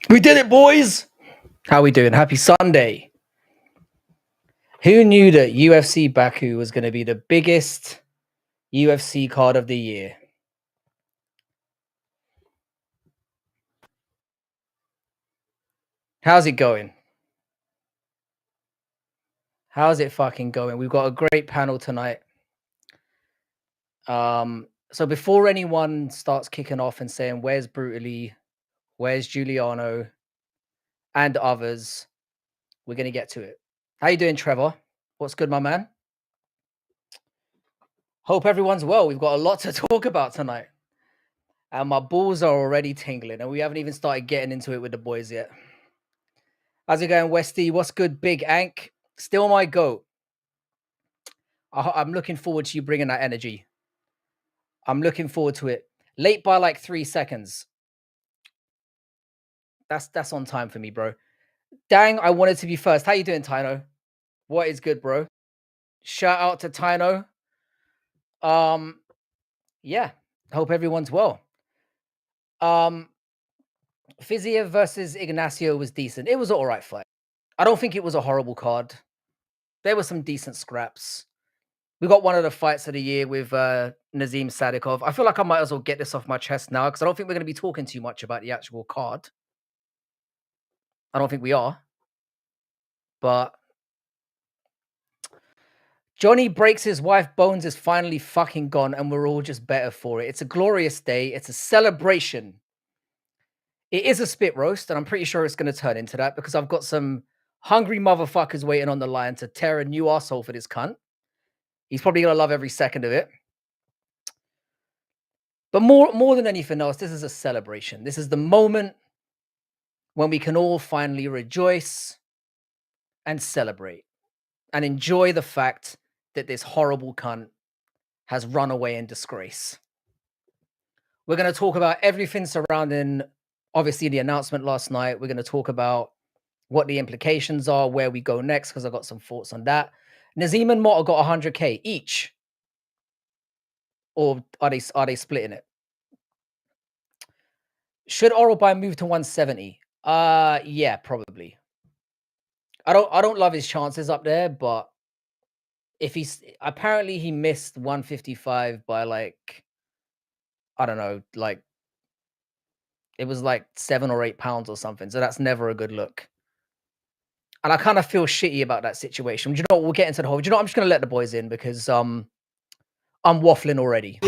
We did it, boys! How we doing? Happy Sunday. Who knew that UFC Baku was going to be the biggest UFC card of the year? How's it going? How's it fucking going? We've got a great panel tonight. So before anyone starts kicking off and saying, where's Brutally, where's Giuliano, and others, we're going to get to it. How you doing, Trevor? What's good, my man? Hope everyone's well. We've got a lot to talk about tonight. And my balls are already tingling, and we haven't even started getting into it with the boys yet. How's it going, Westy? What's good, Big Ank? Still my goat. I'm looking forward to you bringing that energy. I'm looking forward to it. Late by like 3 seconds. That's on time for me, bro. Dang, I wanted to be first. How you doing, Tino? What is good, bro? Shout out to Tino. Yeah. Hope everyone's well. Fiziev versus Ignacio was decent. It was an all right fight. I don't think it was a horrible card. There were some decent scraps. We got one of the fights of the year with Nazim Sadikov. I feel like I might as well get this off my chest now because I don't think we're going to be talking too much about the actual card. I don't think we are. But Johnny breaks his wife bones is finally fucking gone and we're all just better for it. It's a glorious day. It's a celebration. It is a spit roast and I'm pretty sure it's going to turn into that because I've got some hungry motherfuckers waiting on the line to tear a new asshole for this cunt. He's probably going to love every second of it. But more than anything else, this is a celebration. This is the moment when we can all finally rejoice and celebrate and enjoy the fact that this horrible cunt has run away in disgrace. We're going to talk about everything surrounding, obviously, the announcement last night. We're going to talk about what the implications are, where we go next, because I've got some thoughts on that. Nazim and Mott got 100K each. Or are they splitting it? Should Oralby move to 170? Yeah, probably. I don't love his chances up there, but if apparently he missed 155 by like, I don't know, like it was like 7 or 8 pounds or something. So that's never a good look. And I kind of feel shitty about that situation. Do you know what? We'll get into the whole. Do you know what? I'm just gonna let the boys in because I'm waffling already.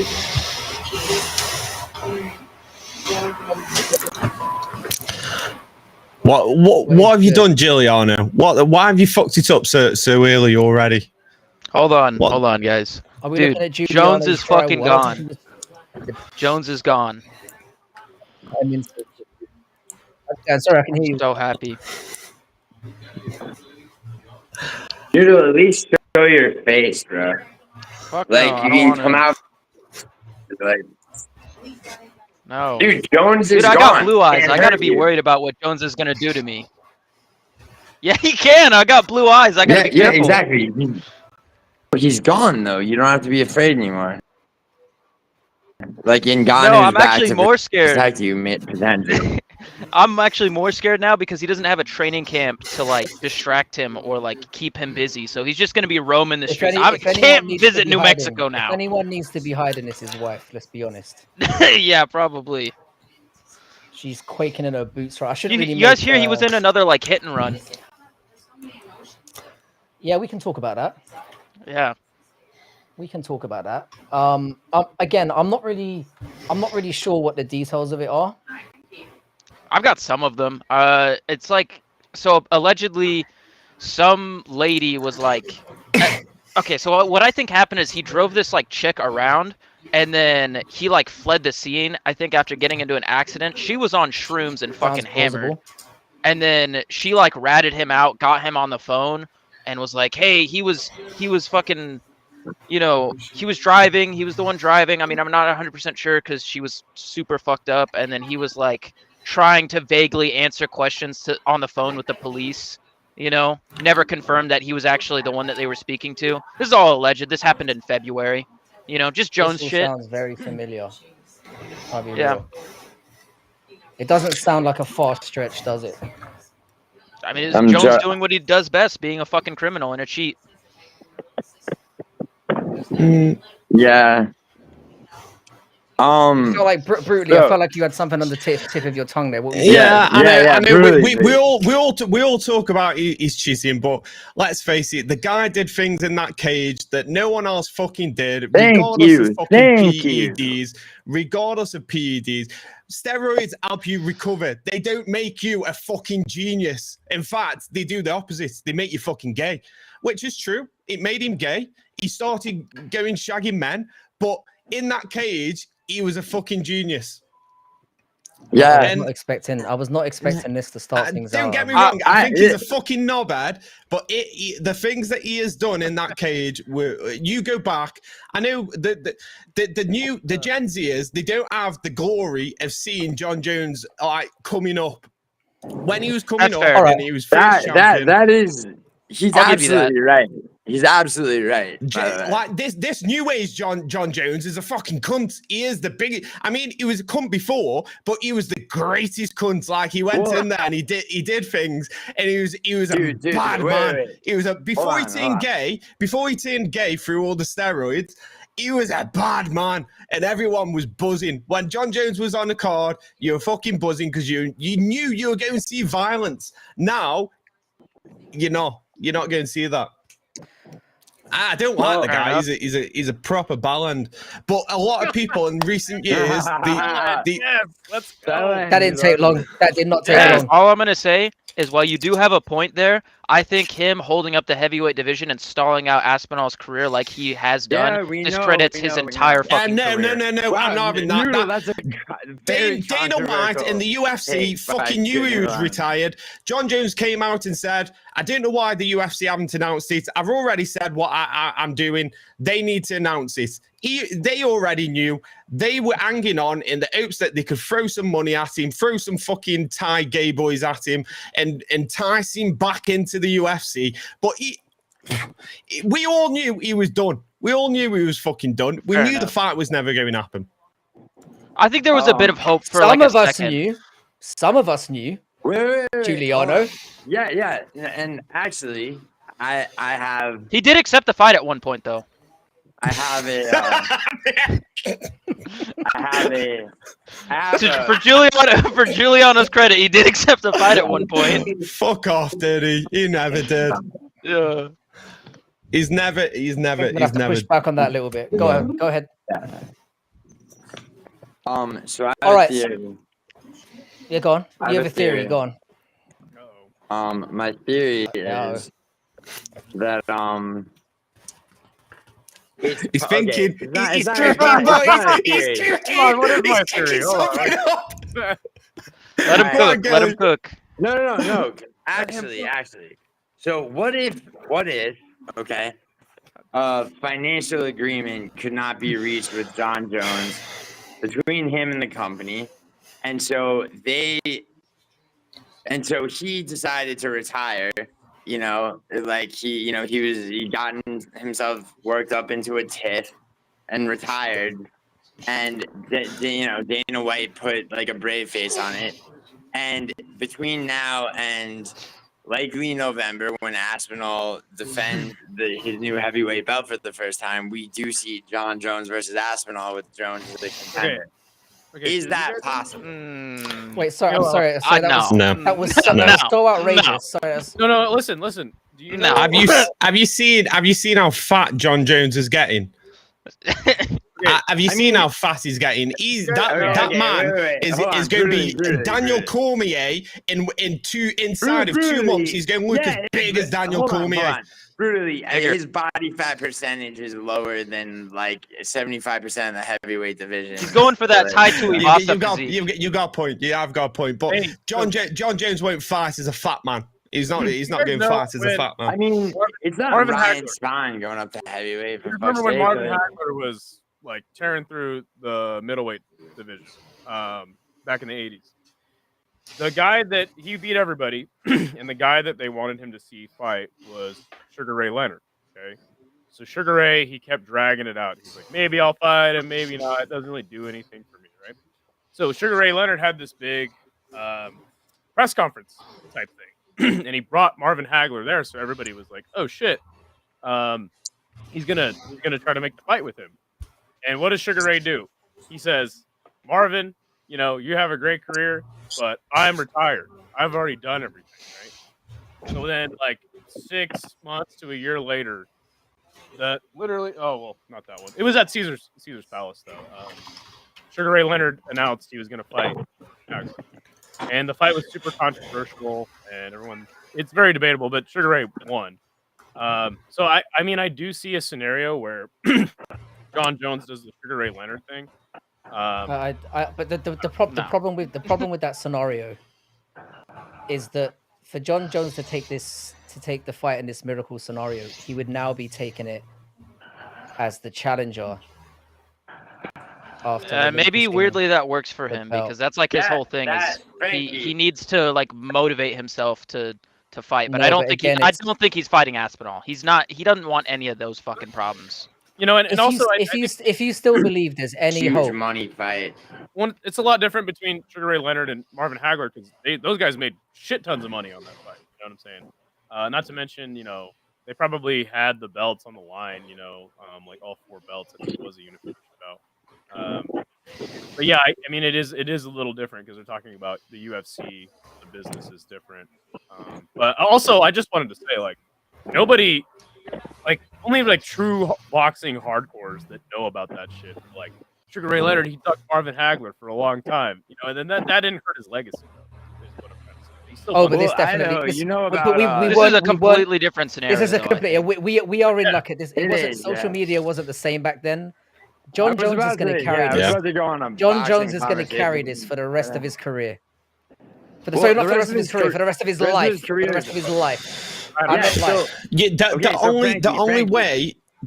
What have you done, Giuliano? Why have you fucked it up so early already? Hold on, guys. Dude, Jones is fucking gone. Jones is gone. I'm sorry, I can hear you. So happy. Dude, at least show your face, bro. Fuck like, no, you can come out. Like, no. Dude, Jones is I gone. got blue eyes. I gotta be worried about what Jones is gonna do to me. Yeah, he can. I got blue eyes. I gotta be careful. Yeah, exactly. He's gone, though. You don't have to be afraid anymore. Like, in Ghana, no, I'm actually more scared. Protect you, potentially. I'm actually more scared now because he doesn't have a training camp to like distract him or like keep him busy. So he's just gonna be roaming the streets. I can't visit New Mexico now. If anyone needs to be hiding, it's his wife. Let's be honest. Yeah, probably. She's quaking in her boots. Right? I shouldn't really. You guys hear he was in another like hit and run? Yeah, we can talk about that. Yeah. We can talk about that. Again, I'm not really sure what the details of it are. I've got some of them. It's like, so allegedly some lady was like, okay, so what I think happened is he drove this like chick around and then he like fled the scene. I think after getting into an accident, she was on shrooms and fucking hammered. And then she like ratted him out, got him on the phone and was like, hey, he was fucking, you know, he was driving. He was the one driving. I mean, I'm not 100% sure because she was super fucked up. And then he was like trying to vaguely answer questions on the phone with the police, you know, never confirmed that he was actually the one that they were speaking to. This is all alleged. This happened in February, you know, just Jones shit. Sounds very familiar. Yeah. It doesn't sound like a far stretch, does it? I mean, it's Jones ju- doing what he does best, being a fucking criminal and a cheat. Yeah. I felt like brutally. I So, felt like you had something on the tip of your tongue there. What were you saying? Yeah, I know. brutally, We all talk about he's cheating, but let's face it, the guy did things in that cage that no one else fucking did, regardless of fucking PEDs, regardless of PEDs. Steroids help you recover. They don't make you a fucking genius. In fact, they do the opposite. They make you fucking gay, which is true. It made him gay. He started going shagging men, but in that cage, he was a fucking genius. Yeah. I was not expecting this to start things Don't out. get me wrong. I think he's a fucking knobhead, but the things that he has done in that cage, you go back. I know the Gen Zers, they don't have the glory of seeing Jon Jones like coming up when he was coming That's up fair. and he was first champion. That is. He's I'll give you that. absolutely right. He's absolutely right. Like this new age Jon Jones is a fucking cunt. He is the biggest. I mean, he was a cunt before, but he was the greatest cunt. Like he went in there and he did things, and he was a bad man. Wait. He was before he turned gay through all the steroids. He was a bad man, and everyone was buzzing when Jon Jones was on the card. You were fucking buzzing because you knew you were going to see violence. Now, you're not going to see that. I don't like the guy. He's a proper ballad. But a lot of people in recent years, Let's go. That didn't take long. That did not take long. All I'm gonna say is, while you do have a point there, I think him holding up the heavyweight division and stalling out Aspinall's career like he has done discredits his entire fucking career. No. Wow, I'm not having that. that's a very Dana White in the UFC take fucking knew he was retired. Jon Jones came out and said, I don't know why the UFC haven't announced it. I've already said what I'm doing. They need to announce it. They already knew. They were hanging on in the hopes that they could throw some money at him, throw some fucking Thai gay boys at him, and entice him back into the UFC. But we all knew he was done. We all knew he was fucking done. We knew the fight was never going to happen. I think there was a bit of hope for Some like of a us second. knew. Some of us knew. Wait. Giuliano. Yeah. And actually, I have He did accept the fight at one point, though. I have For Giuliano's credit, he did accept the fight at one point. Fuck off, did he? He never did. Yeah. He's never. I'm gonna have to push back on that a little bit. Go ahead. So I have All right. a theory. Yeah, go on. I You have have a a theory. theory. Go on. My theory is that He's thinking. He's Come on, what is my theory? Hold on. Let him cook. Let him cook. No. Actually. So what if, okay, a financial agreement could not be reached with Jon Jones between him and the company, and so he decided to retire. He gotten himself worked up into a tiff and retired, and Dana White put like a brave face on it, and between now and likely November, when Aspinall defends his new heavyweight belt for the first time, we do see Jon Jones versus Aspinall with Jones as the contender. Okay, Is that possible? Wait, sorry. I'm sorry. That was so outrageous. Sorry. No. Listen. Do you know? Have you seen how fat Jon Jones is getting? Have you seen how fast he's getting? That man is going to be Daniel Cormier inside of 2 months. He's going to look as big as Daniel Cormier. Brutally, his body fat percentage is lower than like 75% of the heavyweight division. He's going for that Thai Tuivasa physique. You got a point. Yeah, I've got a point. But Jon Jones won't fight as a fat man. He's not going fast as a fat man. I mean, it's not Marvin Ryan Hagler. Spahn going up to heavyweight. For Remember fuck's when sake, Marvin like- Hagler was like tearing through the middleweight division back in the 80s? The guy that he beat everybody, and the guy that they wanted him to see fight was Sugar Ray Leonard. Okay, so Sugar Ray, he kept dragging it out. He's like, maybe I'll fight him, maybe not. It doesn't really do anything for me, right? So Sugar Ray Leonard had this big press conference type thing, and he brought Marvin Hagler there, so everybody was like, "Oh shit, he's gonna try to make the fight with him." And what does Sugar Ray do? He says, "Marvin, you know, you have a great career, but I'm retired. I've already done everything, right?" So then, like 6 months to a year later, that literally, oh well, not that one. It was at Caesar's Palace though. Sugar Ray Leonard announced he was going to fight Hagler. And the fight was super controversial, and everyone, it's very debatable, but Sugar Ray won. So I mean, I do see a scenario where Jon Jones does the Sugar Ray Leonard thing. But the problem with that scenario is that for Jon Jones to take the fight in this miracle scenario, he would now be taking it as the challenger. After maybe weirdly that works for him because that's like his whole thing is he needs to like motivate himself to fight. But I don't think I don't think he's fighting Aspinall. He doesn't want any of those fucking problems. You know, and also if you still believe there's any hope, money fight. It's a lot different between Sugar Ray Leonard and Marvin Hagler because those guys made shit tons of money on that fight. You know what I'm saying? Not to mention, you know, they probably had the belts on the line. You know, like all 4 belts. I think it was a unification bout. But yeah, I mean, it is a little different because they're talking about the UFC. The business is different. But also, I just wanted to say, like, nobody. Like, only like true boxing hardcores that know about that shit. Like Sugar Ray Leonard, he ducked Marvin Hagler for a long time, you know, and then that didn't hurt his legacy though. Is what I'm trying to say. But this definitely, you know about. This is a completely different scenario. This is a complete. We are in like this. It wasn't social media wasn't the same back then. Jon Jones is going to carry this. Jon Jones is going to carry this for the rest of his career. For the rest of his career, for the rest of his life, for the rest of his life.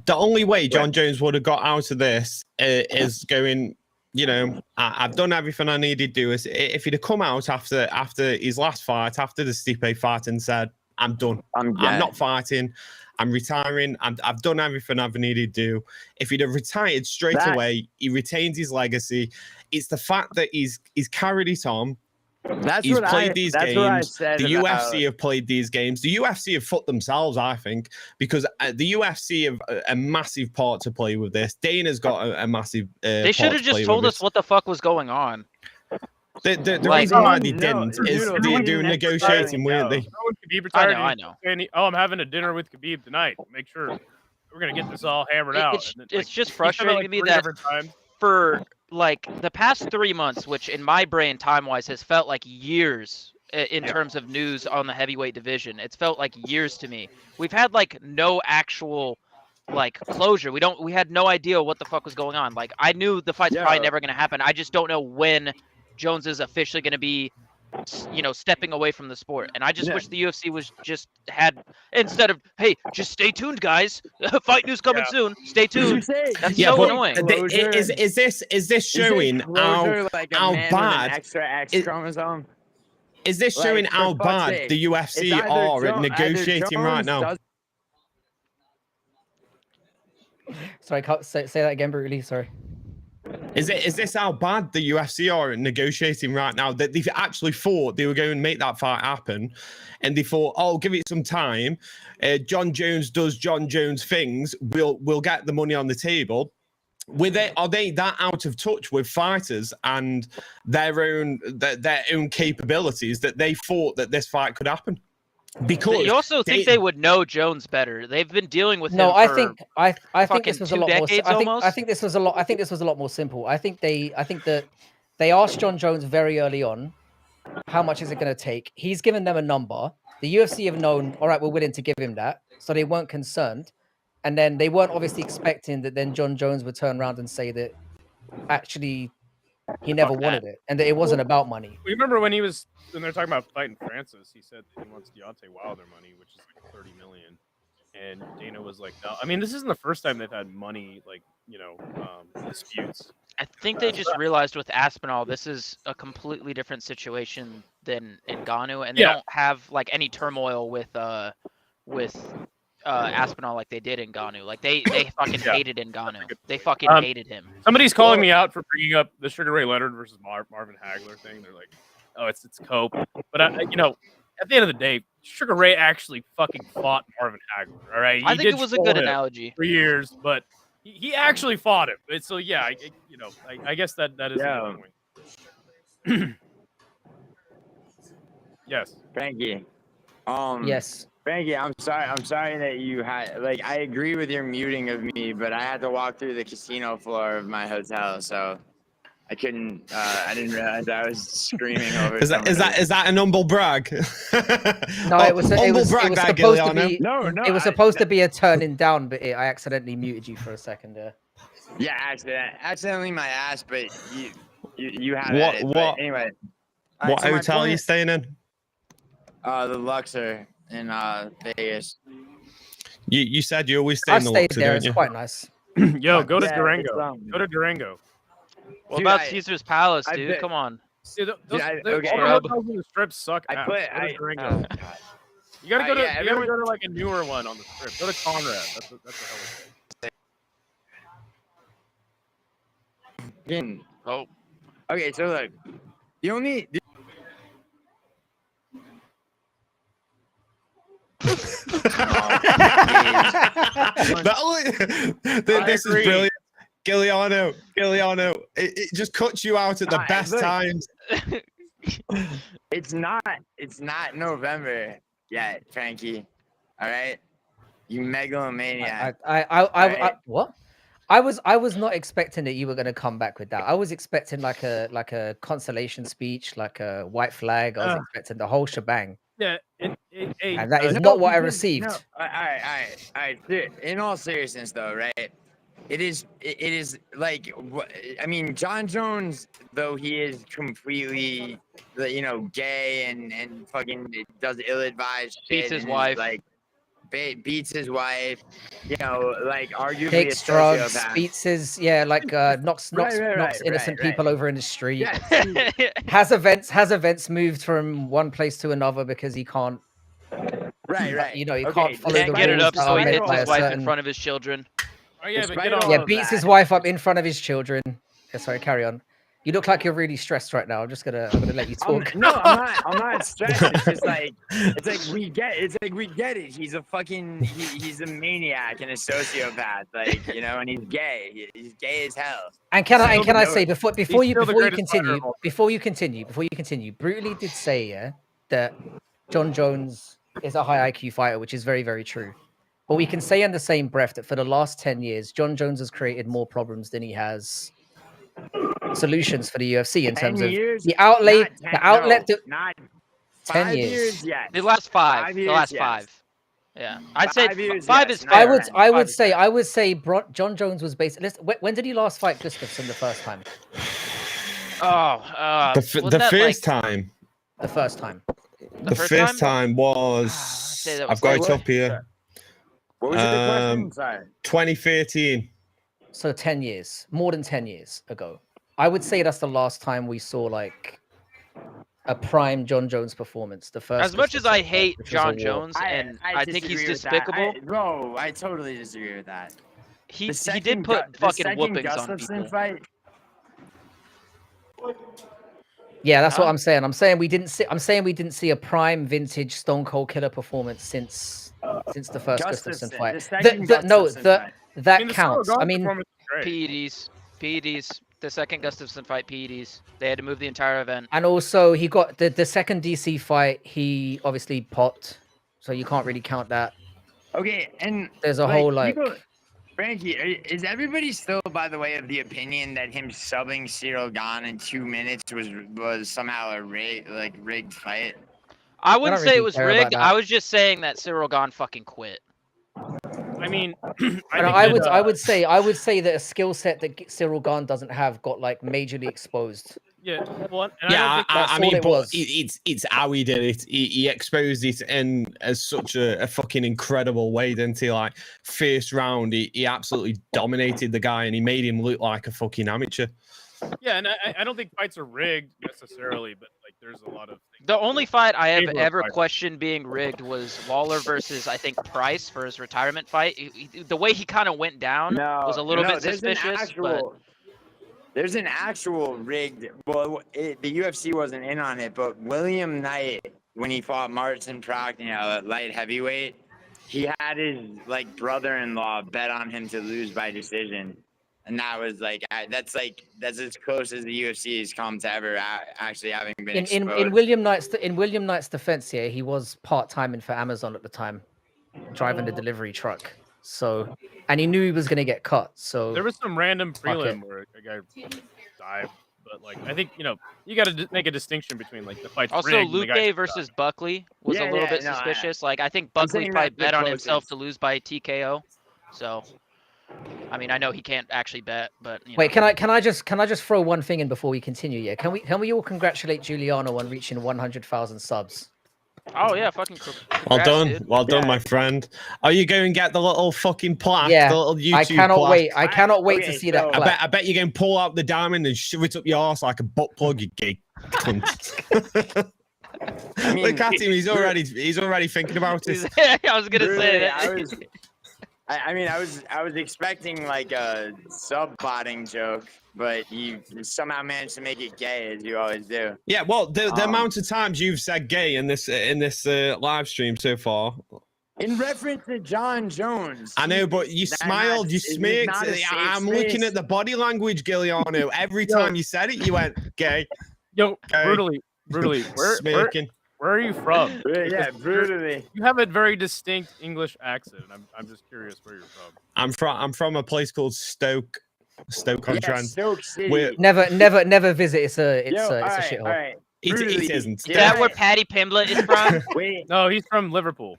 The only way Jon Jones would have got out of this is going, you know, I've done everything I needed to do. If he'd have come out after his last fight, after the Stipe fight, and said, "I'm done. I'm not fighting. I'm retiring. I've done everything I've needed to do." If he'd have retired straight away, he retains his legacy. It's the fact that he's carried it on. He's played these games. The UFC have played these games. The UFC have fucked themselves, I think, because the UFC have a massive part to play with this. Dana's got a massive. They should have just told us what the fuck was going on. The reason why they didn't is they were negotiating weirdly. I know. Oh, I'm having a dinner with Khabib tonight. Make sure we're gonna get this all hammered out. It's just frustrating to me that for like the past 3 months, which in my brain time-wise has felt like years in terms of news on the heavyweight division. It's felt like years to me. We've had like no actual like closure. We had no idea what the fuck was going on. Like I knew the fight's probably never going to happen. I just don't know when Jones is officially going to be, you know, stepping away from the sport. And I just wish the UFC was just had, instead of, hey, just stay tuned, guys. Fight news coming soon. Stay tuned. That's so annoying. Is this showing how bad extra X chromosome? Is this showing how bad the UFC are at negotiating right now? Sorry, say that again, brutally. Sorry. Is this how bad the UFC are at negotiating right now? That they've actually thought they were going to make that fight happen, and they thought, "Oh, give it some time. Jon Jones does Jon Jones things. We'll get the money on the table." Are they that out of touch with fighters and their own capabilities that they thought that this fight could happen? Because you also think they would know Jones better. They've been dealing with him. No, I think this was a lot more. I think this was a lot more simple. I think that they asked Jon Jones very early on, how much is it going to take? He's given them a number. The UFC have known, all right, we're willing to give him that, so they weren't concerned. And then they weren't obviously expecting that then Jon Jones would turn around and say that actually he never wanted it and that it wasn't about money. Remember when they're talking about fighting Francis, he said he wants Deontay Wilder money, which is like $30 million. And Dana was like, no. I mean, this isn't the first time they've had money, like, you know, disputes. I think they just realized with Aspinall, this is a completely different situation than Ngannou, and they don't have like any turmoil with Aspinall like they did in Ngannou. Like they fucking hated Ngannou. They fucking hated him. Somebody's calling me out for bringing up the Sugar Ray Leonard versus Marvin Hagler thing. They're like, oh, it's cope. But you know, at the end of the day, Sugar Ray actually fucking fought Marvin Hagler. All right, I he think did it was a troll good him analogy. for years, but he actually fought him. So yeah, you know, I guess that is a Yeah. good point. Yes. Frankie. Yes. Frankie, I'm sorry that you had like I agree with your muting of me, but I had to walk through the casino floor of my hotel, so I couldn't. I didn't realize I was screaming over. Is that an humble brag? No, Oh, it was humble brag, that supposed to Giuliano. be. No, It was supposed to be a turning down, but I accidentally muted you for a second there. Yeah, accidentally my ass, but you had it. But anyway. What hotel are you staying in? The Luxor in Vegas. You said you always stay I in the stayed Luxor, there. don't It's you? quite nice. Yo, go to Yeah, Durango. Go to Durango. What Dude, about Caesar's Palace, I dude? bet- Come on. Dude, okay. all the hotels in the strip suck ass. Go to Durango. Oh, God. You gotta go to yeah, you gotta go to like a newer one on the strip. Go to Conrad. That's a hell of Again, Oh, okay, so look, the only This is brilliant. Giuliano, it just cuts you out at the best look. times. it's not November yet, Frankie. All right, you megalomaniac. What? I was not expecting that you were going to come back with that. I was expecting like a consolation speech, like a white flag. I was expecting the whole shebang. Yeah, And that is not what I received. No, all right. In all seriousness, though, right? It is like I mean, Jon Jones, though he is completely, gay and fucking does ill-advised shit. Beats his and wife. Like beats his wife. Like arguably Takes a drugs, sociopath. beats his knocks innocent right. people over in the street. Yeah, Has events moved from one place to another because he can't. right. You Okay, can't follow Can't the get it rules up, that so are he made hits by his a wife in certain. front of his children. Oh yeah, but Despite get on. all Yeah, of beats his that. wife up in front of his children. Yeah, sorry, carry on. You look like you're really stressed right now. I'm gonna let you talk. No, I'm not stressed. It's just like we get it. He's a fucking he's a maniac and a sociopath, and he's gay. He's gay as hell. And can I say He's before still you the greatest fighter of all continue, Brutally did say that Jon Jones is a high IQ fighter, which is very, very true. But we can say in the same breath that for the last 10 years, Jon Jones has created more problems than he has solutions for the UFC in terms of the outlet. Not 10 5 years. years yet. The last 5. 5 the years, last yes. 5. Yeah, I'd say 5 years, 5 yes. is Not fair. I would 5 is fair. say Jon Jones was based. When did he last fight Gustafsson the first time? The first time. The first time. The first time was. I've got it up here. What was the question? Sorry. 2013. So 10 years, more than 10 years ago. I would say that's the last time we saw like a prime Jon Jones performance. The first. As much as I hate Jon Jones, Jones and I think he's despicable, Bro, I totally disagree with that. he did put fucking whoopings on people. Fight, yeah, that's what I'm saying. I'm saying we didn't see a prime vintage Stone Cold Killer performance since the first Gustafsson fight. That counts. I mean, PEDs. The second Gustafsson fight, PEDs. They had to move the entire event. and also he got the second DC fight. He obviously popped, so you can't really count that. Okay, and There's a whole like. Frankie, is everybody still, by the way, of the opinion that him subbing Cyril Gane in 2 minutes was somehow a rigged fight? I wouldn't say really it was care about rigged. that. I was just saying that Cyril Gane fucking quit. I mean, I would say that a skill set that Cyril Gane doesn't have got like majorly exposed. Yeah, well, and Yeah, that's I all mean, it but was. it's how he did it. He exposed it in as such a fucking incredible way, didn't he? Like first round, he absolutely dominated the guy, and he made him look like a fucking amateur. Yeah, and I don't think fights are rigged necessarily, but like there's a lot of things. The only fight I have Favorite ever fight. questioned being rigged was Lawler versus, I think, Price for his retirement fight. The way he kind of went down was a little bit there's an suspicious, but There's an actual rigged. Well, the UFC wasn't in on it, but William Knight, when he fought Martin Prachnio at light heavyweight, he had his like brother-in-law bet on him to lose by decision, and that was like that's as close as the UFC has come to ever actually having been In exposed. William Knight's defense here, he was part-timing for Amazon at the time, driving the delivery truck. So, and he knew he was going to get cut. So There was some random Fuck it. prelim where a guy died, but like I think you got to make a distinction between like the fights. Also, rigged and the guy Luque that versus died. Buckley was a Yeah, little yeah, bit no, suspicious. Like I think I'm Buckley saying probably that's the bet on himself closest. to lose by TKO. So, I mean, I know he can't actually bet, but you wait, know. can I just throw one thing in before we continue? Yeah, can we all congratulate Giuliano on reaching 100,000 subs? Oh yeah, fucking Well congrats, done, dude. well done, Yeah. my friend. Are you going to get the little fucking plaque? Yeah, The little YouTube I cannot plaque? wait. I cannot wait to okay, see that so- plaque. I bet you're going to pull out the diamond and shove it up your ass like a butt plug, you gay cunt. I mean, Look at him. He's already thinking about it. I was gonna say Really, that. I was expecting like a sub-botting joke, but you somehow managed to make it gay as you always do. Yeah, well, the Um, amount of times you've said gay in this live stream so far, In reference to Jon Jones. I know, but you That smiled, you is it smirked. not a safe I'm looking space? at the body language, Giuliano. Every time you said it, you went gay, Yo, Okay. brutally, where smirking. are you from? Yeah, brutally. You have a very distinct English accent. I'm just curious where you're from. I'm from a place called Stoke on Yeah, Trent. Stoke City. We're- Never visit. It's a Yo, all right, shithole. all right. It Brutally, isn't. Is did that I- where Patty Pimblett is from? Wait, No, he's from Liverpool.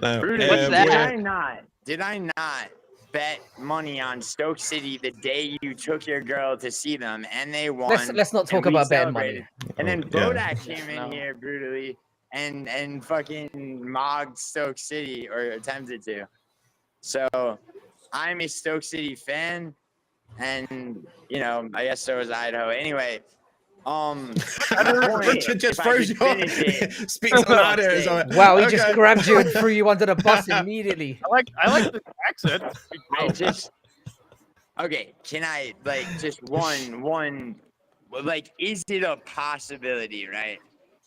No, Brutally, What's that? Did I not bet money on Stoke City the day you took your girl to see them and they won? Let's not talk and we about betting money. celebrated? And then Yeah. Bodak came in No. here brutally and fucking mogged Stoke City or attempted to. So I'm a Stoke City fan, and I guess so is Idaho. Anyway, Richard just if I throws could you on. finish it. Speaks on Idaho. as well. Wow, he just Okay. grabbed you and threw you under the bus immediately. I like the accent. I just okay. Can I just one like? Is it a possibility, right,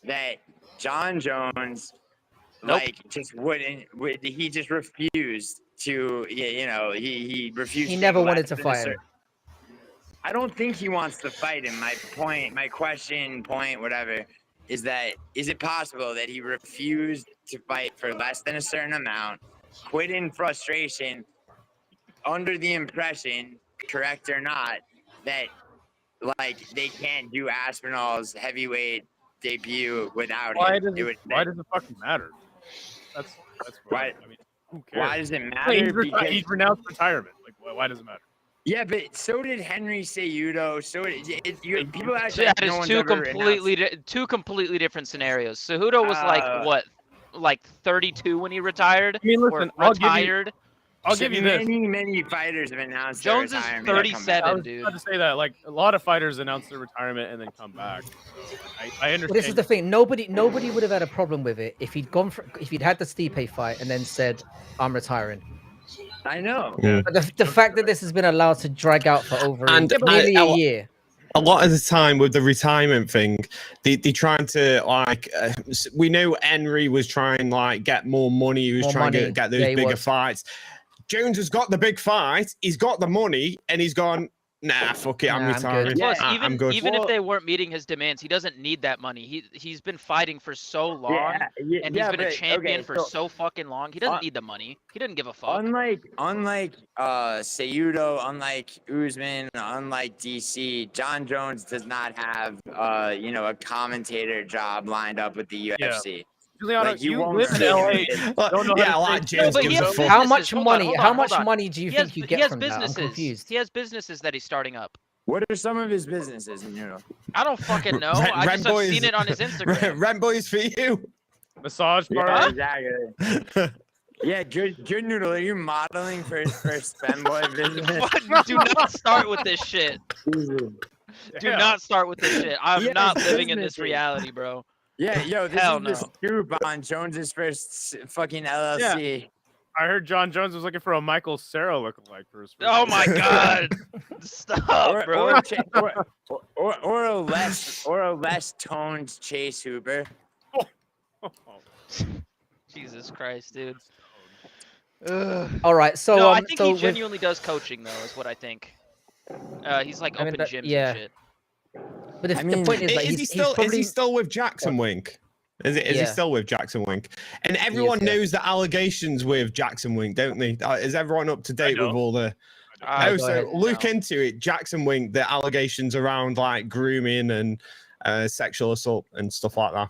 that Jon Jones Nope. just he just refused to he refused. He to never go wanted after to the fight cer- him. I don't think he wants to fight him. My question, whatever, is it possible that he refused to fight for less than a certain amount, quit in frustration, under the impression, correct or not, that they can't do Aspinall's heavyweight debut without Why him? does it fucking matter? That's Why- I mean, who cares? Why does it matter? Wait, Because- he's renounced retirement. Like, why does it matter? yeah, but so did Henry Cejudo. So did people act So like that no is one's two ever announced- two completely different scenarios. Cejudo was like 32 when he retired. I mean, or listen, I'll give you- retired. I'll give you this. Many fighters have announced their Jones is retirement and come back. 37. I was dude. about to say that. Like, a lot of fighters announce their retirement and then come back. So I understand. Well, this is the thing. Nobody would have had a problem with it if he'd had the Stipe fight and then said, "I'm retiring." I know. Yeah. But the fact that this has been allowed to drag out for over I- nearly a year. A lot of the time with the retirement thing, they trying to we know Henry was trying get more money. He was More trying money. to get those Yeah, he bigger was. fights. Jones has got the big fight. He's got the money, and he's gone. Nah, fuck it. I'm Nah, I'm retiring. good. Plus, I'm good. even Well- if they weren't meeting his demands, he doesn't need that money. He's been fighting for so long, and he's been a champion for so fucking long. He doesn't need the money. He doesn't give a fuck. Unlike Cejudo, unlike Usman, unlike DC, Jon Jones does not have a commentator job lined up with the UFC. Juliano, Like, you you won't live in see LA. him. Don't know Yeah, how to like say- James but he gives a has fuck. How businesses. much Hold money? on, How hold much on. money do you He has, think you he get has from that? I'm businesses. confused. He has businesses that he's starting up. What are some of his businesses? I don't fucking know. Ren- I Ren just have Boys- seen it on his Instagram. Rent boys for you. Massage Yeah, parlor. exactly. Yeah, good noodle. Are you modeling for Femboy business? Fuck, do not start with this shit. Do Yeah. not start with this shit. I'm He has not living in this businesses. reality, bro. Yeah, yo, this Hell is the scoop on Jones's first fucking LLC. I heard Jon Jones was looking for a Michael Cera lookalike for his first. Oh my god! Stop, bro. Or a less toned Chase Hooper. Jesus Christ, dude. All right, so No, I think so he with- genuinely does coaching, though, is what I think. He's like I mean, open gyms yeah. and shit. But the mean, point is that Is he he's still probably, is he still with Jackson Wink? Is he Yeah. still with Jackson Wink? And everyone yeah. knows the allegations with Jackson Wink, don't they? Is everyone up to date with don't. all the? I Oh, go so ahead. look No. into it. Jackson Wink, the allegations around like grooming and sexual assault and stuff like that.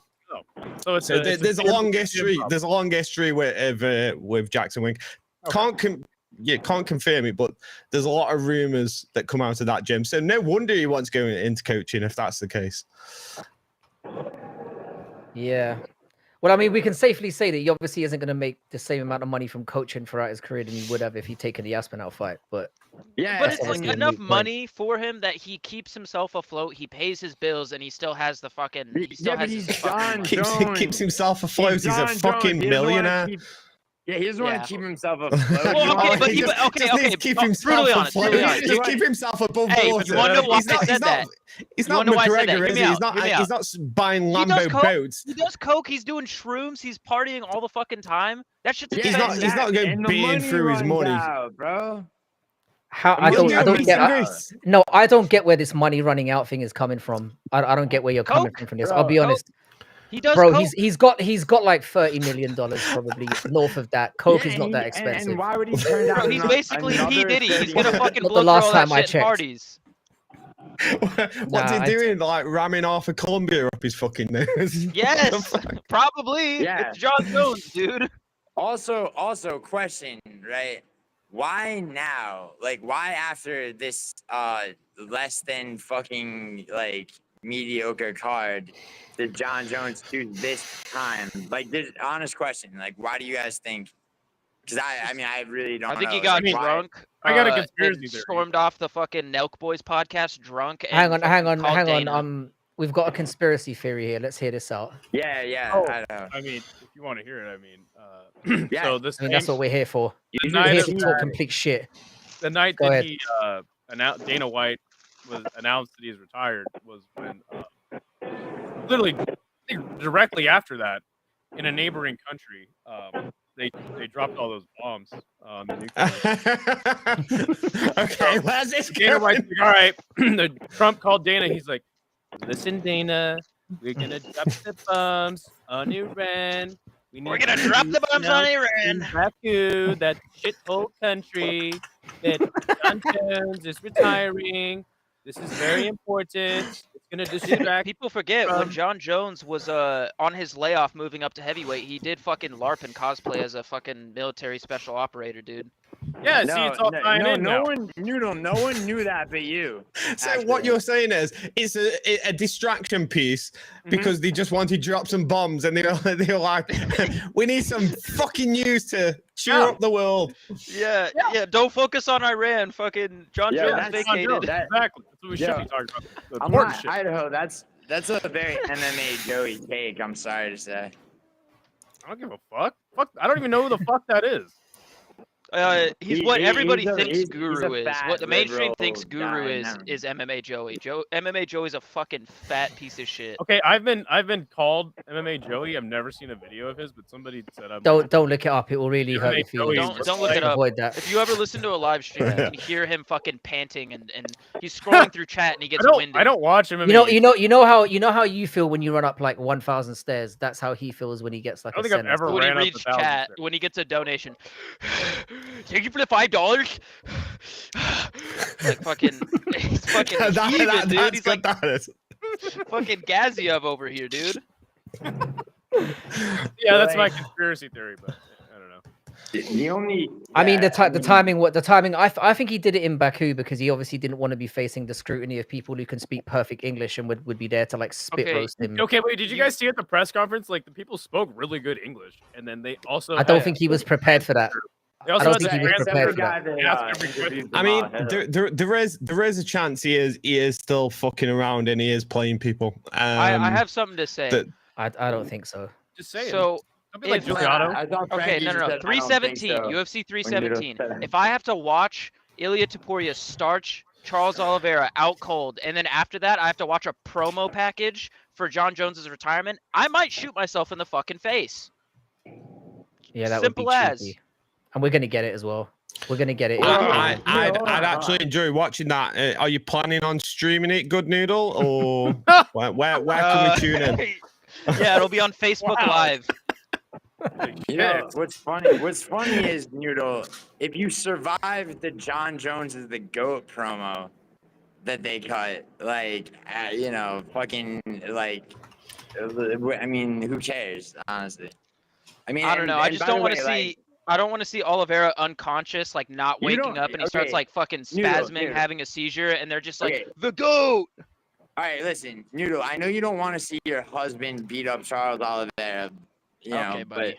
So it's So there's a long gym history. problem. There's a long history with Jackson Wink. Okay. Can't confirm it, but there's a lot of rumors that come out of that gym. So no wonder he wants to go into coaching if that's the case. Yeah. Well, I mean, we can safely say that he obviously isn't going to make the same amount of money from coaching throughout his career than he would have if he'd taken the Aspinall fight. But Yeah, But That's it's like obviously a enough moot point. money for him that he keeps himself afloat. He pays his bills, and he still has the fucking. He still yeah, but has he's his fucking Jon money. Jones. Keeps himself afloat. He's a Jon Jones. fucking He doesn't wanna millionaire. he doesn't want Yeah. to keep himself afloat. Well, okay, but He he- just- okay, just needs okay, to keep but himself brutally honest, afloat. brutally honest. Just keep himself above Hey, water. you wanna know why He's not- I said he's not- that? He's You not wanna know why I said that? McGregor, Hear is me he? out, hear me He's not buying He does Lambo coke. boats. He does coke. He's doing shrooms. He's partying all the fucking time. That shit's Yeah, He's not- expensive. he's not going and the being money through his runs money. out, bro. how The I money don't He'll do get. some I, grease. no, I don't get where this money running out thing is coming from. I don't get where you're coming Coke, from this. bro, I'll be coke. honest, He does bro. coke. He's got like $30 million probably north of that. Coke is not that expensive. And why would he turn down? Bro, he's basically P Diddy. He's gonna fucking Not the blow through last all that time I shit in checked. parties. What's Nah, he I- doing? Like ramming half of Colombia up his fucking nose? Yes, probably. Yeah. It's Jon Jones, dude. Also, question, right? Why now? Like, why after this less than fucking like mediocre card did Jon Jones choose this time? Like, this honest question. Like, why do you guys think? Because I mean, I really don't. I think know. he got Like, why- drunk. I got a and conspiracy theory. Stormed off the fucking Nelk Boys podcast drunk. And hang on. fucking called Dana. We've got a conspiracy theory here. Let's hear this out. Yeah. Oh. I know. I mean, if you want to hear it, I mean, Yeah. so this I mean, that's what we're here for. the We're night here of to talk complete shit. the night Go that ahead. he announced Dana White was announced that he's retired was when literally I think directly after that in a neighboring country they dropped all those bombs on the nuclear. Okay, where's this Dana going? White's like, all right. Trump called Dana. He's like, listen, Dana, we're gonna drop the bombs on Iran. We're gonna drop the bombs on in Iran. Baku, that shithole country. That Jon Jones is retiring. This is very important. It's gonna distract. People forget when from- Jon Jones was on his layoff moving up to heavyweight, he did fucking LARP and cosplay as a fucking military special operator, dude. Yeah, see, it's all tying in no now. one knew that but you. So actually. what you're saying is it's a distraction piece because they just wanted to drop some bombs and they were like, we need some fucking news to cheer Yeah. up the world. Yeah, don't focus on Iran. Fucking Jon Yeah, Jones that's Jon vacated. Jones, That- exactly. That's what we should Yeah. be talking about. The I'm important not shit. Idaho. That's a very MMA Joey take. I'm sorry to say. I don't give a fuck. Fuck, I don't even know who the fuck that is. He's what everybody he's a- thinks he's a Guru is. fat What the mainstream liberal thinks Guru guy, no. is MMA Joey. MMA Joey's a fucking fat piece of shit. Okay, I've been called MMA Joey. I've never seen a video of his, but somebody said I'm. Don't look it up. It will really hurt your Joey, feelings. Don't look it up. Avoid that. If you ever listen to a live stream, you can hear him fucking panting and he's scrolling through chat and he gets winded. I don't watch MMA. You know how you feel when you run up like 1,000 stairs. That's how he feels when he gets like I a don't think I've sentence. ever When he ran up reads 1,000 chat, stairs. when he gets a donation, thank you for the $5. Like fucking, he's fucking heaving, dude. He's like that is. fucking Gaziev over here, dude. Yeah, that's my conspiracy theory, but I don't know. The only. I mean, yeah, the timing. I think he did it in Baku because he obviously didn't want to be facing the scrutiny of people who can speak perfect English and would be there to like spit Okay, roast him. Okay, wait, did you guys see at the press conference? Like the people spoke really good English, and then they also. I don't had- think he was prepared for that. They also I had don't think the he was translator prepared for that. ask every question. I mean, there is a chance he is still fucking around and he is playing people. I have something to say. that- I don't think so. Just say it. So Something like If- Giuliano. I thought Okay, Frankie no, just no, no. said, "I don't think 317, so," UFC when Noodle 317. said it. If I have to watch Ilia Topuria starch Charles Oliveira out cold, and then after that I have to watch a promo package for Jon Jones's retirement, I might shoot myself in the fucking face. Yeah, that Simple would be as. cheeky. And we're gonna get it as well. We're gonna get it. I'd actually enjoy watching that. Are you planning on streaming it, Good Noodle, or where can we tune in? Yeah, it'll be on Facebook Wow. Live. You know, what's funny is, Noodle, if you survive the Jon Jones is the GOAT promo that they cut, like, you know, fucking, like, I mean, who cares, honestly? I mean, I don't know. I just by don't the want to way, see. like, I don't want to see Oliveira unconscious, like not You waking don't- up, and he starts okay, like fucking Noodle, spasming, Noodle. having a seizure, and they're just like Okay. the GOAT. all right, listen, Noodle, I know you don't want to see your husband beat up Charles Oliveira, you know, Okay, buddy. but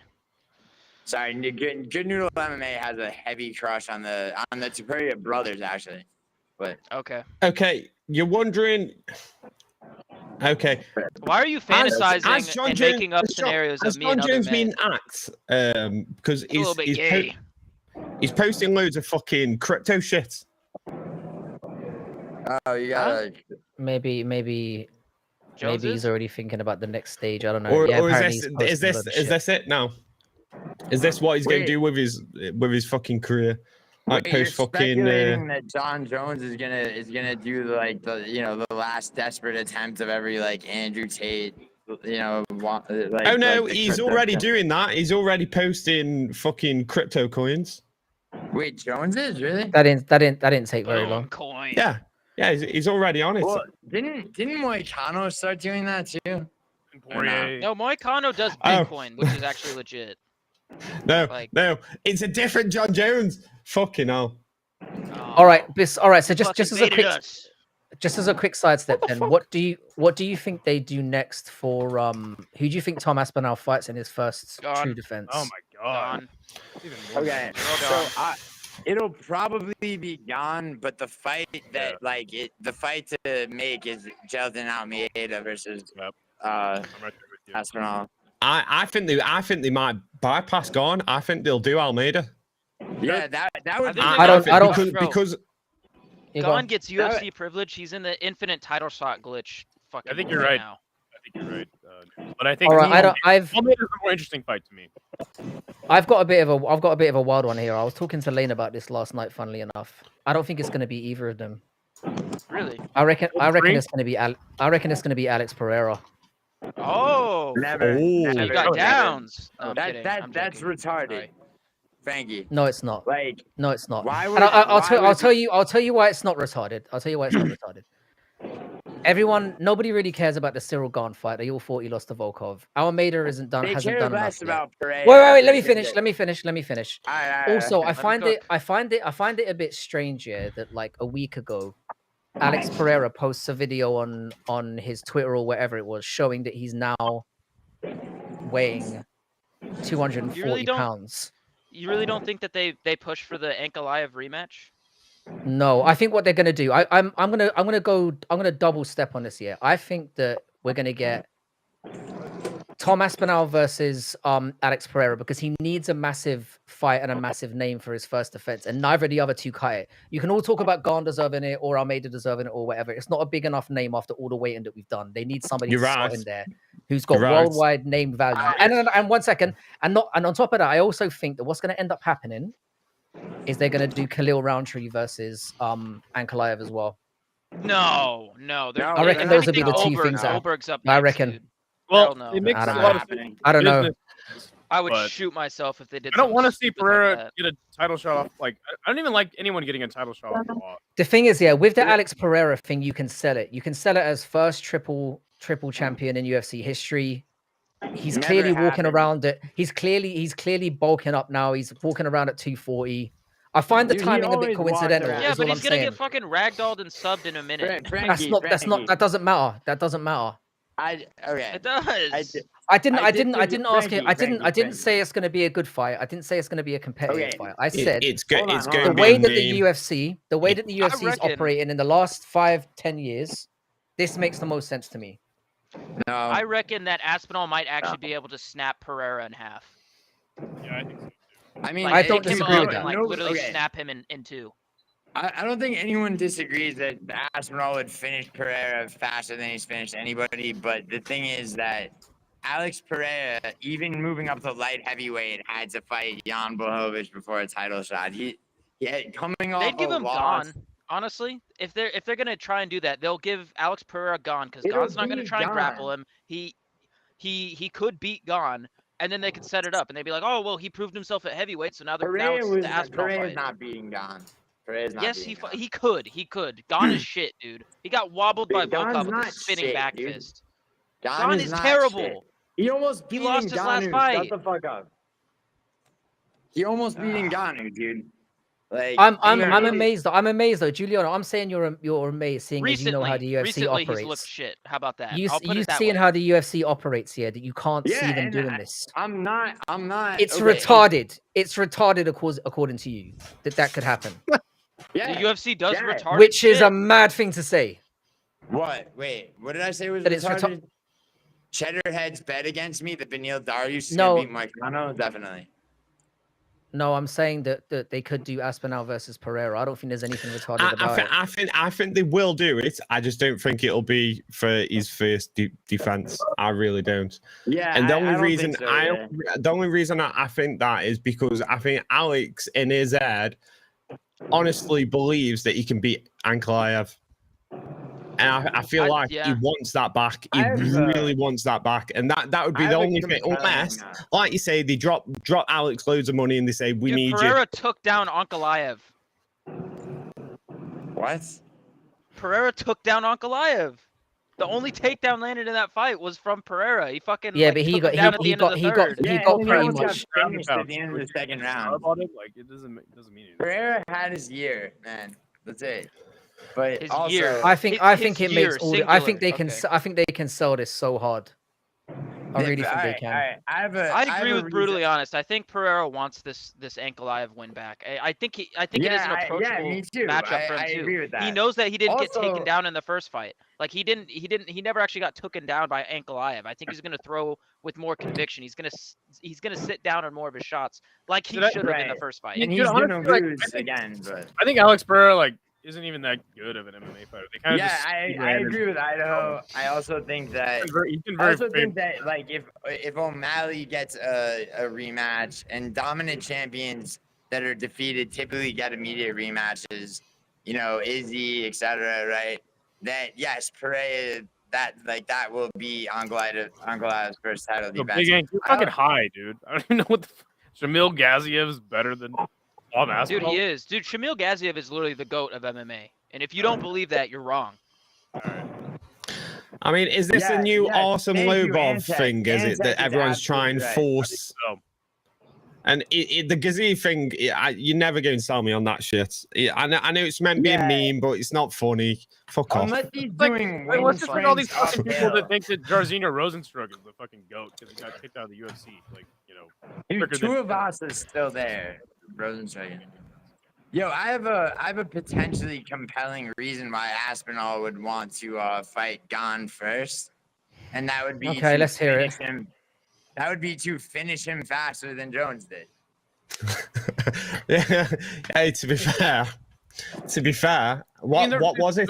sorry, Good Noodle MMA has a heavy crush on the Topuria brothers, actually. But Okay. Okay, you're wondering. Okay, Why are you Has fantasizing Jon and Jones- making up has Jon- scenarios has of me Jon and other Jones men? been axed? Because It's a little bit gay. he's posting loads of fucking crypto shit. oh, you gotta. Maybe Jones he's is? already thinking about the next stage. I don't know. Or, Yeah, or apparently is he's this posting a load of shit. it now? Is this what he's going to Wait. do with his fucking career? Like Wait, you're post fucking. speculating that Jon Jones is gonna do like the last desperate attempt of every like Andrew Tate, like. Oh no, like the he's crypto already stuff. doing that. He's already posting fucking crypto coins. Wait, Jones is really? That didn't take very Boom, long. coin. Yeah, he's already on it. Well, didn't Moicano start doing that too? And Poirier. No, Moicano does Oh. Bitcoin, which is actually legit. No, like- no, it's a different Jon Jones. Fucking hell. All right, all right. So just Fucking as a baited quick us. just as a quick sidestep, then what do you think they do next for who do you think Tom Aspinall fights in his first Gone. true defense? Oh my god. Gone. Even more Okay, Well so it'll probably be gone, but the fight that the fight to make is Jelton Almeida versus Yep. I'm right there with you. Aspinall. I think they might bypass Gone. I think they'll do Almeida. Yeah, that would. think be they I don't- because You go Gone on. gets UFC privilege. He's in the infinite title shot glitch. Fucking I think you're right right. now. I think you're right. But I think All right, I've Almeida's a more interesting fight to me. I've got a bit of a wild one here. I was talking to Lane about this last night. Funnily enough, I don't think it's going to be either of them. Really? I reckon Three? it's going to be I reckon it's going to be Alex Pereira. Oh, Never. Oh. you never, got never. downs. No, I'm kidding. I'm That's joking. retarded. Sorry. Frankie. No, it's not. Like, No, it's not. why would? And I'll why tell would- you why it's not retarded. I'll tell you why it's not retarded. Nobody really cares about the Cyril Gane fight. They all thought he lost to Volkov. Almeida hasn't They done care enough less yet. about Pereira. Wait, let me than finish. they- Let me finish. All right, Also, I me find cook. it a bit strange, yeah, that like a week ago, Alex Pereira posts a video on his Twitter or wherever it was, showing that he's now weighing 240 don't- pounds. You really don't think that they push for the Ankalaev rematch? No, I think what they're gonna do, I'm gonna double step on this here. I think that we're gonna get Tom Aspinall versus Alex Pereira because he needs a massive fight and a massive name for his first defense, and neither of the other two cut it. You can all talk about Gane deserving it or Almeida deserving it or whatever. It's not a big enough name after all the waiting that we've done. They need somebody You're to slot right. in there who's got You're right. worldwide name value. And 1 second, and on top of that, I also think that what's going to end up happening is they're going to do Khalil Roundtree versus Ankalaev as well. No. No, I reckon those would be the two things that- Goldberg's up I next, reckon. dude. Well, Hell no. it makes I a don't lot know. of happening. I don't know. business. I would But- shoot myself if they did. I don't something want to see stupid like Pereira that. get a title shot off. Like, I don't even like anyone getting a title shot off. Raw. The thing is, yeah, with the Alex Pereira thing, you can sell it. You can sell it as first triple champion in UFC history. He's Never clearly walking happened. around it. He's clearly bulking up now. He's walking around at 240. I find the Dude, he timing a bit always walked coincidental. around. Yeah, Is but all I'm he's gonna saying. get fucking ragdolled and subbed in a minute. Frankie, That doesn't matter. That doesn't matter. Okay. It does. I didn't Frankie, ask it. I didn't Frankie. say it's going to be a good fight. I didn't say it's going to be a competitive Okay. fight. I said it's good. Hold on, It's hold going the to be way a that the name. UFC, is reckon- operating in the last 5-10 years, this makes the most sense to me. No. I reckon that Aspinall might actually be able to snap Pereira in half. Yeah, I think so. I mean, I don't pick him disagree up with that. and like no, literally okay. snap him in two. I don't think anyone disagrees that Aspinall would finish Pereira faster than he's finished anybody. But the thing is that Alex Pereira, even moving up to light heavyweight, had to fight Jan Blachowicz before a title shot. He had coming off They'd give a him loss. Gon. Honestly, if they're gonna try and do that, they'll give Alex Pereira Gon because It'll Gon's not gonna be try and grapple Gon. him. He could beat Gon, and then they could set it up, and they'd be like, oh well, he proved himself at heavyweight, so now it's the Aspinall Pereira's fight. not beating Gon. Pereira's not Yes, beating Gon. he could. Gon is shit, dude. He got wobbled by Gon's Volkov with a not spinning shit, back dude. fist. Gon Gon is is not terrible. shit. He almost He beat lost his last Ngannou. fight. Shut the fuck up. He almost beat Ngannou, dude. Like I'm Ngannou- amazed. I'm amazed though, Giuliano. I'm saying you're amazed, seeing as you know how the UFC Recently, he's looked operates. shit. How about that? You I'll put it that seeing way. how the UFC operates here, that you can't see Yeah, them and doing this. I'm not. It's okay. retarded. It's retarded according to you that could happen, Yeah. The UFC does yeah. retarded which is shit. a mad thing to say. What? Wait. What did I say was That it's retarded? Cheddarhead's bet against me that Beneil Dariush is No. gonna beat Moicano? Definitely. No, I'm saying that they could do Aspinall versus Pereira. I don't think there's anything retarded about it. I think they will do it. I just don't think it'll be for his first defense. I really don't. Yeah. And the I only don't reason think so, yeah. the only reason I think that is because I think Alex in his head honestly believes that he can beat Ankalaev. And I feel like he wants that back. He really wants that back, and that would be the only thing. Unless, like you say, they drop Alex loads of money and they say we need Pereira you. took down Ankalaev. What? Pereira took down Ankalaev. The only takedown landed in that fight was from Pereira. He fucking but he got he got pretty much finished at the end of the second round. About it, like it doesn't mean anything. Pereira had his year, man. That's it. But His also, year. I think it year, makes all. I think they singular. can. I think they can sell this so hard. I really think they can. I agree with brutally honest. I think Pereira wants this Ankalaev win back. I think it is an approachable me too. matchup for him I too. agree with that. He knows that he didn't get Also- taken down in the first fight. Like he never actually got taken down by Ankalaev. I think he's gonna throw with more conviction. He's gonna sit down on more of his shots, like he should have in the first fight. And Dude, he's gonna honestly, like, lose again. But I think Alex Pereira like isn't even that good of an MMA fighter. They kind of yeah, I agree with Idaho. I also think that He's been I very also think that like if O'Malley gets a rematch and dominant champions that are defeated typically get immediate rematches, you know, Izzy, etc. Right? That yes, Pereira that will be Ankalaev's first title defense. Big Ank, you're fucking high, dude. I don't even know what the Shamil Gaziev's better than Bob Dude, Aspinall. he is. Dude, Shamil Gaziev is literally the GOAT of MMA. And if you don't believe that, you're wrong. I mean, is this a new awesome Lobov thing? Is it that everyone's trying to force? And the Gazee thing, you're never going to sell me on that shit. I know it's meant to be a meme, but it's not funny. Fuck off. Unless he's doing What's just like all these fucking fucking people that think that Jairzinho Rosenstruck is the fucking GOAT because he got kicked out of the UFC. Like, you know. Dude, Tuivasa is still there. Rosenstruck. Yo, I have a potentially compelling reason why Aspinall would want to fight Gon first, and that would be Okay, let's hear it. That would be to finish him faster than Jones did. Hey, to be fair, what was it?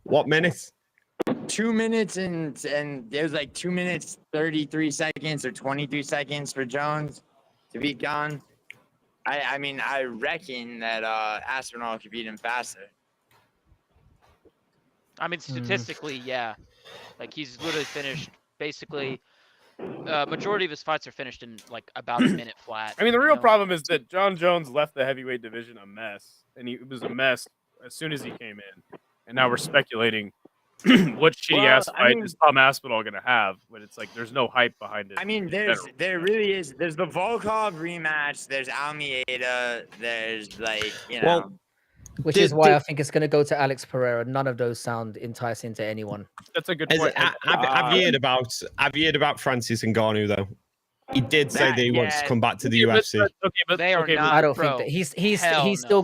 What minutes? 2 minutes and it was like 2 minutes 33 seconds or 23 seconds for Jones to beat Gon. I mean, I reckon that Aspinall could beat him faster. I mean, statistically, yeah. Like, he's literally finished, basically, majority of his fights are finished in, like, about a minute flat. I mean, the real problem is that Jon Jones left the heavyweight division a mess. And it was a mess as soon as he came in. And now we're speculating what shitty-ass fight is Tom Aspinall going to have. But it's like, there's no hype behind it. I mean, there really is. There's the Volkov rematch. There's Almeida. There's, like, you know. Well, which is why I think it's going to go to Alex Pereira. None of those sound enticing to anyone. That's a good point. Have you heard about Francis Ngannou though? He did say that he wants to come back to the Okay, UFC. They are not. I don't bro, think that he's hell still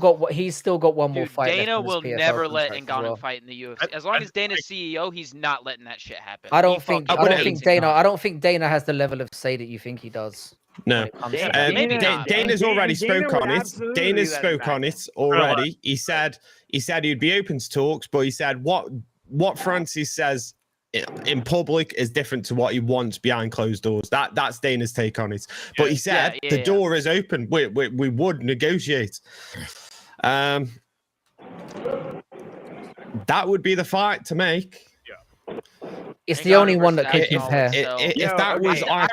got one more Dude, fight left Dana on his will PFL never let contract as Ngannou well. fight in the UFC. As long as Dana's CEO, he's not letting that shit happen. I don't think Dana. I Ngannou. don't think Dana has the level of say that you think he does. No, when it comes to that. Maybe not. Dana's already spoke on it. absolutely Dana's let spoke him on back. it already. He said he'd be open to talks, but he said what Francis says in public is different to what he wants behind closed doors. That's Dana's take on it. But he said the door is open. We would negotiate. That would be the fight to make. It's the only one that could compare. If that was like,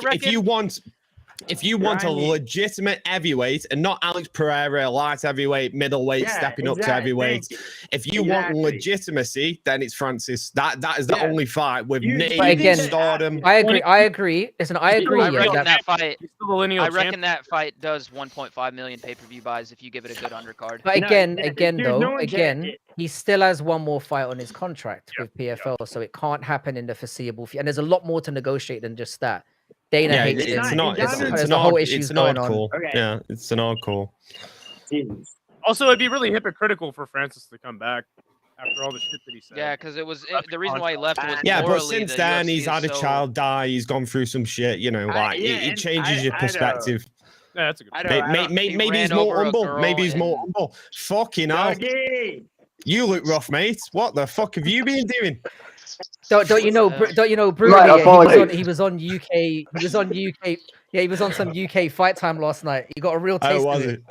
if you want a legitimate heavyweight and not Alex Pereira, light heavyweight, middleweight, stepping up to heavyweight, if you want legitimacy, then it's Francis. That is the only fight with name, stardom. I agree. Listen, I agree. I reckon that fight. I reckon that fight does 1.5 million pay-per-view buys if you give it a good undercard. But again, he still has one more fight on his contract with PFL, so it can't happen in the foreseeable future. And there's a lot more to negotiate than just that. Dana hates it's him. not. There's It's a whole an issues odd going on. call. Okay. Yeah, it's an odd call. Also, it'd be really hypocritical for Francis to come back after all the shit that he said. Yeah, because the reason why he left was but since then he's had a child die. He's gone through some shit. You know, like it changes your perspective. Yeah, that's a good. Maybe he's more humble. Maybe he's more humble. Fucking hell. You look rough, mate. What the fuck have you been doing? Don't you know? Bruno? He was on UK. He was on UK. Yeah, he was on some UK fight time last night. He got a real taste of it.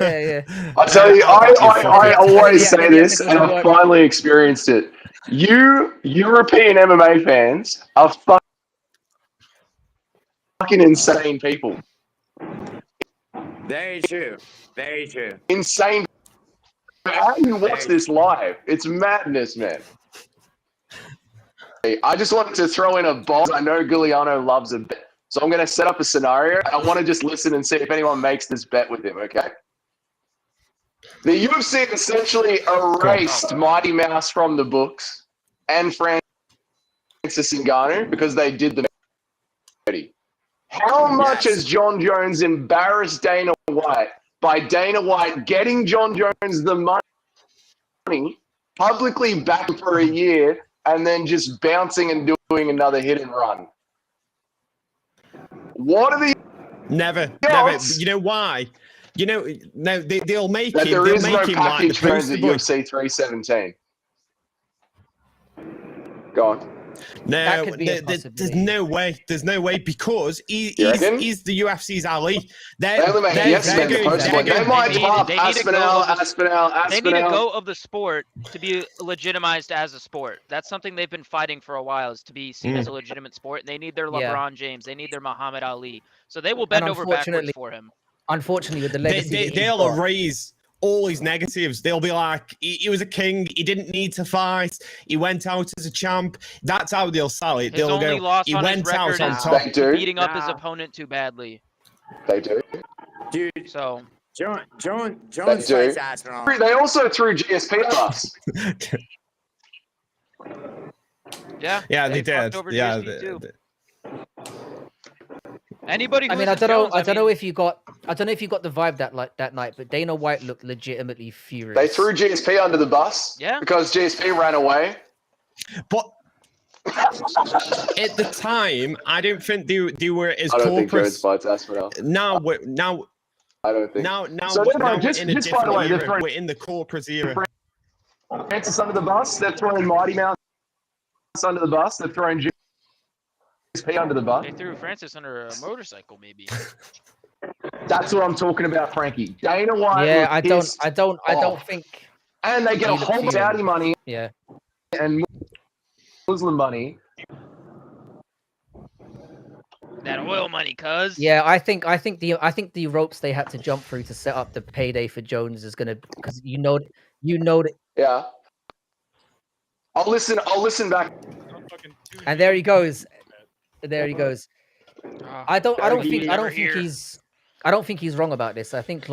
Yeah. I tell you, I always say this, and I've finally experienced it. You European MMA fans are fucking insane people. Very true. Very true. Insane. How do you watch this live? It's madness, man. I just wanted to throw in a box. I know Giuliano loves a bet. So I'm going to set up a scenario. I want to just listen and see if anyone makes this bet with him, okay? The UFC essentially erased Mighty Mouse from the books and Francis Ngannou because they did the already. How much has Jon Jones embarrassed Dana White by Dana White getting Jon Jones the money, publicly back for a year, and then just bouncing and doing another hit and run? What are the never. You know why? You know, no, they'll make that him. There they'll is make no him like package the turns poster at boy. UFC 317. Go on. No, could be a there's possibility. no way. There's no way because he's the UFC's Ali. They only make yes men the poster boy. They might drop they need to Aspinall. They need to go of the sport to be legitimized as a sport. That's something they've been fighting for a while, is to be seen as a legitimate sport. And they need their LeBron James. They need their Muhammad Ali. So they will bend over backwards for him. Unfortunately, with the legacy, they'll erase all his negatives. They'll be like, he was a king. He didn't need to fight. He went out as a champ. That's how they'll sell it. His They'll only go, loss he on his went out record on is top. beating up his opponent too badly. They do. Dude, So Jones fights Aspinall. They also threw GSP at us. Yeah, they did. Yeah, anybody. I mean, I don't know if you got the vibe that night, but Dana White looked legitimately furious. They threw GSP under the bus. Yeah. Because GSP ran away. But at the time, I don't think they were as I don't think corporate. Jones fights Aspinall. Now I don't think. Now So we're by in a the different way, era. We're in the corporate era. Francis under the bus. They're throwing Mighty Mouse under the bus. They're throwing GSP under the bus. They threw Francis under a motorcycle, maybe. That's what I'm talking about, Frankie. Dana White. Yeah, I don't think. And they get a whole Saudi money. Yeah. And Muslim money. That oil money, cuz. Yeah, I think the ropes they had to jump through to set up the payday for Jones is gonna, because you know that. Yeah. I'll listen back. And there he goes. There he goes. I don't think he's wrong about this. I think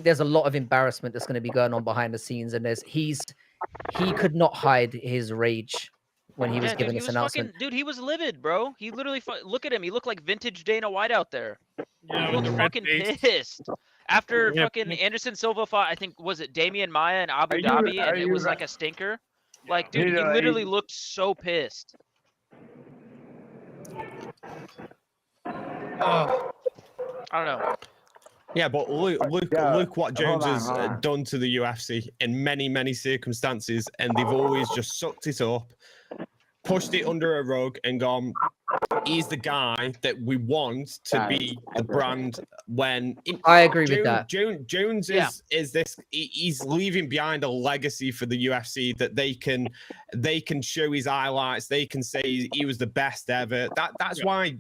there's a lot of embarrassment that's going to be going on behind the scenes, and he could not hide his rage when he was Yeah, dude, giving he this was announcement. fucking, dude, he was livid, bro. He literally, look at him. He looked like vintage Dana White out there. Yeah, He with looked the red fucking face. pissed. After Yeah. fucking Anderson Silva fought, I think, was it Damian Maya in Abu Are you- Dhabi, are and it you was right? like a stinker. Yeah. Like, dude, he Dude, literally looked so pissed. I don't know. Yeah, but look Yeah, what Jones hold on, has hold on. done to the UFC in many circumstances, and they've always just sucked it up, pushed it under a rug, and gone. He's the guy that we want to be the brand when I agree with that. Jones Yeah. is this. He's leaving behind a legacy for the UFC that they can show his highlights. They can say he was the best ever. That's why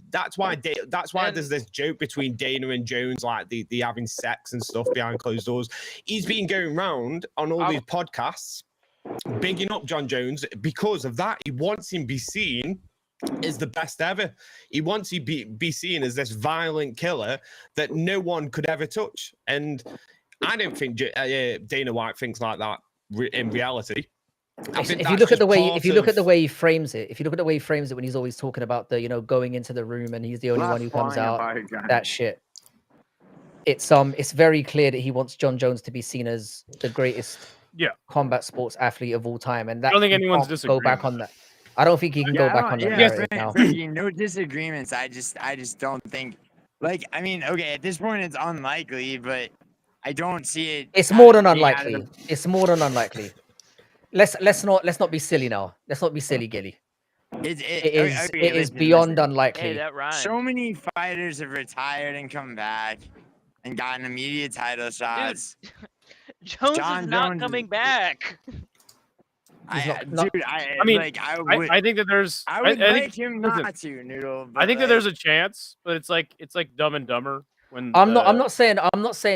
there's this joke between Dana and Jones, like the having sex and stuff behind closed doors. He's been going round on all these podcasts, bigging up Jon Jones because of that. He wants him to be seen is the best ever. He wants to be seen as this violent killer that no one could ever touch. And I don't think Dana White thinks like that in reality. If you look at the way he frames it, when he's always talking about the going into the room and he's the only one who comes out, that shit. It's very clear that he wants Jon Jones to be seen as the greatest combat sports athlete of all time, and that I don't think anyone's go disagreeing back with on that. I don't think he can go back on that narrative now. Frankie, no disagreements. I just don't think. Like, I mean, okay, at this point it's unlikely, but I don't see it. It's more than unlikely. It's more than unlikely. Let's not be silly now. Let's not be silly, Gilly. It is beyond unlikely. Hey, that rhymes. So many fighters have retired and come back and gotten immediate title shots. Jones is not coming back. I think that there's. I would like him not to, Noodle. I think that there's a chance, but it's like Dumb and Dumber when. I'm not saying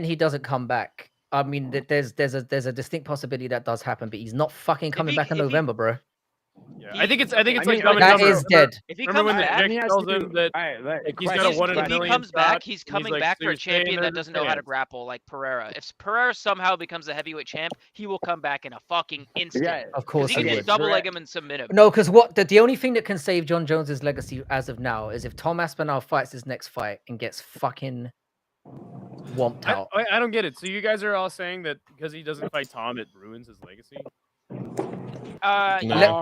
he doesn't come back. I mean, there's a distinct possibility that does happen, but he's not fucking coming back in November, bro. Yeah, I think it's like Dumb and that Dumber. is dead. If he Remember comes when back, the Nick tells him that he's got a 1 in a if he million comes back, shot, he's coming like, back so for a you're staying champion there that to doesn't know how to stand. grapple, like Pereira. If Pereira somehow becomes a heavyweight champ, he will come back in a fucking instant. Yeah, of course he can just double leg him and submit him. No, because the only thing that can save Jon Jones's legacy as of now is if Tom Aspinall fights his next fight and gets fucking whomped out. I don't get it. So you guys are all saying that because he doesn't fight Tom, it ruins his legacy? Think about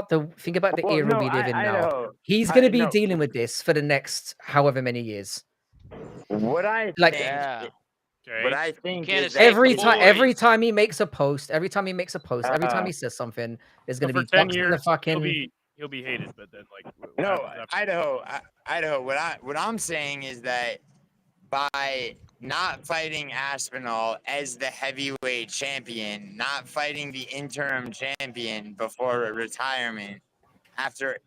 the era we live in now. He's gonna be dealing with this for the next however many years. What I think is every time he makes a post, every time he says something, there's gonna be 10 bucks years, in the fucking. He'll be hated, but then like Idaho. What I'm saying is that by not fighting Aspinall as the heavyweight champion, not fighting the interim champion before retirement, after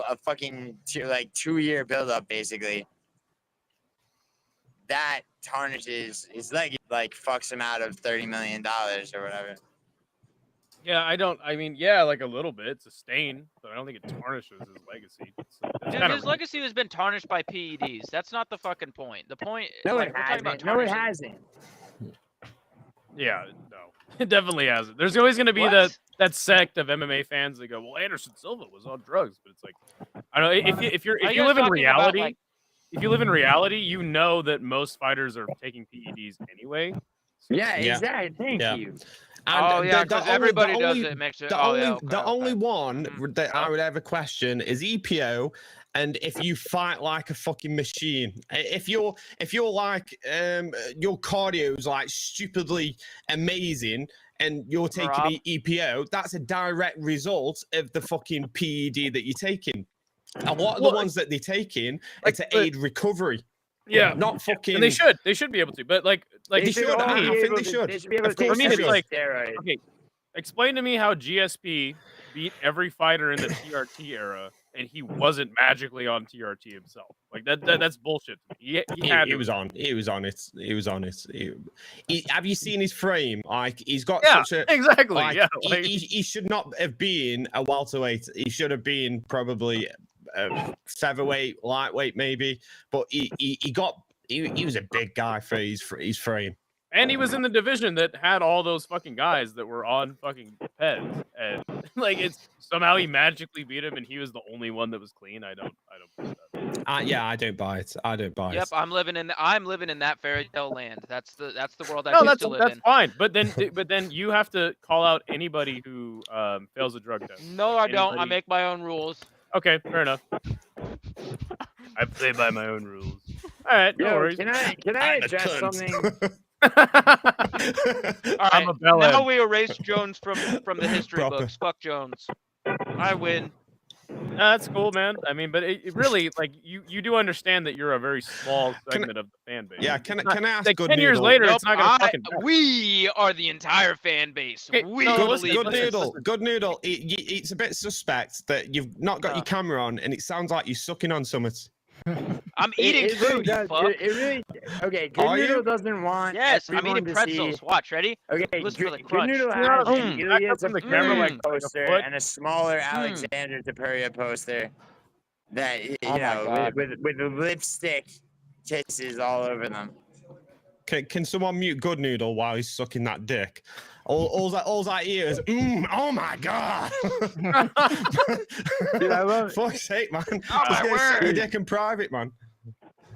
a fucking 2-year buildup, basically, that tarnishes his leg, like fucks him out of $30 million or whatever. Yeah, I mean, yeah, like a little bit. It's a stain, but I don't think it tarnishes his legacy. Dude, his legacy has been tarnished by PEDs. That's not the fucking point. The point. No, like, it we're talking about hasn't. No, it tarnishing. hasn't. Yeah, no, it definitely hasn't. There's always going to be that sect of MMA fans that go, "Well, Anderson Silva was on drugs," but it's like, I don't know. If you live in reality, if you live in reality, you know that most fighters are taking PEDs anyway. Yeah, exactly. Thank you. And because everybody does it. Makes it. The only one that I would ever question is EPO. And if you fight like a fucking machine, if you're like your cardio's like stupidly amazing and you're taking EPO, that's a direct result of the fucking PED that you're taking. A lot of the ones that they're taking are to aid recovery. Yeah, not fucking. And they should be able to, but like they should. I think they should. They should be able to. I mean, it's like steroids. Okay, explain to me how GSP beat every fighter in the TRT era, and he wasn't magically on TRT himself. Like that's bullshit. He was on it. Have you seen his frame? Like he's got such a exactly. Like, yeah, he should not have been a welterweight. He should have been probably featherweight, lightweight, maybe. But he was a big guy for his frame. And he was in the division that had all those fucking guys that were on fucking Peds, and like it's somehow he magically beat him, and he was the only one that was clean. I don't believe that. Yeah, I don't buy it. I don't buy Yep, it. I'm living in that fairy tale land. That's the world I No, choose to live that's in. fine. But then you have to call out anybody who fails a drug test. No, Like, I don't. I anybody- make my own rules. Okay, fair enough. I play by my own rules. All right, no Yo, worries. can I I'm a address cunt. something? All right, I'm a bellend. now we erase Jones from the history Proper. books. Fuck Jones. I win. That's cool, man. I mean, but it really, like, you do understand that you're a very small segment of the fan base. Yeah, It's can not- I ask like Good 10 years Noodle? later, Nope, it's not gonna fucking matter. we are the entire fan base. Okay, We no, believe Good this. Noodle, Good Noodle. It's a bit suspect that you've not got your camera on, and it sounds like you're sucking on something. I'm eating It really food, you does. fuck. It really. Okay, Good Are Noodle you? doesn't want. Yes, I'm everyone eating to pretzels. See. Watch, ready? Okay, Listen for the Good crunch. Noodle You're not has back Elias up in the camera like a poster foot. and a smaller Alexander Tapuria poster that you Oh my know God. with the lipstick kisses all over them. Can someone mute Good Noodle while he's sucking that dick? All I hear is, oh my god! Dude, I love. Fuck's sake, man! Oh, my He's gonna suck your word. dick in private, man.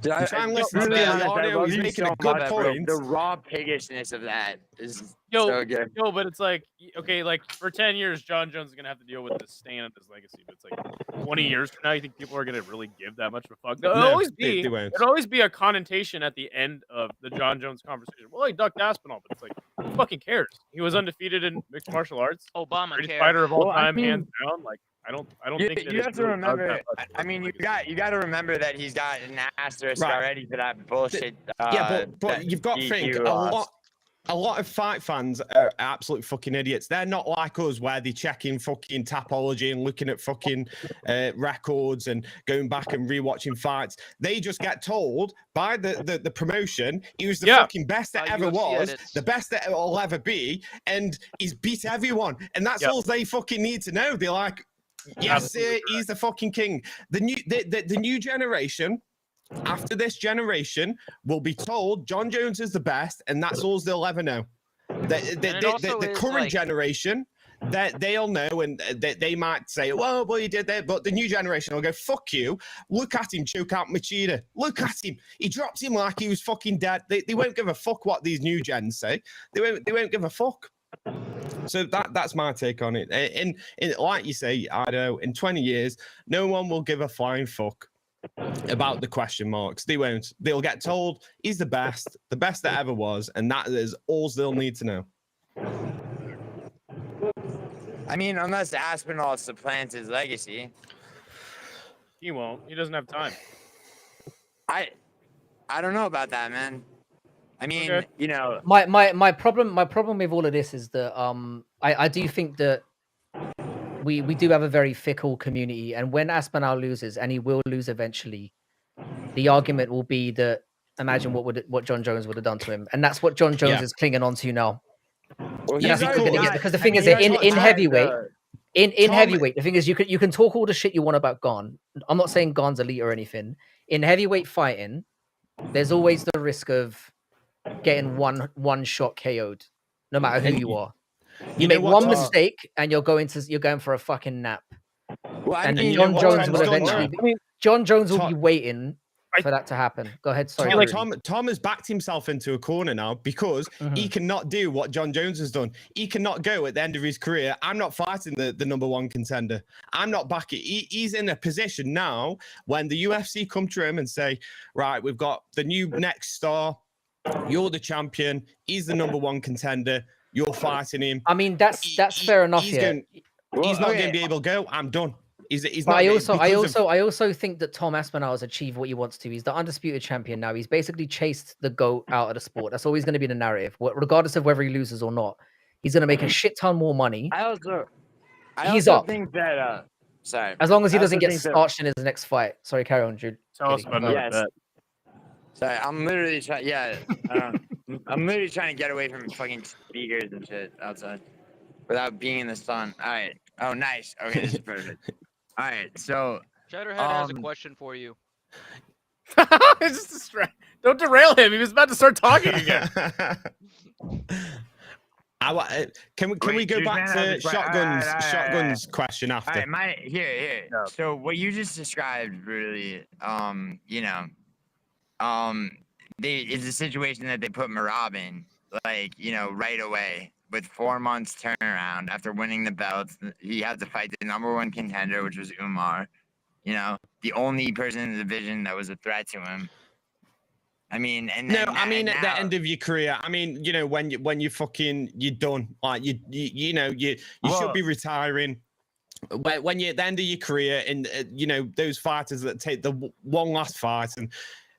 Dude, Try and listen to really the honest, I audio, love he's you making so a good much, bro. point. The raw piggishness of that is Yo, so good. yo, but it's like, okay, like for 10 years, Jon Jones is gonna have to deal with this stain of his legacy. But it's like 20 years from now, you think people are gonna really give that much of a fuck? There'll No, always they be, won't. there'll always be a connotation at the end of the Jon Jones conversation. Well, he ducked Aspinall, but it's like, who fucking cares? He was undefeated in mixed martial arts, greatest Obamacare. fighter of all Well, I time, mean, hands down. Like, I don't think that You it's have to really dug remember. that much I mean, you legacy. got to remember that he's got an asterisk Right. already for that bullshit. Yeah, but that you've got to think DQ loss. a lot of fight fans are absolute fucking idiots. They're not like us where they're checking fucking Tapology and looking at fucking records and going back and rewatching fights. They just get told by the promotion he was the fucking best that ever UFC was, edits. the best that will ever be, and he's beat everyone. And that's all they fucking need to know. They're like, yes, he's the fucking king. The new generation. After this generation will be told Jon Jones is the best, and that's all they'll ever know. The current generation, they'll know, and they might say, well, you did that, but the new generation will go, fuck you. Look at him choke out Machida. Look at him. He dropped him like he was fucking dead. They won't give a fuck what these new gens say. They won't give a fuck. So that's my take on it. In like you say, I know, in 20 years, no one will give a flying fuck about the question marks. They won't. They'll get told he's the best that ever was, and that is all they'll need to know. I mean, unless Aspinall supplants his legacy, He won't. He doesn't have time. I don't know about that, man. I mean, Okay. you know, My problem with all of this is that I do think that we do have a very fickle community, and when Aspinall loses, and he will lose eventually, the argument will be that imagine what Jon Jones would have done to him, and that's what Jon Jones is clinging on to now. well, And I he's think we're already gonna get got- because the I thing mean, is he that in already has heavyweight. the- In Tom- heavyweight, the thing is you can talk all the shit you want about Gon. I'm not saying Gon's elite or anything. In heavyweight fighting, there's always the risk of getting one shot KO'd, no matter who you are. You know make what, one Tom? mistake and you're going for a fucking nap. Well, I And mean, Jon what Jones Tom's will done eventually. now? I mean, Jon Jones will Tom- be waiting for that to happen. Go ahead. Sorry. Tom has backed himself into a corner now because he cannot do what Jon Jones has done. He cannot go at the end of his career. I'm not fighting the number one contender. I'm not backing. He's in a position now when the UFC come to him and say, right, we've got the new next star. You're the champion. He's the number one contender. You're fighting him. I mean, that's fair enough. He's Yeah. going, he's not okay. going to be able to go. I'm done. He's But not. I also think that Tom Aspinall has achieved what he wants to. He's the undisputed champion now. He's basically chased the GOAT out of the sport. That's always going to be the narrative, regardless of whether he loses or not. He's going to make a shit ton more money I also He's up. think that. Sorry. as long as he I also doesn't get think that- starched in his next fight. Sorry, carry on, Jude. tell us Gilly. about another Yes. bet. Sorry, I'm literally trying. Yeah, I'm literally trying to get away from fucking speakers and shit outside without being in the sun. All right. Oh, nice. Okay, this is perfect. All right. So Cheddarhead has a Um, question for you. It's just Don't derail him. He was about to start talking again. Can we go back to shotguns question after? All right, here. No. So what you just described really, it's a situation that they put Marab in, like, right away with 4 months turnaround after winning the belts. He had to fight the #1 contender, which was Umar. The only person in the division that was a threat to him. I mean, at the end of your career. I mean, when you're done. Like you should be retiring. When you're at the end of your career, and those fighters that take the one last fight, and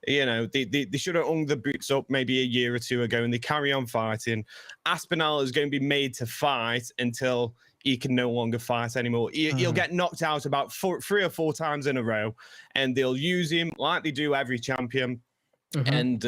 they should have hung the boots up maybe a year or two ago, and they carry on fighting. Aspinall is going to be made to fight until he can no longer fight anymore. He'll get knocked out about 3 or 4 times in a row, and they'll use him like they do every champion. And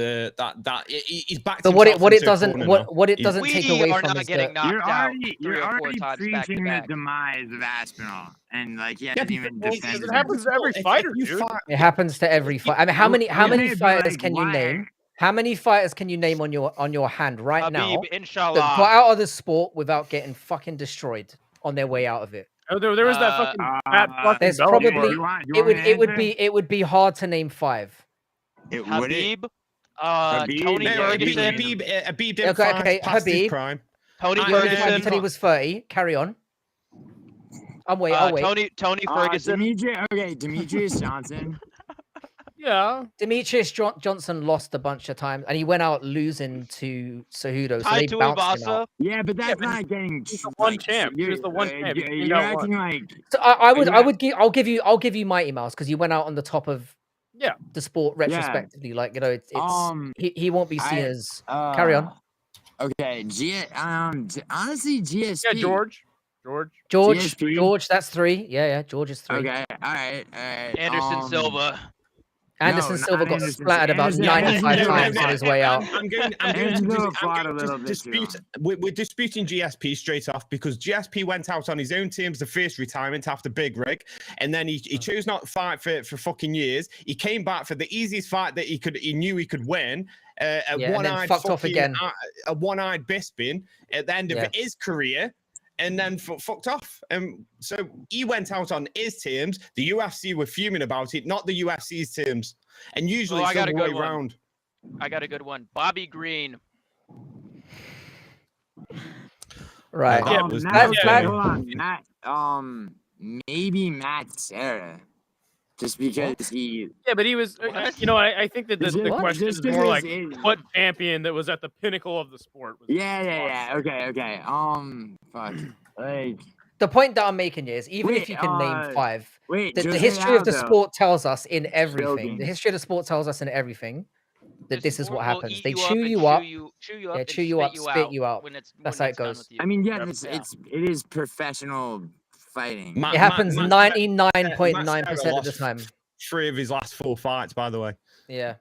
he's back. But what it doesn't take away from is getting knocked out. You're already preaching the demise of Aspinall, and like he hasn't even defended. It happens to every fighter, dude. It happens to every fight. I mean, how many fighters can you name? How many fighters can you name on your hand right now inshallah, that got out of the sport without getting fucking destroyed on their way out of it? Oh, there was that fucking fat fucking. There's probably it would be hard to name 5. Habib, Tony Ferguson. Habib didn't fight past his prime. Tony Ferguson until he was 30. Carry on. I'll wait. Tony Ferguson. Demetrius Johnson. Yeah. Demetrius Johnson lost a bunch of times, and he went out losing to Cejudo. So they bounced him out. Yeah, but that's not getting. He's the one champ. He was the one champ. You're acting like. So I'll give you Mighty Mouse because he went out on the top of the sport retrospectively. Yeah. Like he won't be seen as. Carry on. Okay, honestly, GSP. Yeah, George. GSP. George, that's 3. Yeah, George is 3. Okay, all right. Anderson Silva. Anderson Silva got splattered about 95 times on his way out. We're disputing GSP straight off because GSP went out on his own terms the first retirement after Big Rig, and then he chose not to fight for fucking years. He came back for the easiest fight that he knew he could win. One-eyed fucked off again. A one-eyed Bisping at the end of his career. And then fucked off. So he went out on his terms. The UFC were fuming about it, not the UFC's terms. And usually it's the way around. I got a good one. Bobby Green. Right. Hold on, Matt. Maybe Matt Serra. Just because he... Yeah, but he was... I think that the question is more like what champion that was at the pinnacle of the sport. Was Okay. Fuck. Like... The point that I'm making is, even if you can name 5, the history of the sport tells us in everything. The history of the sport tells us in everything that this is what happens. They chew you up, spit you out. That's how it goes. I mean, it is professional fighting. It happens 99.9% of the time. 3 of his last 4 fights, by the way. Yeah.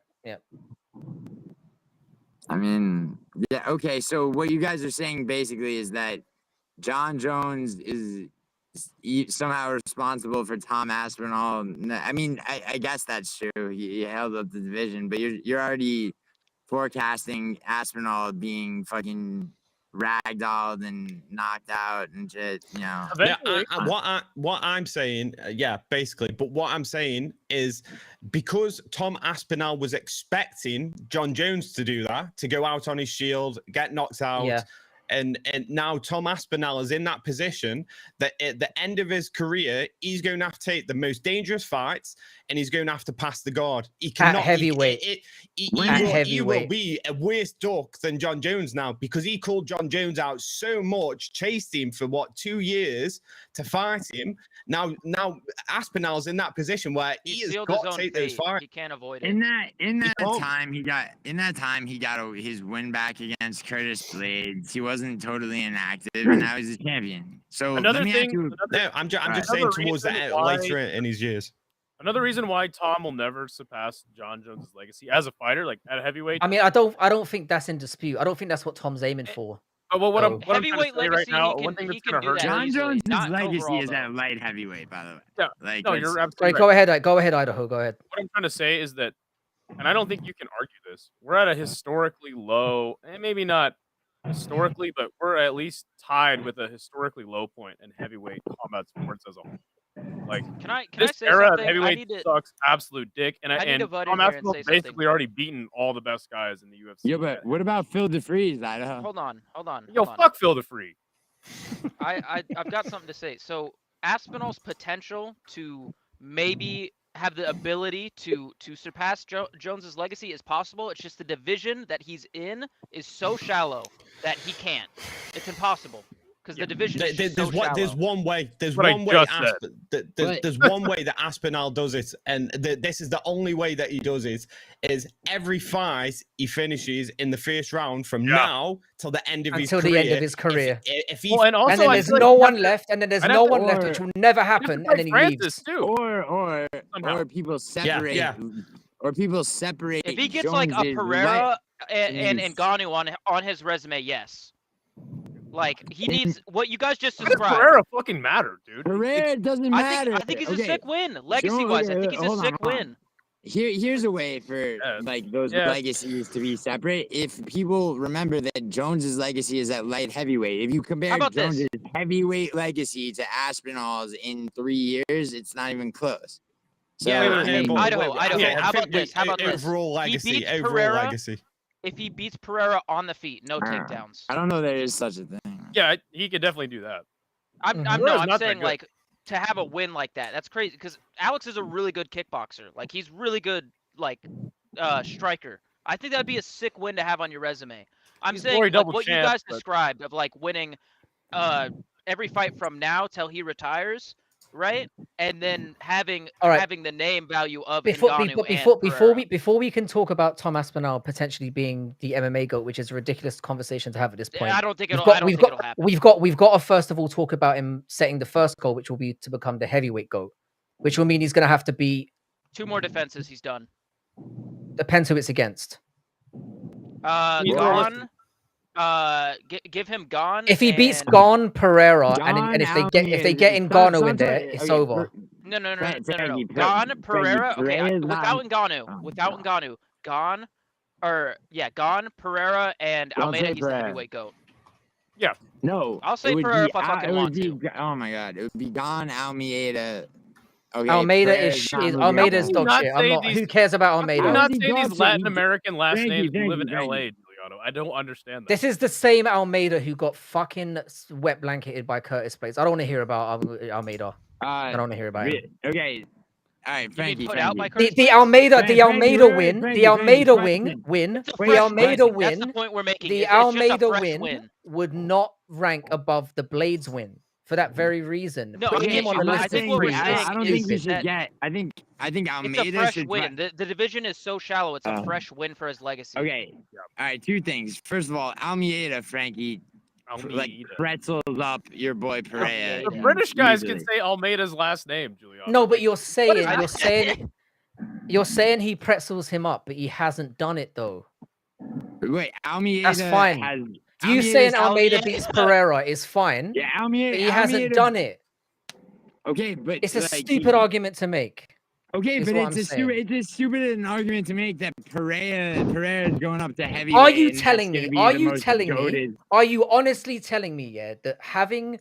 I mean, okay. So what you guys are saying basically is that Jon Jones is somehow responsible for Tom Aspinall. I mean, I guess that's true. He held up the division, but you're already forecasting Aspinall being fucking ragdolled and knocked out and shit, what I'm saying, basically. But what I'm saying is because Tom Aspinall was expecting Jon Jones to do that, to go out on his shield, get knocked out. Yeah. And now Tom Aspinall is in that position that at the end of his career, he's going to have to take the most dangerous fights and he's going to have to pass the guard. He cannot. At heavyweight. He will be a worse duck than Jon Jones now because he called Jon Jones out so much, chased him for 2 years to fight him. Now Aspinall's in that position where he has got to take those fights. He can't avoid it. In that time he got his win back against Curtis Blades. He wasn't totally inactive, and now he's a champion. So I'm just saying towards the later in his years. Another reason why Tom will never surpass Jon Jones' legacy as a fighter, like at a heavyweight. I mean, I don't think that's in dispute. I don't think that's what Tom's aiming for. What I'm trying to say right now, one thing that's going to hurt Jon Jones' legacy is at light heavyweight, by the way. Yeah. Like, no, you're absolutely right. Go ahead, Idaho. Go ahead. What I'm trying to say is that and I don't think you can argue this. We're at a historically low, and maybe not historically, but we're at least tied with a historically low point in heavyweight combat sports as a whole. Like Can I this say era of something? I heavyweight need to sucks absolute dick, and I need to butt Tom in here and Aspinall's say something. basically already beaten all the best guys in the UFC. Yeah, but what about Phil DeFreeze, Idaho? Hold on. Yo, fuck Phil DeFree. I've got something to say. So Aspinall's potential to maybe have the ability to surpass Jones's legacy is possible. It's just the division that he's in is so shallow that he can't. It's impossible because the division is just so shallow. There's one way. There's What I one way. just said. There's one way that Aspinall does it, and this is the only way that he does it. Is every fight he finishes in the first round from now till the end of his career. Until the end of his career. If he, Well, and also, And then I there's feel like no you one have to- left, and then there's I'd no have to- one left, which will never you have to happen, fight and then he Francis leaves. too. Somehow. Or people separate. yeah. Or people separate. If he gets like a Jones's Pereira and Jeez. Ngannou on his resume, yes. Like he needs what you guys just Why does described. Pereira fucking matter, dude? Pereira doesn't matter. I think he's a Okay, sick win, legacy wise. I think he's a hold on, sick hold on. win. Here's a way for Yes. like those Yes. legacies to be separate. If people remember that Jones's legacy is at light heavyweight, if you compare about this? Jones's heavyweight legacy to Aspinall's in 3 years, it's not even close. So, Yeah, I wait, mean, Idaho. Yeah, How I about think this? How about this? Overall He legacy. beats Overall Pereira. legacy. If he beats Pereira on the feet, no takedowns. I don't know there is such a thing. Yeah, he could definitely do that. I'm Pereira's no, I'm not that saying good. like to have a win like that. That's crazy because Alex is a really good kickboxer. Like he's really good like striker. I think that'd be a sick win to have on your resume. I'm He's saying glory like, double what you champ, guys but- described of like winning every fight from now till he retires, right? And then having All right. having the name value of Before Ngannou and before we can talk about Tom Aspinall potentially being the MMA GOAT, which is a ridiculous conversation to have at this point. I don't think We've it'll. got- I don't we've think got- it'll happen. We've got to first of all talk about him setting the first goal, which will be to become the heavyweight GOAT, which will mean he's going to have to beat. 2 more defenses. He's done. Depends who it's against. He's Gone. Give him Gone. If he beats and- Gon, Pereira, and Gone, if they Almeida, get Ngannou in stop there, talking- it's okay, over. No. Frankie, Gone, Frankie, Pereira. Okay, Pereira's without not- Ngannou. Oh, Without God. Ngannou. Gone. Gone, Pereira, and Don't Almeida. say He's the Pereira. heavyweight GOAT. No, I'll say it would Pereira be if I fucking it would want be, to. Oh my god, it would be Gone, Almeida. Okay, Almeida Pereira's is not moving Almeida is on. dog not shit. say I'm not. these- Who cares about Do Almeida? not He say does these it. Latin American last Thank you, names who thank live you, in thank LA, you. Giuliano. I don't understand that. This is the same Almeida who got fucking wet blanketed by Curtis Blades. I don't want to hear about Almeida. I don't want to hear about him. Okay, all right, You mean Frankie. put out by Frankie. Curtis The Blades? Almeida, Frankie, the Almeida wait, win, Frankie, the Almeida Frankie, win, It's a the fresh Almeida win. That's the win, point we're making. the It's just a Almeida fresh win would not rank above the Blades win for that very reason. No, Putting okay, him on I'm the not list saying is what we're pretty saying I don't think you is should that- get. I think It's a Almeida fresh should. win. The division is so shallow. It's a fresh win for his legacy. Okay, all right. 2 things. First of all, Almeida, Frankie, like Almeida. pretzels up your boy Pereira. Almeida. The British guys can easily. say Almeida's last name, Giuliano. No, but you're saying I- you're saying he pretzels him up, but he hasn't done it though. Wait, Almeida. fine. Has, You saying Almeida Almeida- beats Pereira is fine, Yeah, Almeida. but he hasn't Almeida- done it. Okay, but It's a like, stupid argument to make. Okay, is but what it's I'm a saying. stupid. It's a stupid an argument to make that Pereira's going up to heavyweight. Are you and that's telling gonna me? be Are the you most telling me? goated- Are you honestly telling me, yeah, that having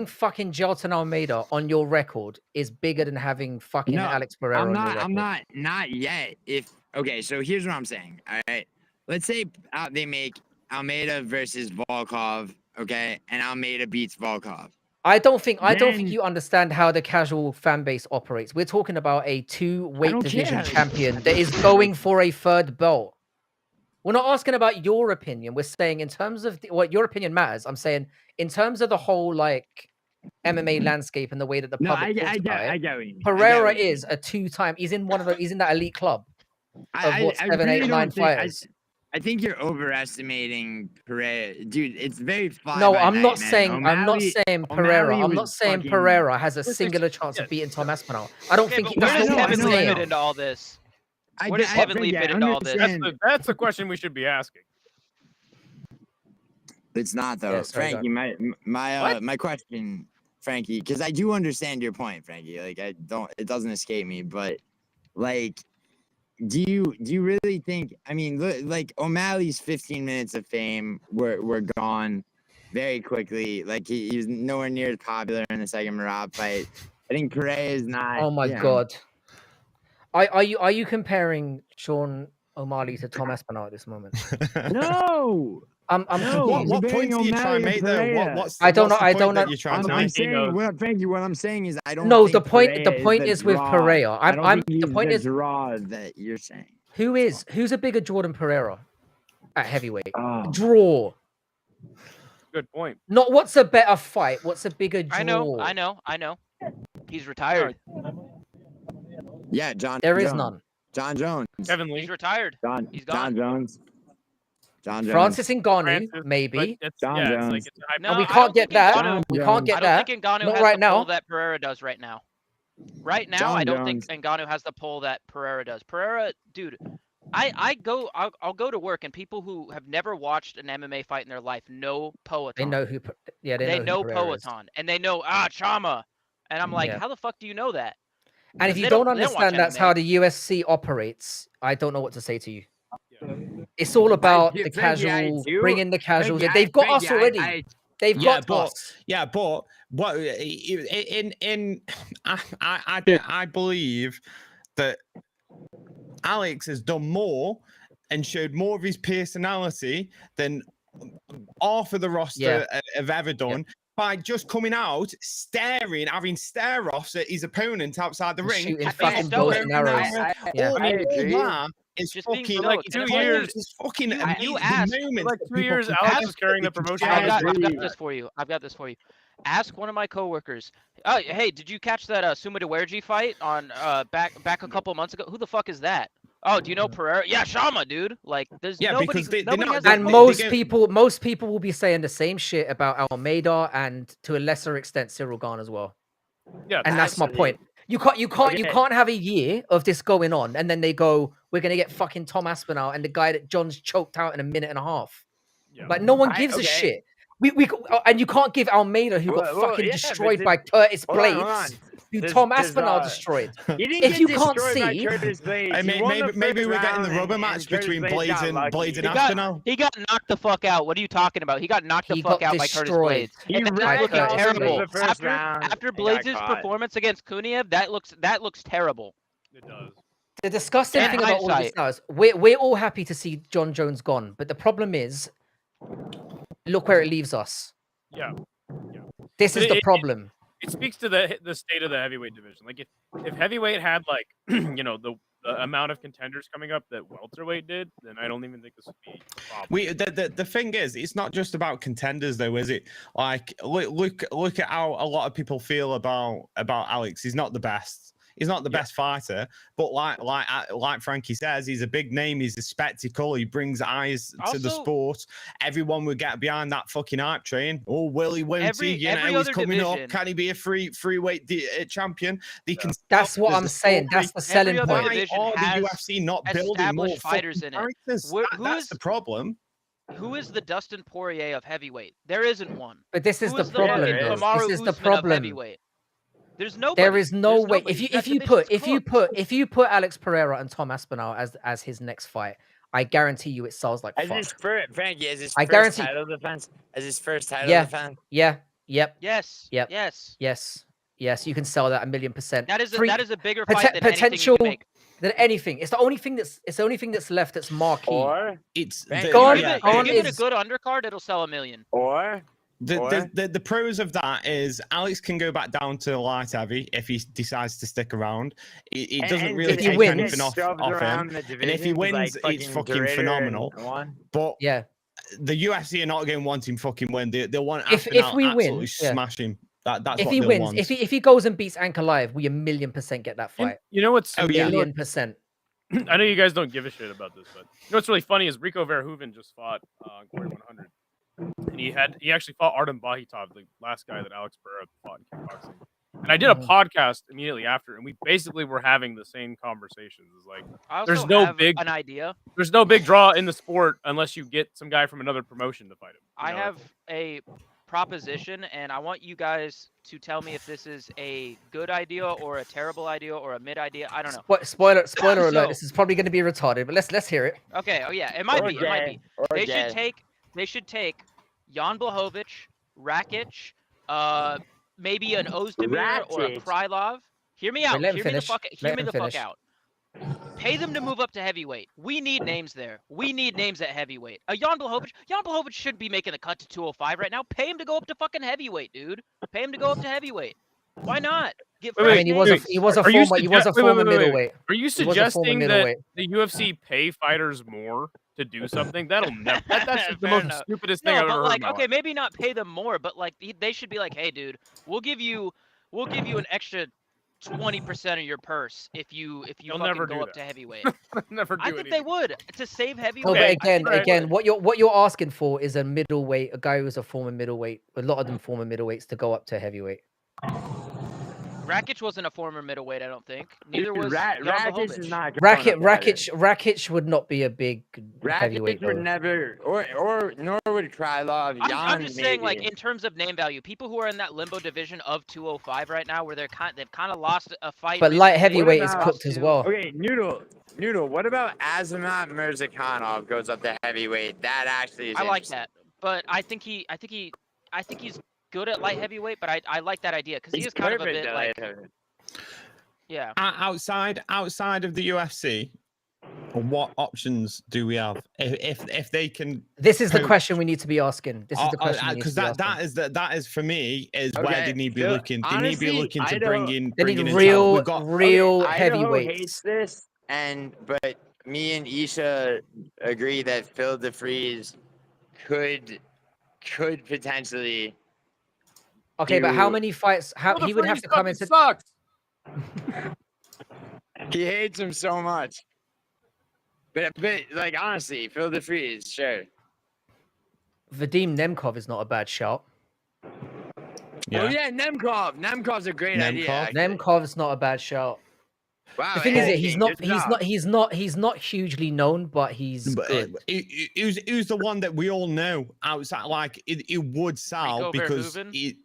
fucking Jelton Almeida on your record is bigger than having fucking No, Alex Pereira I'm on not. your I'm record? not yet. If okay, so here's what I'm saying. All right, let's say they make Almeida versus Volkov. Okay, and Almeida beats Volkov. I don't think Then- you understand how the casual fan base operates. We're talking about a 2 weight don't division care. champion that is going for a 3rd belt. We're not asking about your opinion. We're saying in terms of what your opinion matters. I'm saying in terms of the whole like MMA landscape and the way that the No, public talks about it. I get what you mean. Pereira is a 2-time. He's in he's in that elite club of what 7, 8, really 9 don't think- fighters. I think you're overestimating Pereira, dude. It's very fly No, by I'm night, not man. saying I'm not saying Pereira. O'Malley I'm not was saying fucking- Pereira has a Listen, singular chance yeah. of beating Tom Aspinall. I don't Okay, think but he, where that's does not what I'm Kevin Lee saying. fit into all this? I Where does get- Kevin Lee Frankie, fit I into all this? understand. That's the question we should be asking. It's not though, Yeah, sorry, Frankie. My question, Frankie, because I do understand your point, Frankie. Like it doesn't escape me, but like do you really think? I mean, like O'Malley's 15 minutes of fame were gone very quickly. Like he was nowhere near as popular in the second Marab fight. I think Pereira is not. Oh my god. Are you comparing Sean O'Malley to Tom Aspinall at this moment? No. I'm No, What point are you trying to make though? What's I don't what's know. the I point don't that know. you're trying to I'm make? saying, Frankie, what I'm saying is I don't. No, think the point Pereira is the with draw. Pereira. I don't think he's the point the is draw that you're saying. who's a bigger Jordan Pereira at heavyweight? Oh. Draw. Good point. Not what's a better fight. What's a bigger draw? I know. He's retired. Yeah, Jon. There is Jones. none. Jon Jones. Kevin Lee. He's retired. He's gone. Jon Jones. Jon Jones. Francis Ngannou, Francis, maybe. But it's, Jon yeah, it's Jones. like it's a hype- No, And we I can't don't get think that. Ngannou- We can't get I don't that. think Ngannou Not has right the pull now. that Pereira does right now. Right now, Jon I don't Jones. think Ngannou has the pull that Pereira does. Pereira, dude, I'll go to work and people who have never watched an MMA fight in their life know Poatan. They know who. Yeah, They know who Pereira is. Poatan, and they know Chama, and I'm like, Yeah. how the fuck do you know that? And if 'Cause you they don't they watch understand that's MMA. how the USC operates, I don't know what to say to you. Yeah. It's all about the Frankie, I casual, do. bringing the casuals. Frankie, They've got us Frankie, already. They've Yeah, got but us. yeah, but what I believe that Alex has done more and showed more of his personality than half of the roster have ever done by just coming out, staring, having stare-offs at his opponent outside the And ring. shooting being fucking stoic. bows and arrows. Yeah. All I agree. that is Just being fucking stoic. like And 2 years. It's fucking You amazing asked- moments Like that 2 people years, can Alex have. was carrying the They can promotion. share. I've got agree. this for you. I've got this for you. Ask one of my coworkers. Oh, hey, did you catch that Suma Dewerji fight on back a couple months ago? Who the fuck is that? Oh, do you know Pereira? Yeah, Shama, dude. Like, there's Yeah, nobody. because they're Nobody not- has they- that And they- pull. most people will be saying the same shit about Almeida and to a lesser extent Cyril Gane as well. Yeah, And that's my Actually, point. You can't have a year of this going on and then they go, we're gonna get fucking Tom Aspinall and the guy that John's choked out in a minute and a half. yeah. Like no one gives a shit. And you can't give Almeida, who got Well, fucking yeah, destroyed but by Curtis hold on, Blades, hold on. who Does- Tom does, Aspinall destroyed. He didn't If get you can't destroyed by see- Curtis Blades. I He mean, won the maybe first we're getting the round rubber and match Curtis between Blades got lucky. Blades and He got- Aspinall. He got knocked the fuck out. What are you talking about? He got knocked the He fuck got out by Curtis destroyed. Blades. He And that's ran looking Curtis terrible. Blades. the first round After and got Blades' caught. performance against Kuniev, that looks terrible. It does. The disgusting In thing about all of this hindsight. now is we're all happy to see Jon Jones gone, but the problem is, look where it leaves us. Yeah. This is the It- problem. It speaks to the state of the heavyweight division. Like if heavyweight had like the amount of contenders coming up that welterweight did, then I don't even think this would be a problem. The thing is, it's not just about contenders though, is it? Like look at how a lot of people feel about Alex. He's not the best. He's not the best fighter, but like Frankie says, he's a big name. He's a spectacle. He brings eyes to the Also- sport. Everyone would get behind that fucking hype train. Oh, will he? Won't Every- he? You know, every he's other coming division- up. Can he be a freeweight champion? They can. That's what there's I'm the saying. story. That's the selling other point. Why division are the has UFC not building more established fighters fucking in it. characters? Who That's is- the problem. Who is the Dustin Poirier of heavyweight? There isn't one. But this is Who the is problem, fucking though. Kamaru This is the Usman of problem. heavyweight? There's nobody. There is no There's way. nobody. If That you division's cooked. put Alex Pereira and Tom Aspinall as his next fight, I guarantee you it sells like As fuck. his first, Frankie, as his I first guarantee- title defense, as his first title Yeah. defense. Yeah. Yep. Yes. Yep. Yes. Yes. You can sell that 1,000,000%. That is Three- that is a bigger fight than anything you potential can make. than anything. It's the only thing that's left that's marquee. Or It's Frank, Gone- Give yeah, it, Gone give it a is- good undercard, it'll sell 1 million. or The pros of that is Alex can go back down to light heavy if he decides to stick around. It doesn't really if he take wins- anything off him. And if he wins, it's fucking phenomenal. But Yeah. the UFC are not going to want him fucking win. They'll want If Aspinall we win, absolutely yeah. smash him. That's If what he they'll wins, want. if he goes and beats Anchor Live, we 1,000,000% get that And fight. you know what's Oh, yeah. 1,000,000%. I know you guys don't give a shit about this, but you know what's really funny is Rico Verhoeven just fought on Glory 100, and he actually fought Artem Bahitov, the last guy that Alex Pereira fought in kickboxing. And I did a Mhm. podcast immediately after, and we basically were having the same conversations. It's like I also There's no have big- an idea. there's no big draw in the sport unless you get some guy from another promotion to fight him. You I know? have a proposition, and I want you guys to tell me if this is a good idea or a terrible idea or a mid idea. I don't know. Spoiler So- alert. This is probably going to be retarded, but let's hear it. Okay. Oh yeah, it might be. It might be. They should take Jan Blachowicz, Rakic, maybe an Ozdemir or a Krylov. Hear me out. let him Hear me the finish. fuck. Let Hear me him the fuck finish. out. Pay them to move up to heavyweight. We need names there. We need names at heavyweight. Jan Blachowicz shouldn't be making the cut to 205 right now. Pay him to go up to fucking heavyweight, dude. Pay him to go up to heavyweight. Why not? Get Wait, I fresh mean, he names. was a former wait. middleweight. Are you He was a former suggesting that middleweight. the UFC pay fighters more to do something? That'll never. That's just the Fair most enough. stupidest thing No, I've but ever heard. like, in my okay, life. maybe not pay them more, but like, they should be like, hey, dude, we'll give you an extra 20% of your purse if you They'll fucking never go do up to that. heavyweight. never do I think anything. they would to save heavyweight. No, but Okay, again, alright. what you're asking for is a middleweight, a guy who's a former middleweight. A lot of them former middleweights to go up to heavyweight. Rakic wasn't a former middleweight, I don't think. Neither was Rakic is Blachowicz. not going up to heavyweight. Rakic would not be a big heavyweight. Rakic would though. never, or nor would Krylov. I'm just saying, like, maybe. in terms of name value, people who are in that limbo division of 205 right now, where they've kind of lost a fight. But light recently, heavyweight is lost cooked as two. well. Okay, Noodle. What about Azamat Mirzakhanov goes up to heavyweight? That actually is. I like interesting. that, but I think he's good at light heavyweight. But I like that idea because he He's is kind of a perfect bit at like, light heavyweight. yeah. Outside of the UFC, what options do we have if they can? This is the poach- question we need to be asking. This is the question we need to because be that asking. that is for me is where Okay, they need to be so looking. They need to be honestly, looking to Idaho- They need in real, talent. We've got real Idaho heavyweights. hates this, but me and Isha agree that Phil DeFries could potentially. Okay, but how do- many fights? How Well, he would have to Freeze come fucking into. sucks. He hates him so much. But like honestly, Phil DeFries, sure. Vadim Nemkov is not a bad shout. Oh yeah, Nemkov. Nemkov's a great idea. Nemkov? actually. Nemkov's not a bad shout. Wow. The thing is that hey, he's not hugely known, but he's good. Who's the one that we all know outside? Like it would sell Rico because Verhoeven?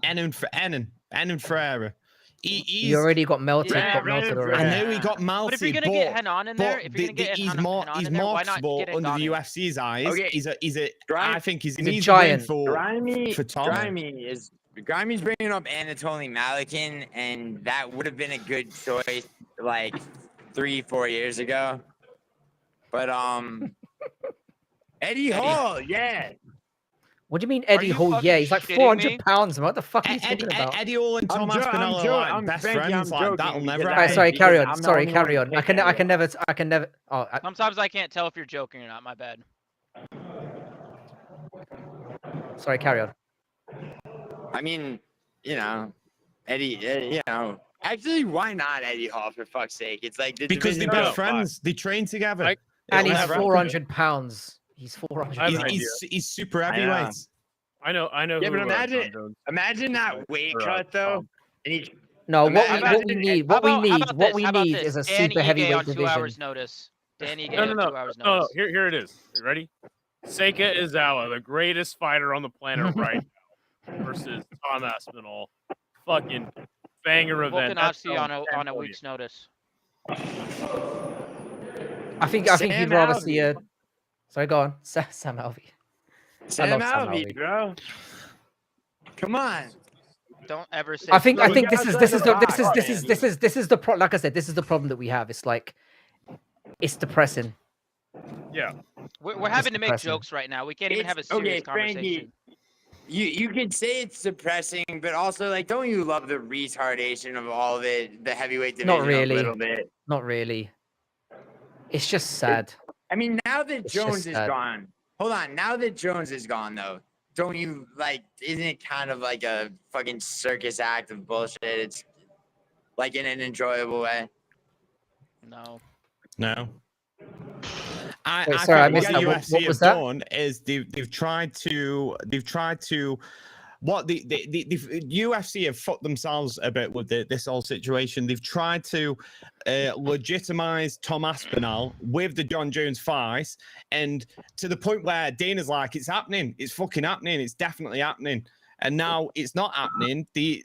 Enan Ferreira. He already got melted. Yeah, got melted right, already. I know he got melted. But if you're gonna get Henan in there, if you're gonna get he's Henan he's in there, why not marketable get under the Ngannou? UFC's eyes. Okay. He's a Grime- I think he's he's a an easy giant. win for Tommy. Grimey's bringing up Anatoly Malikin, and that would have been a good choice like 3-4 years ago. But Eddie Hall, yeah. What do you mean, Eddie you Hall? fucking Yeah, he's like shitting 400 me? pounds. Man. What the fuck are you talking about? Eddie Hall and Tom Aspinall are like best friends. Like that'll never Alright, happen. sorry, carry on. I'm the Sorry, only carry one on. I can never. Oh, Sometimes I can't tell if you're joking or not. My bad. sorry, carry on. I mean, Eddie, actually, why not Eddie Hall for fuck's sake? It's like the Because they're division best of friends. They train together. Like- And It'll he's never happen. 400 pounds. He's 400 I have pounds. an idea. He's super I know. heavyweight. I know. Yeah, who, but imagine- Jon Jones- Imagine that weight or, cut though. Tom. And he, No, what we Imagine- need, How what we about- how need, about what this? we How about need this? is a Danny super Ige heavyweight on 2 division. hours notice. Danny Ige No. on 2 hours No, notice. here it is. You ready? Seika Izawa, the greatest fighter on the planet right now, versus Tom Aspinall. Fucking banger event. That's Volkanovski on a Cambodia. week's notice. I think Sam you'd rather Alvey. see a. Sorry, go on, Sam Alvey. Sam love Sam Alvey, Alvey. bro. Come on. Don't ever say. I think No, you this gotta is let the like the problem that we have. It's like it's depressing. Yeah. We're having to make depressing. jokes right now. We can't even have a It's- serious okay, Frankie, conversation. You can say it's depressing, but also like, don't you love the retardation of all of it, the heavyweight division Not really. a little bit? Not really. It's just sad. I mean, now that It's Jones just is sad. gone, hold on. Now that Jones is gone, though, don't you like? Isn't it kind of like a fucking circus act of bullshit? It's like in an enjoyable way. No. No. I sorry, I think missed what that. the What UFC was have that? done is they've tried to what the UFC have fucked themselves a bit with this whole situation. They've tried to legitimize Tom Aspinall with the Jon Jones fight, and to the point where Dana's like, it's happening, it's fucking happening, it's definitely happening. And now it's not happening. They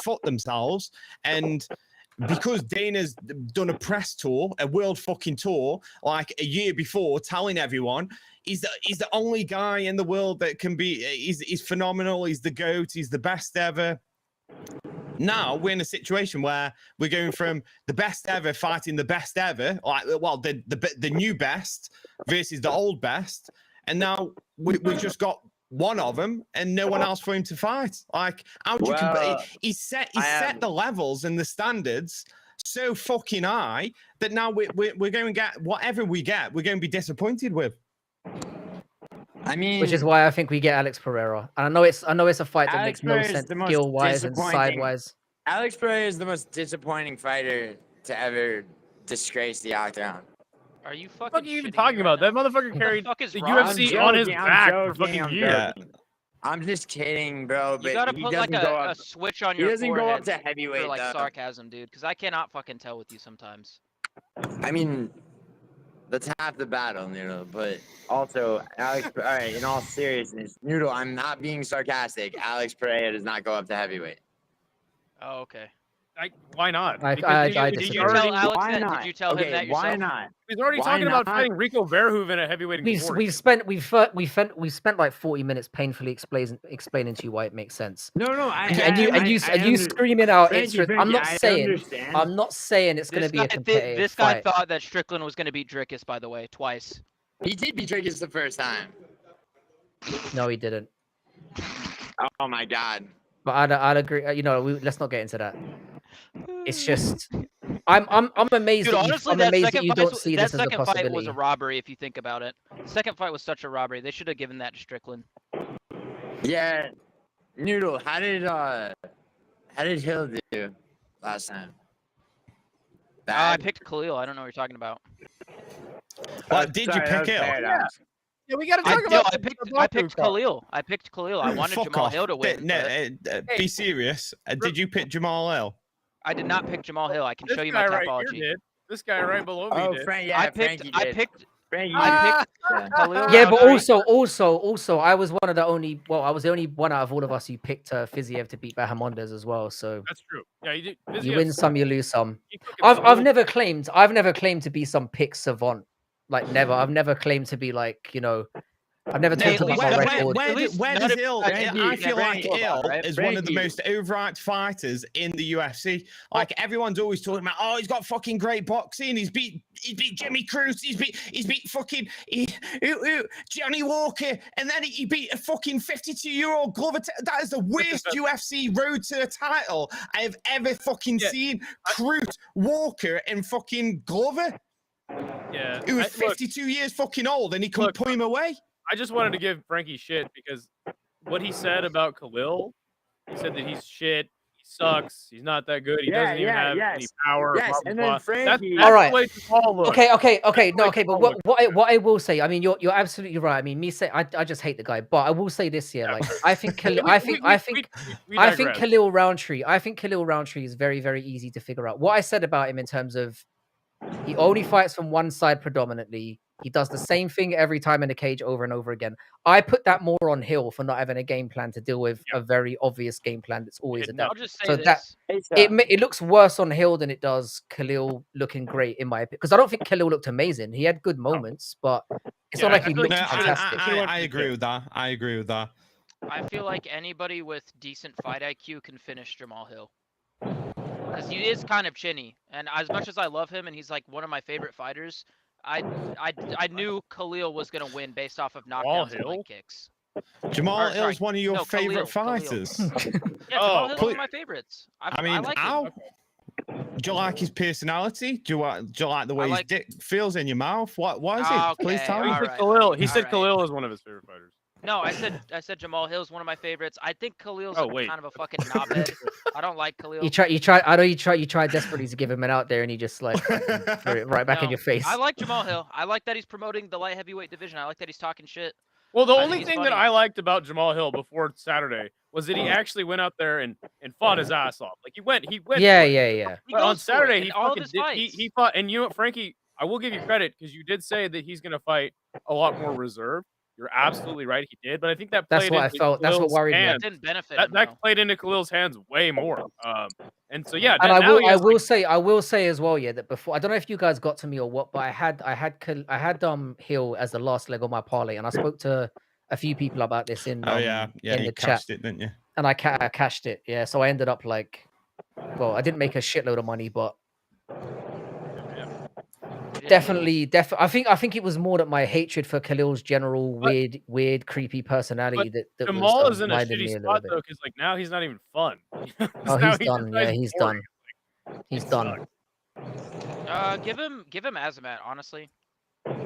fucked themselves, and because Dana's done a press tour, a world fucking tour, like a year before, telling everyone he's the only guy in the world that can be. He's phenomenal. He's the GOAT. He's the best ever. Now we're in a situation where we're going from the best ever fighting the best ever, like the new best versus the old best, and now we've just got one of them and no one else for him to fight. Like, how do you compare? He set the levels and the standards so fucking high that now we're going to get whatever we get, we're going to be disappointed with. I mean, which is why I think we get Alex Pereira. And I know it's a fight that Alex makes no Pereira is sense the most skill wise and disappointing- sidewise. Alex Pereira is the most disappointing fighter to ever disgrace the octagon. Are you fucking? What are you even shitting talking me about? right That motherfucker now? carried What the fuck is the wrong? UFC I'm on his joking, I'm back joking, for fucking I'm years. joking. I'm just kidding, bro. But You gotta he put like doesn't go a up. switch on He your doesn't go up forehead to for heavyweight like though. sarcasm, dude. Because I cannot fucking tell with you sometimes. I mean, that's half the battle, Noodle. But also, Alex. All right, in all seriousness, Noodle, I'm not being sarcastic. Alex Pereira does not go up to heavyweight. Oh, okay. Why not? I Because disagree. Did you tell Alex Why that? not? Did you tell okay, him that yourself? why not? he's already why talking about not? fighting Rico Verhoeven at heavyweight. We've spent like 40 minutes painfully explaining to you why it makes sense. No, And you screaming out extra. I'm not saying it's going to be a competitive This guy fight. thought that Strickland was going to beat Drickus, by the way, twice. He did beat Dricus the first time. No, he didn't. Oh my god. But I'd agree. Let's not get into that. It's just I'm amazed. Dude, that honestly, I'm that amazed that second you fight, don't see that this as a second fight was possibility. a robbery if you think about it. Second fight was such a robbery. They should have given that to Strickland. Yeah. Noodle, how did Hill do last time? I picked Khalil. I don't know what you're talking about. What did you pick it? Yeah, we gotta I talk about. I picked Khalil. I picked Khalil. I wanted Fuck Jamal off. Hill to win. Be serious. Did you pick Jamal Hill? I did not pick Jamal Hill. I can This show you my guy right topology. here did. This guy right below me Oh, did. Frank, I Frankie picked. I did. picked. Frankie I did. picked Khalil. Yeah, but Rountree. also, I was one of the only. Well, I was the only one out of all of us who picked Fiziev to beat Bahamondes as well. So That's true. Yeah, you did. you win some, you lose some. He fucking I've sold- never claimed to be some pick savant. Like never. I've never claimed to be like I've never Hey, talked at about least- my record. Where none does of Hill? you I guys feel like know about, Hill right? is one of the Frankie. most overhyped fighters in the UFC. Like everyone's always talking about, oh, he's got fucking great boxing. He's beat Jimmy Cruz. He's beat fucking Johnny Walker, and then he beat a fucking 52-year-old Glover. That is the worst UFC road to a title I have ever fucking seen. Cruz, Walker, and fucking Glover, Yeah. who was Look, 52 years fucking old, and he couldn't put him away. I just wanted to give Frankie shit because what he said about Khalil, he said that he's shit, he sucks, he's not that good, he doesn't even have any power. Yes, blah, blah, and then blah. Frankie- That's All right. the way to Paul look. Okay. That's No, like okay. But public. what I will say, I mean, you're absolutely right. I mean, I just hate the guy. But I will say this here, like I think Khalil, We I think digress. Khalil Roundtree is very, very easy to figure out. What I said about him in terms of he only fights from one side predominantly. He does the same thing every time in the cage over and over again. I put that more on Hill for not having a game plan to deal with a very obvious game plan that's always Yeah, a doubt. I'll just say So this. it looks worse on Hill than it does Khalil looking great in my opinion. Because I don't think Khalil looked amazing. He had good moments, but it's Yeah, not like I he feel like looked he should've- fantastic. I agree with that. I agree with that. I feel like anybody with decent fight IQ can finish Jamal Hill. Because he is kind of chinny. And as much as I love him and he's like one of my favorite fighters, I knew Khalil was going to win based off of knockdowns and Hill? leg kicks. Jamal Or, sorry, Hill's one of your no, favorite Khalil. fighters. Yeah, Jamal Hill's one of my favorites. I mean, like how? him. Do you like his personality? Do you like the way like- his dick feels in your mouth? What is Ah, it? Please okay, tell He me. all said right. Khalil. He said All right. Khalil is one of his favorite fighters. No, I said Jamal Hill's one of my favorites. I think Khalil's Oh, wait. kind of a fucking knobhead. I don't like Khalil. You try. I know you tried desperately to give him an out there, and he just like fucking threw it right back in No, your face. I like Jamal Hill. I like that he's promoting the light heavyweight division. I like that he's talking shit. Well, the I think only he's thing funny. that I liked about Jamal Hill before Saturday was that he actually went out there and fought his ass off. Like he went Yeah, for it. yeah, yeah. He But on goes for it Saturday, in he all of fucking his did. fights. He fought, and you know what, Frankie, I will give you credit because you did say that he's going to fight a lot more reserved. You're absolutely right, he did. But I think that That's played what I into felt. That's what Khalil's worried me. That hands. didn't benefit That him, though. played into Khalil's hands way more. And so yeah, And now he I has will like, say, I will say as well, yeah, that before I don't know if you guys got to me or what, but I had Hill as the last leg of my parlay, and I spoke to a few people about this in Oh yeah, in you the chat, cashed it, didn't you? and I cashed it. Yeah, so I ended up like, well, I didn't make a shitload of money, but He didn't definitely. I think it was more that my hatred for Khalil's general But- weird, creepy personality that was Jamal is in a blinding shitty me a little spot bit. though, because like now he's not even fun. Oh, Now he's just done. Yeah, nice he's boring. done. He's It done. sucks. Give him Azamat, honestly.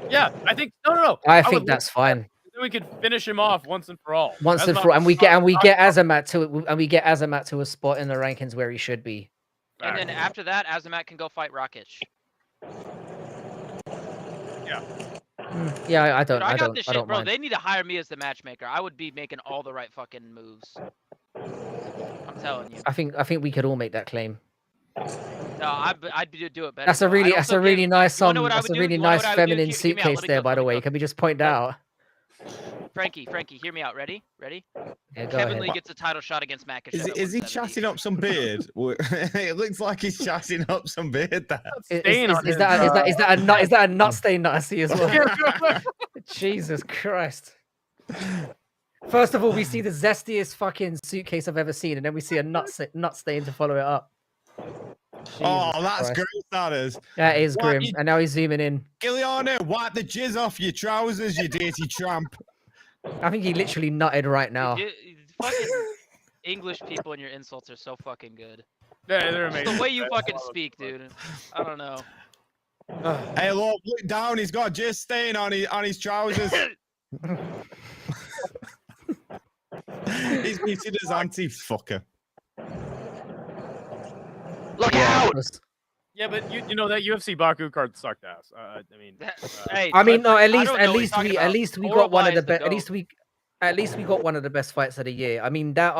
Yeah, I think no. I would think love that's that. fine. Then we could finish him off once and for all. Once and Azamat for, and we was get not- Azamat to a spot in the rankings where he should be. And then Facts. after that, Azamat can go fight Rakic. Yeah, I Dude, don't. I I got don't. this I shit, don't bro. mind. They need to hire me as the matchmaker. I would be making all the right fucking moves. I'm telling you. I think we could all make that claim. No, I'd do it better. That's a though. really I'd that's also a really give- nice you wanna know what I that's would a do? really You wanna know nice what I would do? feminine Hear me out, suitcase let me there, cook, by the let me way. cook. Can we just point that out? Frankie, hear me out. Ready? Yeah, go Kevin ahead. Lee gets a title shot against Makachev. Is he chatting up some beard? It looks like he's chatting up some beard there. Stain on his, Is that a nut stain that I see as well? Jesus Christ. First of all, we see the zestiest fucking suitcase I've ever seen, and then we see a nut stain to follow it up. Oh, Jesus that's Christ. great, that is. That is What grim. you- And now he's zooming in. Giuliano, wipe the jizz off your trousers, you dirty tramp. I think he literally nutted right now. Fucking English people and your insults are so fucking good. Yeah, they're Just amazing. the way you fucking speak, dude. I don't know. Hey, look down. He's got a jizz stain on his trousers. He's muted as anti-fucker. Look out! Yeah, but you know that UFC Baku card sucked ass. I mean, Hey, I mean, no. At I least, don't at know what least you're we, talking at about. least we Oral got one of Bly the is the best. At least we got one of the best fights of the year. I mean, that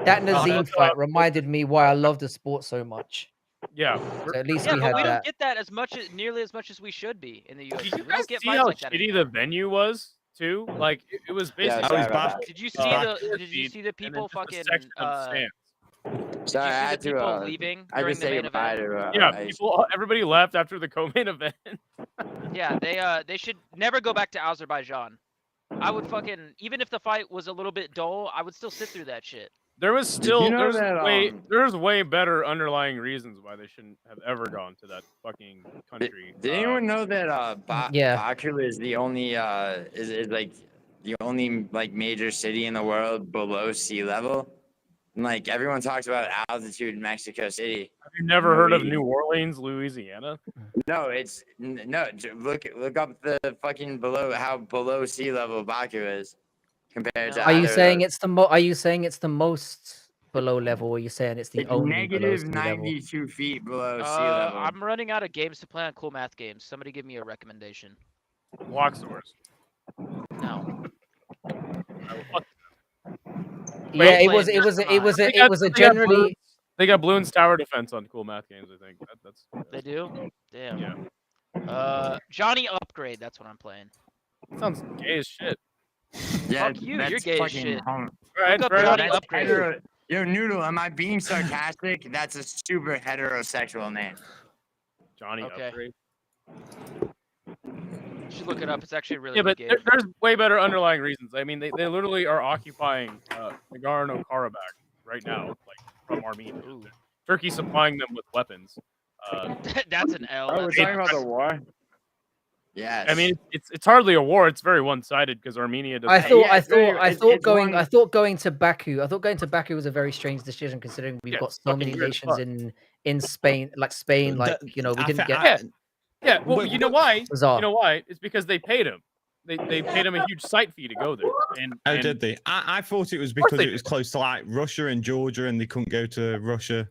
that Nazim that's, fight reminded me why I love the sport so much. yeah. So at least Yeah, we but had we that. don't get that nearly as much as we should be in the UFC. Did you We guys don't get see fights how like that shitty anymore. the venue was too? Like it was Yeah, basically. I was back. Did you see back Did you see the people fucking? Section of the stands. Did Sorry, you I see had the people to. leaving I during just the say main goodbye event? to. Yeah, everybody left after the co-main event. Yeah, they should never go back to Azerbaijan. I would fucking even if the fight was a little bit dull, I would still sit through that shit. There was still you know that, there's way better underlying reasons why they shouldn't have ever gone to that fucking country. Did anyone know that Yeah. Baku is the only is like the only like major city in the world below sea level? And, like everyone talks about altitude in Mexico City. Have you never heard of New Orleans, Louisiana? No, it's no. Look up the fucking how below sea level Baku is compared to. Are you either of saying those. it's the Are you saying it's the most below level, or are you saying it's the It's only below negative sea level? 92 feet below sea level? I'm running out of games to play on Cool Math Games. Somebody give me a recommendation. Block source. No. Yeah, Well played, it was a generally. They got Bloons Tower Defense on Cool Math Games. I think that's. They do? Damn. Yeah. Johnny Upgrade. That's what I'm playing. Sounds gay as shit. Yeah, Fuck you, you're that's gay as fucking shit. home. All right, Look up fair Johnny enough. Upgrade. Yo, Noodle, am I being sarcastic? That's a super heterosexual name. Johnny Okay. Upgrade. You should look it up. It's actually a really Yeah, but good game. there's way better underlying reasons. I mean, they literally are occupying Nagorno-Karabakh right now, like from Armenia. Turkey supplying them with weapons. That's an L. Oh, we're That's talking not- about the war. Yes. I mean, it's hardly a war. It's very one-sided because Armenia doesn't. I thought Yeah, it's going one- going to Baku. I thought going to Baku was a very strange decision considering we've Yeah, got it's so fucking many weird as nations fuck. in Spain, like we didn't get Yeah, well, But- you know why? bizarre. You know why? It's because they paid him. They paid him a huge site fee to go there. Oh, And did they? I thought it was course because they it was close to like Russia and Georgia, and they couldn't go to Russia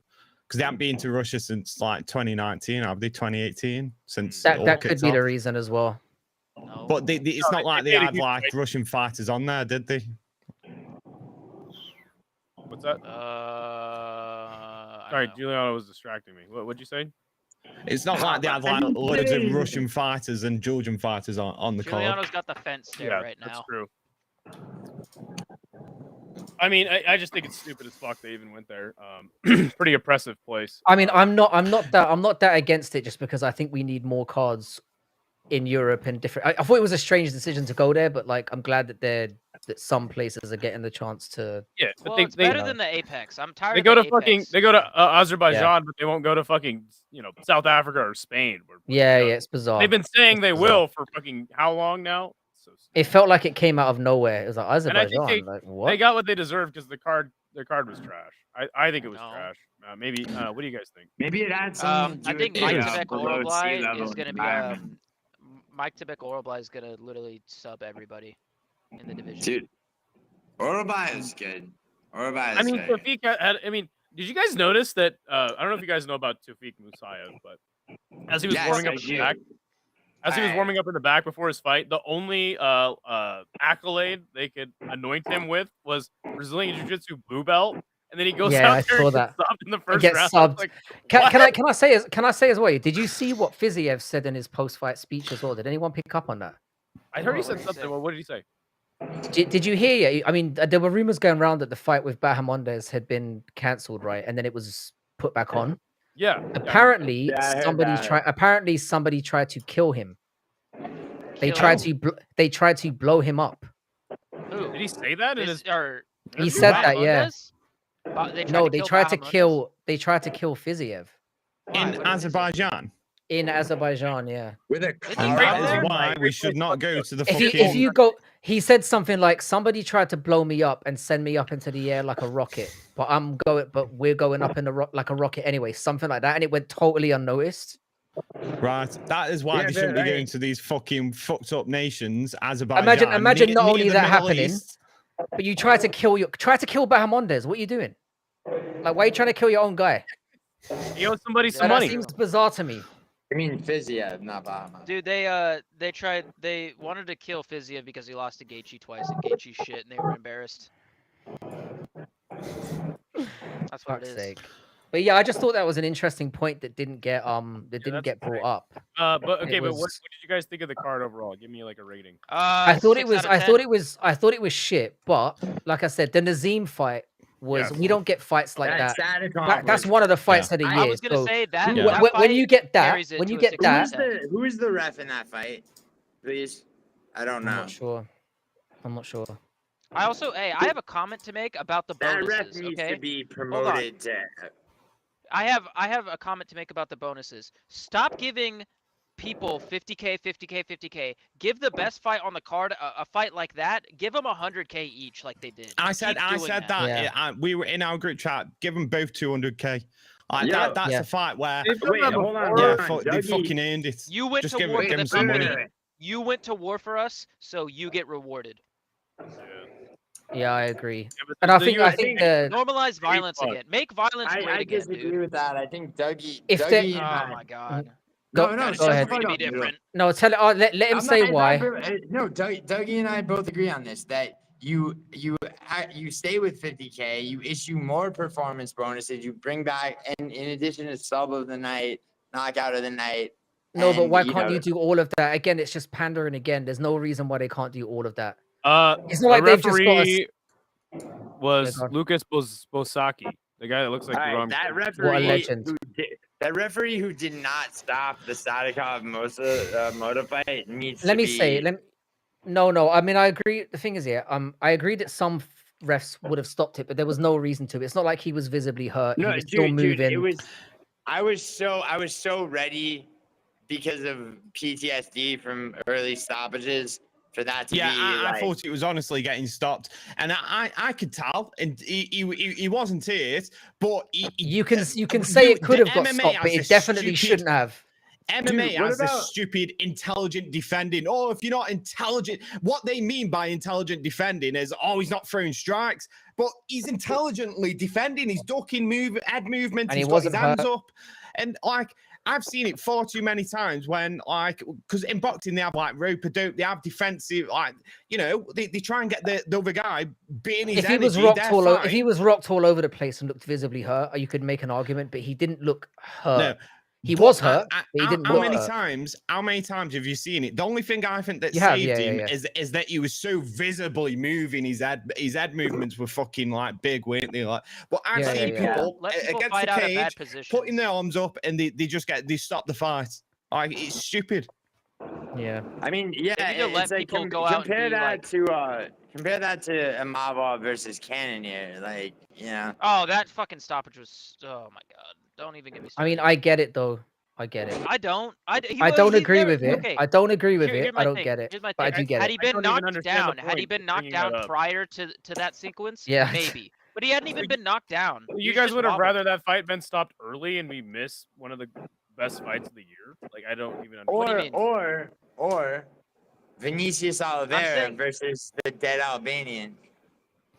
because they haven't been to Russia since like 2019. Have they? 2018 since it all that could kicked be the off. reason as well. No. But it's not like they made a had huge like fight. Russian fighters on there, did they? What's that? I Sorry, don't know. Giuliano was distracting me. What'd you say? It's not like they had like loads of Russian fighters and Georgian fighters on the card. Giuliano's got the fence stare Yeah, right that's now. true. I mean, I just think it's stupid as fuck they even went there. Pretty oppressive place. I mean, I'm not that against it just because I think we need more cards in Europe and different. I thought it was a strange decision to go there, but like I'm glad that some places are getting the chance to. Yeah, but Well, it's they better than the Apex. I'm tired they of go the to fucking Apex. they go to Azerbaijan, but they won't go to fucking South Africa or Spain. Yeah, it's bizarre. They've been saying It's they bizarre. will for fucking how long now? So It felt like it came out of nowhere. It was like and I think Azerbaijan. Like what? they got what they deserved because their card was trash. I think it was No. trash. Maybe what do you guys think? Maybe it had something to I do think with Mike the, Tibek below sea Oroblai level is going to be environment. Mike Tibek Oroblai is going to literally sub everybody in the division. Dude, Orobai is good. Orobai is I mean, good. Tawfiq had. I mean, did you guys notice that? I don't know if you guys know about Tawfiq Musayev, but as he was Yes, warming up I in the do. back, in the back before his fight, the only accolade they could anoint him with was Brazilian Jiu-Jitsu blue belt, and then he goes Yeah, I out there saw and that. gets subbed in the It first gets round. subbed. Like, Can I say as well? Did you see what Fiziev said in his post-fight speech as well? Did anyone pick up on that? I heard he What said did he something. say? Well, what did he say? Did you hear? I mean, there were rumors going around that the fight with Bahamondes had been cancelled, right? And then it was put back on. Yeah. Apparently, Yeah, I heard that. Apparently, somebody tried to kill him. They Kill tried him? to blow him up. Who? Did he say that? In his, He said that, yeah. They tried to kill Fiziev In What did he say? Azerbaijan. in Azerbaijan, yeah. With a It's And right that there. is why we should not go to the If you go, he said something like, "Somebody tried to blow me up and send me up into the air like a rocket, but we're going up in like a rocket anyway." Something like that, and it went totally unnoticed. Right, that is why Yeah, they shouldn't be but, going to these fucking fucked up nations. Azerbaijan. Imagine not only the that Middle happening, East. but you try to kill Bahamondes. What are you doing? Like, why are you trying to kill your own guy? he owes somebody some That money. seems bizarre to me. I mean, Fiziev, not Bahama. Dude, they wanted to kill Fiziev because he lost to Gaethje twice and Gaethje shit and they were embarrassed. That's what Fuck's it is. sake. But yeah, I just thought that was an interesting point that didn't get that's brought up. But okay, It but what was- did you guys think of the card overall? Give me like a rating. I thought 6 it was out of 10. I thought it was shit, but like I said, the Nazim fight was Yeah. we don't get fights like that. Sad That's one of the fights of the year. I was gonna so say that. Yeah. that when fight you get that, carries it when to you a get 6 out of that, 10. Who is the ref in that fight? Please, I don't I'm know. not sure. I'm not sure. I also, hey, I have a comment to make about the That bonuses. ref needs Okay, to be promoted to. I have a comment to make about the bonuses. Stop giving people 50K, 50K, 50K. Give the best fight on the card a fight like that. Give them 100K each, like they did. I said Keep doing that. Yeah. We were in our group chat. Give them both 200K. Yeah. That's Yeah. a fight where Wait, hold on. yeah, hold on. they Dougie, fucking earned it. You went Just to give war it- for give the them some company. money. You went to war for us, so you get rewarded. Yeah, I agree. Yeah, but And I the think US Normalize violence fun. again. Make violence great I again, disagree dude. with that. I think Dougie. If Dougie they- and Oh I- my god. Go no, go shut the ahead. fuck To be up, Noodle. different. No, let him I'm say not- why. No, Dougie and I both agree on this. That you stay with 50K. You issue more performance bonuses. You bring back, and in addition to sub of the night, knockout of the night. No, but and, why you can't know, you do all of that? Again, it's just pandering again. There's no reason why they can't do all of that. It's The not like they've just got a referee was Yeah, go on. Lucas Bosaki, the guy that looks like All right, Duran. that What a referee, legend. that referee who did not stop the Sadikov Moda fight needs Let to me be. say, no. I mean, I agree. The thing is, yeah, I agree that some refs would have stopped it, but there was no reason to. It's not like he was visibly hurt. No, he was still dude, moving. it was. I was so ready because of PTSD from early stoppages for that to Yeah, be. I like, thought it was honestly getting stopped, and I could tell, and he wasn't hurt, but you can say it could have got stopped, but it definitely shouldn't have. MMA Dude, what has this about- stupid intelligent defending. Oh, if you're not intelligent, what they mean by intelligent defending is, oh, he's not throwing strikes, but he's intelligently defending. He's ducking, head movement. And he He's got his wasn't hands hurt. up, and like I've seen it far too many times when, like, because in boxing they have like rope a dope, they have defensive, like, you know, they try and get the other guy being his if he was energy. rocked all if he was rocked all over the place and looked visibly hurt, you could make an argument, but he didn't look hurt. No. He was hurt, but he didn't how look many hurt. times? How many times have you seen it? The only thing I think that You have, saved him yeah. is that he was so visibly moving. His head movements were fucking like big, weren't they? Like, but I've seen people against fight the out of cage bad positions. putting their arms up and they stop the fight. Like, it's stupid. Yeah. I mean, yeah, They need to let it's like people go out and compare be that like- to compare that to Amava versus Cannonier, like, you know. Oh, that fucking stoppage was. Oh my god! Don't even get me I started. mean, I get it though. I get it. I don't. I don't agree with it. Okay. I don't agree with Here's it. my I don't thing. get it. Here's my But I thing. do get Had it. he been don't even knocked understand the down, had he point been of knocked bringing that down up. prior to that sequence, Yeah. maybe. But he hadn't even been knocked down. He You was guys just would have wobbled. rather that fight been stopped early and we miss one of the best fights of the year? Like, I don't even understand. What do you mean? Or Vinicius Oliveira saying- versus the dead Albanian.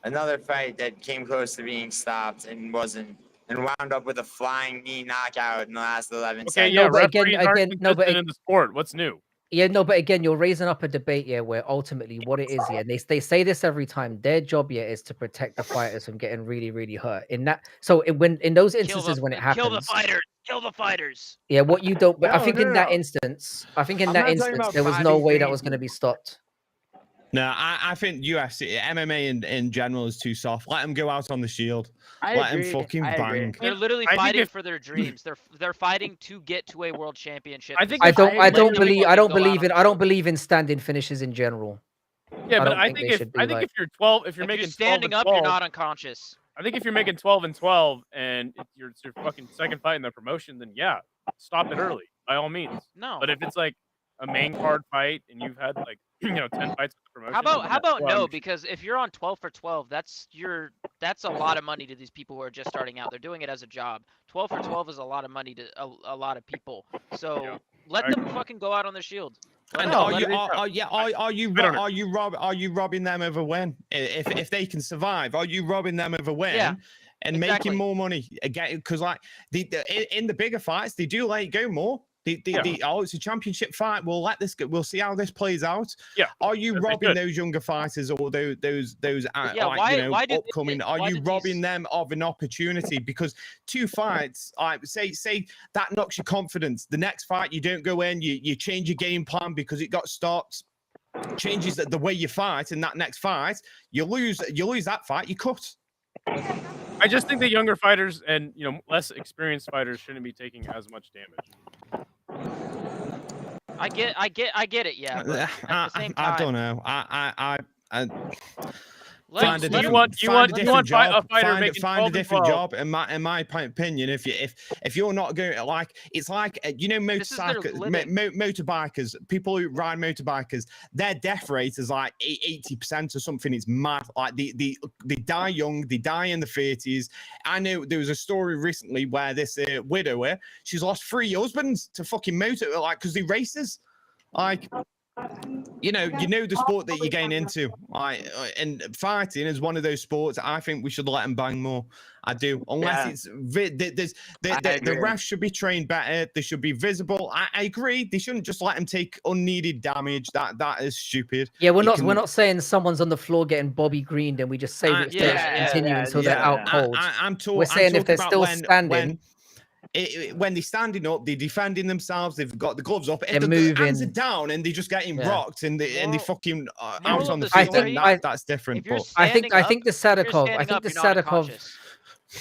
Another fight that came close to being stopped and wasn't, and wound up with a flying knee knockout in the last 11 Okay, seconds. yeah, No, but again- referees aren't again- no, but consistent in the sport. What's new? Yeah, no, but again, you're raising up a debate here where ultimately what it is here, and they say this every time. Their job here is to protect the fighters from getting really, really hurt. In that, so in those instances when it happens, Kill the fighters. Kill the fighters. yeah, what you don't. But I No, think no, in that no. instance, I'm not talking about there was no body way that was painting. going to be stopped. No, I think UFC, MMA in general is too soft. Let them go out on the shield. Let them fucking I agree. bang. They're literally I think fighting if- for their dreams. They're fighting to get to a world championship. I think I if- don't. I I don't agree. believe. I don't believe in. I don't in. believe in standing finishes in general. Yeah, I but don't I think think they if should do like- if you're 12, if you're If making you're standing 12 up, and you're 12, not unconscious. I think if you're making 12 and 12 and it's your fucking second fight in the promotion, then yeah, stop it early by all means. No. But if it's like a main card fight and you've had like 10 fights in the promotion, How about well, no? I'm- Because if you're on 12 for 12, that's a lot of money to these people who are just starting out. They're doing it as a job. 12 for 12 is a lot of money to a lot of people. So Yeah. let I them agree. fucking go out on the shield. Let And them- are let you them- are you robbing them of a win? If they can survive, are you robbing them of a win? Yeah, and exactly. making more money again? Because like in the bigger fights, they do let it go more. It's a championship fight. We'll let this go. We'll see how this plays out. Yeah. Are you Yes, they robbing should. those younger fighters or those Yeah, like, why- you know, why did they- upcoming? Are why you did robbing these- them of an opportunity? Because two fights, like say that knocks your confidence. The next fight, you don't go in. You change your game plan because it got stopped. Changes the way you fight in that next fight. You lose that fight. You cut. I just think that younger fighters and less experienced fighters shouldn't be taking as much damage. I get it. Yeah. But at the same I time, don't know. I let- find a let different, them- want different a job. fighter Find, making find 12 a and different 12. job. In my opinion, if you're not going to like, it's like This is their living. motorbikers, people who ride motorbikers, their death rate is like 80% or something. It's mad. Like they die young, they die in the 30s. I know there was a story recently where this widower, she's lost 3 husbands to fucking motor, like because they races, like. You know the sport that you're getting into, and fighting is one of those sports. I think we should let them bang more. I do, unless the refs should be trained better. They should be visible. I agree. They shouldn't just let them take unneeded damage. That is stupid. Yeah, we're not saying someone's on the floor getting Bobby Greened and we just say it's continue until they're out cold. We're saying if they're still standing. When they're standing up, they're defending themselves. They've got the gloves up, and They're the hands are moving. down, and they're just getting rocked, and they fucking out moral on of the the feet. Then story, that's different. If you're But I think standing the up- if you're Sadikov. I standing think up, the you're not Sadikov. unconscious.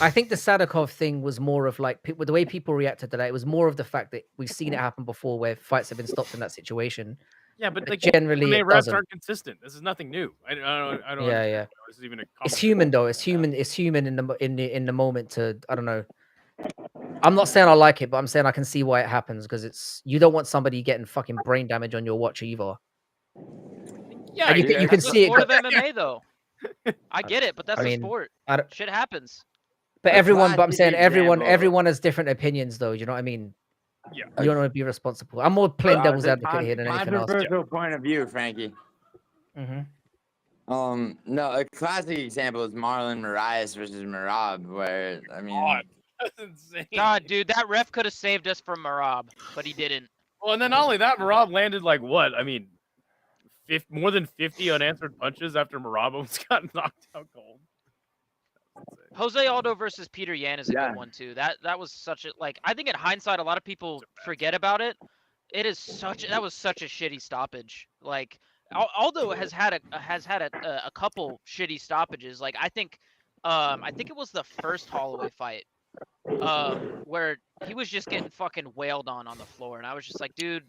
I think the Sadikov thing was more of like with the way people reacted to that. It was more of the fact that we've seen it happen before, where fights have been stopped in that situation. Yeah, but But like generally when they it refs doesn't. aren't consistent. This is nothing new. I don't. Yeah, understand yeah. how This is even a It's conversation. human though. It's human. It's human in the moment to. I don't know. I'm not saying I like it, but I'm saying I can see why it happens because you don't want somebody getting fucking brain damage on your watch either. Yeah, And you can That's the see it. sport of MMA though. I get it, but that's I a mean, sport. I don't- Shit happens. But everyone. But I'm classic saying everyone. example. Everyone has different opinions though. You know what I mean? Yeah. You don't want to be responsible. I'm more playing devil's It's a advocate here than anything else. controversial point of view, Frankie. Mhm. No, a classic example is Marlon Moraes versus Merab, where I mean, God. insane. God, dude, that ref could have saved us from Marab, but he didn't. Well, and then not only that, Marab landed like what? I mean, more than 50 unanswered punches after Marab almost got knocked out cold. Jose Aldo versus Peter Yan is a Yeah. good one too. That was such a I think in hindsight a lot of people forget about it. That was such a shitty stoppage. Like Aldo has had a couple shitty stoppages. Like I think it was the first Holloway fight where he was just getting fucking wailed on the floor, and I was just like, dude,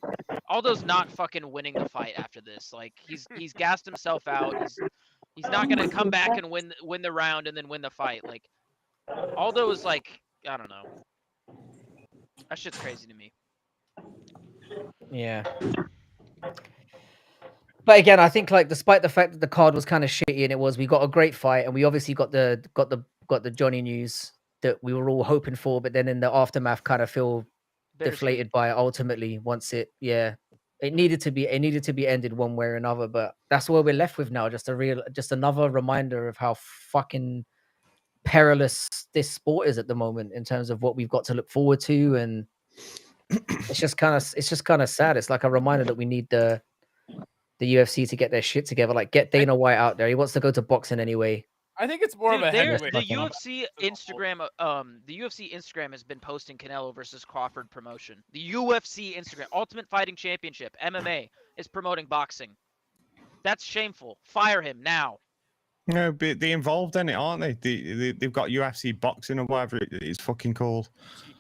Aldo's not fucking winning the fight after this. Like he's gassed himself out. He's not gonna come back and win the round and then win the fight. Like Aldo is like, I don't know. That shit's crazy to me. Yeah. But again, I think like despite the fact that the card was kind of shitty and we got a great fight and we obviously got the Johnny news that we were all hoping for, but then in the aftermath kind of feel deflated by it ultimately once it needed to be ended one way or another. But that's what we're left with now, just another reminder of how fucking perilous this sport is at the moment in terms of what we've got to look forward to, and it's just kind of sad. It's like a reminder that we need the UFC to get their shit together. Like get Dana White out there. He wants to go to boxing anyway. I think it's more of a heavyweight. The UFC Instagram has been posting Canelo versus Crawford promotion. The UFC Instagram, Ultimate Fighting Championship, MMA, is promoting boxing. That's shameful. Fire him now. No, but they're involved in it, aren't they? They've got UFC boxing or whatever it's fucking called.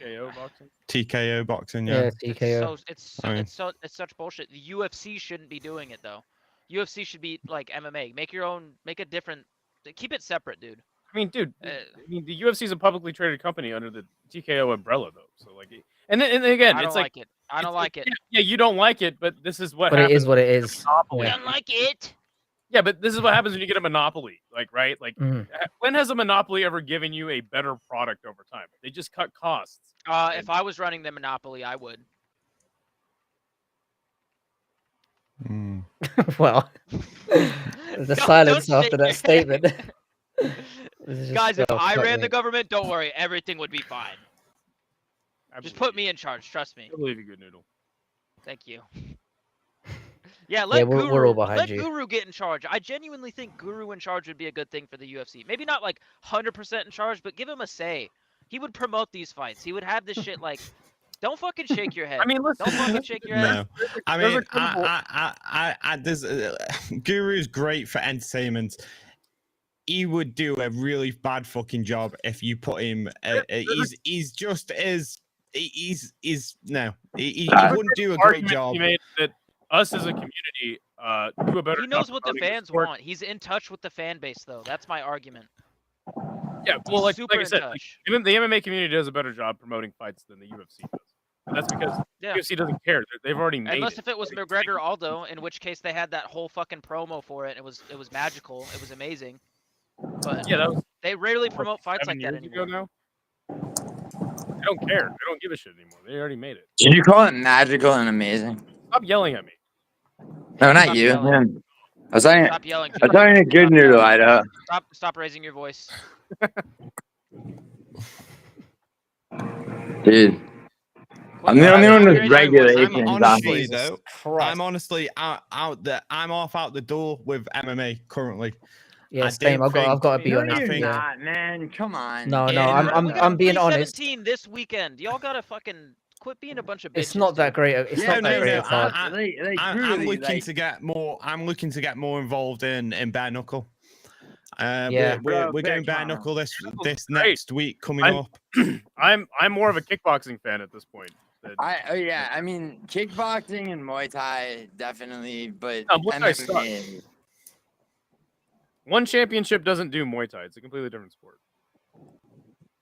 TKO boxing. TKO boxing, yeah. TKO. It's such bullshit. The UFC shouldn't be doing it though. UFC should be like MMA. Make a different. Keep it separate, dude. I mean, dude. The UFC is a publicly traded company under the TKO umbrella, though. So like, and again, I it's don't like it. I don't like it. Yeah, you don't like it, but this is what. But happens it is what it is. I don't like it. Yeah, but this is what happens when you get a monopoly, like, right? Like, Mhm. When has a monopoly ever given you a better product over time? They just cut costs. If I was running the monopoly, I would. Well, the silence after that statement. Guys, if I ran the government, don't worry, everything would be fine. Just put me in charge. Trust me. I believe you, good noodle. Thank you. Yeah, let we're all behind you. Guru get in charge. I genuinely think Guru in charge would be a good thing for the UFC. Maybe not like 100% in charge, but give him a say. He would promote these fights. He would have this shit like, don't fucking shake your head. I mean, listen, don't fucking shake your head. No, I mean, there's Guru's great for entertainment. He would do a really bad fucking job if you put him. He's just as he wouldn't do a great job. He made that us as a community do a better. He knows what the promoting fans sport. want. He's in touch with the fan base, though. That's my argument. Yeah, well, like super I in said, touch. even the MMA community does a better job promoting fights than the UFC does. And that's because UFC doesn't care. They've already made Unless it. if it was McGregor Aldo, in which case they had that whole fucking promo for it. It was magical. It was amazing. But Yeah, that was they rarely promote fights 7 like that years ago anymore. now. They don't care. They don't give a shit anymore. They already made it. Did you call it magical and amazing? Stop yelling at me. No, not Stop you. yelling. I was talking. Stop yelling. I was talking to good noodle, Idaho. Stop raising your voice. Dude, I'm the only one with regulations on this. I'm honestly out I'm out the door with MMA currently. Yeah, I same. don't I've got to be No, honest. you're Yeah. not, man. Come on. No, Yeah, I'm being honest. 317 this weekend. Y'all gotta fucking quit being a bunch of bitches. It's not that great. It's not that great a card. I'm looking to get more. I'm looking to get more involved in bare knuckle. Yeah. we're going bare knuckle this Great. next week coming I'm- up. I'm more of a kickboxing fan at this point. I mean, kickboxing and Muay Thai definitely, but No, Muay Thai sucks. MMA, One championship doesn't do Muay Thai. It's a completely different sport.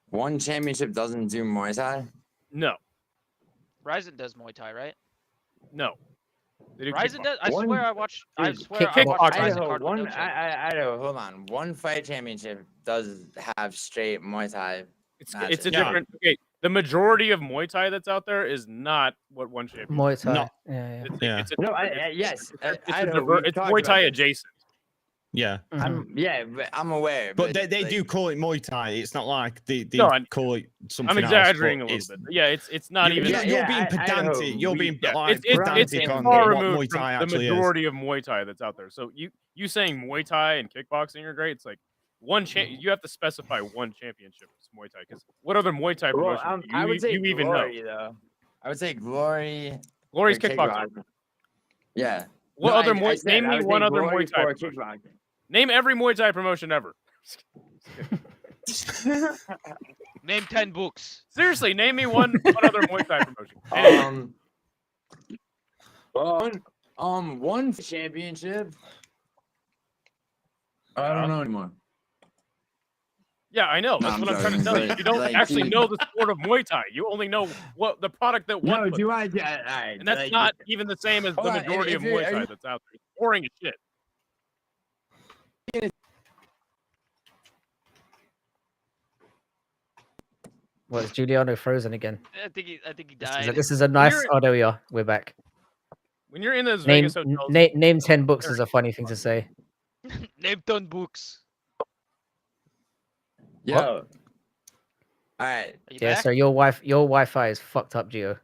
one championship doesn't do Muay Thai. No, Ryzen does Muay Thai, right? no. They do Ryzen kickboxing. does. I One- swear I watched. I Dude, swear I kickboxing. watched Ryzen Idaho, card with no check. Idaho, hold on. One fight championship does have straight Muay Thai. It's That's a it. different. Okay, the majority of Muay Thai that's out there is not what one championship. Muay Thai. No. Yeah. It's, Yeah. it's a, No, it's, yes. it's, Idaho, a diver- we it's talked Muay about Thai this. adjacent. Yeah. I'm aware. But they like, do call it Muay Thai. It's not like they No, call it something I'm exaggerating else, a little bit. But yeah, it's not you're, even. you're being Idaho, pedantic. You're being Yeah, like it's pedantic on far what removed Muay from Thai the actually is. majority of Muay Thai that's out there. So you saying Muay Thai and kickboxing are great? It's like you have to specify one championship is Muay Thai, because what other Muay Thai well, promotions I would say you even know? Glory though. I would say Glory. Glory's for kickboxing. Yeah. What No, other I Muay? said Name I me would one say other Glory Muay Thai for promotion. kickboxing. Name every Muay Thai promotion ever. Name 10 books. Seriously, name me one other Muay Thai promotion. One championship. I don't know anymore. Yeah, I know. No, That's I'm what I'm trying to joking, tell you. but, You don't like, actually dude- know the sport of Muay Thai. You only know what the product that won. No, put- do I? Yeah, all right, and that's like, not even the same as the Hold on, majority if of you're- Muay are Thai you- that's out there. It's boring as shit. Well, is Giuliano frozen again? I think he This died. is a, this is a nice. You're- Oh, there we are. We're back. When you're in those Name Vegas hotels, name 10 books is a funny thing to say. Name 10 books. Yo. All right. Are you Yeah, back? so your Wi-Fi is fucked up, Gio.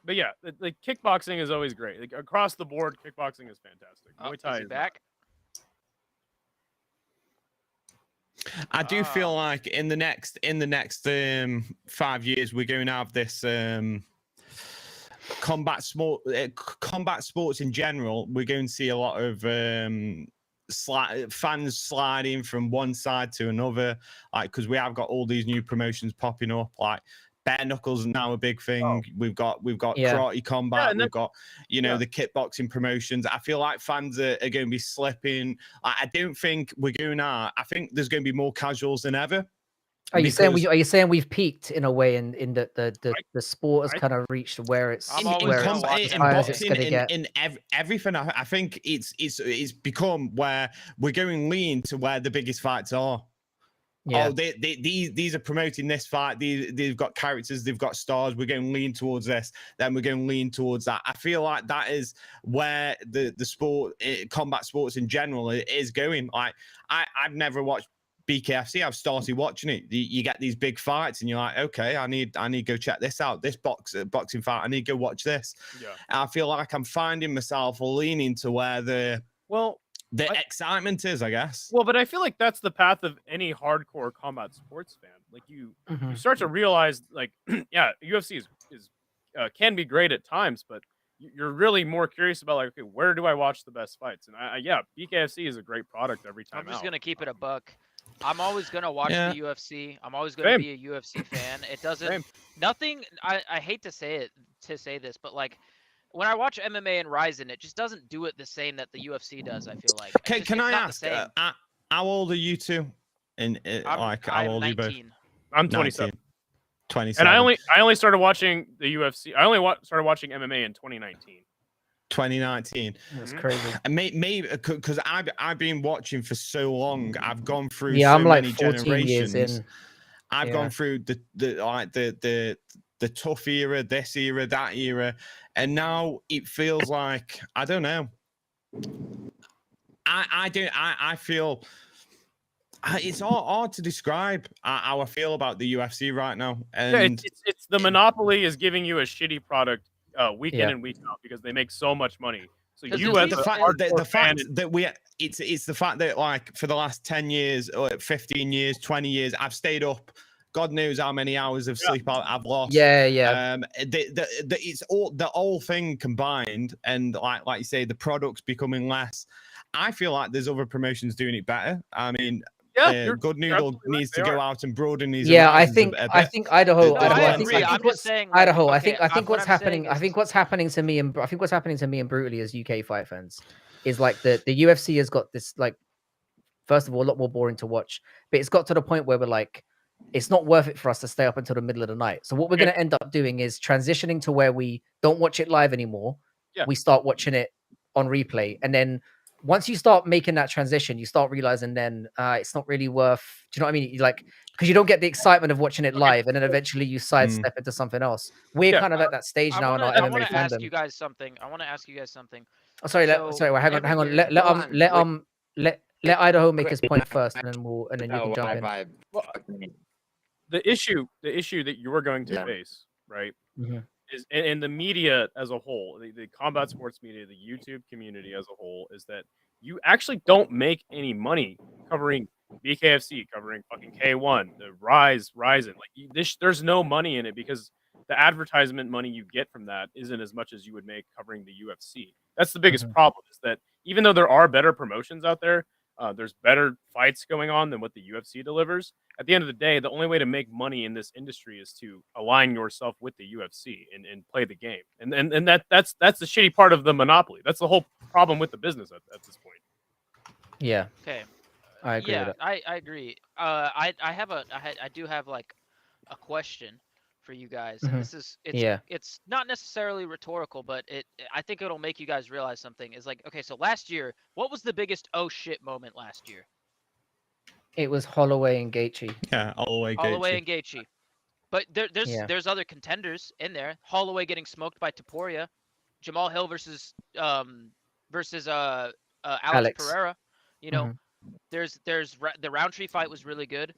but yeah, like kickboxing is always great. Like across the board, kickboxing is fantastic. Oh, Muay is Thai he is back? I do feel like in the next 5 years we're going to have this combat sports in general. We're going to see a lot of fans sliding from one side to another, like because we have got all these new promotions popping up, like bare knuckles is now a big thing. We've got Yeah. karate combat. and We've got yeah. the kickboxing promotions. I feel like fans are going to be slipping. I don't think we're going out. I think there's going to be more casuals than ever. Are you saying because- are you saying we've peaked in a way in the sport has I- kind of reached where it's I'm in, always in, where gonna com- watch it's in MMA. high as it's boxing, gonna get? in everything, I think it's become where we're going lean to where the biggest fights are. Yeah. Oh, these are promoting this fight. They've got characters, they've got stars. We're going lean towards this, then we're going lean towards that. I feel like that is where the sport, combat sports in general, is going. Like I've never watched BKFC. I've started watching it. You get these big fights, and you're like, okay, I need to go check this out. This boxing fight, I need to go watch this. Yeah. I feel like I'm finding myself leaning to where the excitement is, I guess. Well, but I feel like that's the path of any hardcore combat sports fan. Like you Mhm. start to realize, like, yeah, UFC is can be great at times, but you're really more curious about, like, okay, where do I watch the best fights? And yeah, BKFC is a great product every time. I'm just out. gonna keep it a buck. I'm always gonna watch Yeah. the UFC. I'm always gonna Same. be a UFC fan. It doesn't. Same. Nothing. I hate to say this, but like when I watch MMA and Ryzen, it just doesn't do it the same that the UFC does. I feel like. Can It's I not the ask, same. how old are you two? I'm How old are you both? 19. I'm 27, 19. 27. and I only started watching the UFC. I only started watching MMA in 2019. 2019. That's Mhm. crazy. And maybe because I've been watching for so long. I've gone through Yeah, so I'm like many 14 years generations. in. I've Yeah. gone through the tough era, this era, that era, and now it feels like I don't know. I feel it's all hard to describe how I feel about the UFC right now. Yeah, And it's the monopoly is giving you a shitty product week in Yeah. and week out because they make so much money. So 'Cause you the as the a fact hardcore the fan fact that it's the fact that, like, for the last 10 years or 15 years, 20 years, I've stayed up. God knows how many hours of sleep I've lost. Yeah, yeah. It's all the whole thing combined, and like you say, the product's becoming less. I feel like there's other promotions doing it better. I mean, Good Noodle absolutely right, needs they to go are. out and broaden his. Yeah, I horizons think a I bit. think Idaho. No, Idaho. I I think agree. I I'm think what's just saying, like, Idaho. I okay, think what what's I'm happening. saying I think is- what's happening to me and I think what's happening to me and Brutally as UK fight fans is like the UFC has got this, like, first of all, a lot more boring to watch, but it's got to the point where we're like, it's not worth it for us to stay up until the middle of the night. So what we're Okay. going to end up doing is transitioning to where we don't watch it live anymore. Yeah. We start watching it on replay, and then once you start making that transition, you start realizing then it's not really worth. Do you know what I mean? Like, because you don't get the excitement of watching it live, and then eventually you sidestep into something else. We're Yeah, kind of at that stage now in our I MMA want to ask you fandom. guys something. I want to ask you guys something. Oh, sorry, So sorry. Well, hang on, every hang on. year- Let Idaho make quick- his point first, and then you Oh, can jump in. Wi-Fi. Well, Fuck me. the issue that you are going to Yeah. face, right, Mhm. is and the media as a whole, the combat sports media, the YouTube community as a whole, is that you actually don't make any money covering BKFC, covering fucking K1, the Ryzen. Like there's no money in it because the advertisement money you get from that isn't as much as you would make covering the UFC. That's the biggest problem, is that even though there are better promotions out there, there's better fights going on than what the UFC delivers. At the end of the day, the only way to make money in this industry is to align yourself with the UFC and play the game. And that's the shitty part of the monopoly. That's the whole problem with the business at this point. Yeah, Okay. I agree with Yeah, it. I agree. I do have like a question for you guys, and this is it's not necessarily rhetorical, but I think it'll make you guys realize something. Is like, okay, so last year, what was the biggest oh shit moment last year? It was Holloway and Gaethje. Yeah, Holloway and Gaethje. But there's other contenders in there. Holloway getting smoked by Topuria, Jamal Hill versus Alex Pereira. You know, there's the Roundtree fight was really good.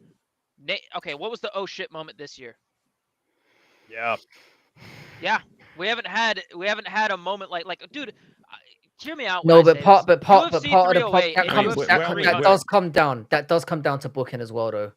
Okay, what was the oh shit moment this year? Yeah, we haven't had a moment like dude. Hear me out. No, when I but say part this. of the UFC part 308 that and comes UFC that 300. does come down. That does come down to booking as well, though.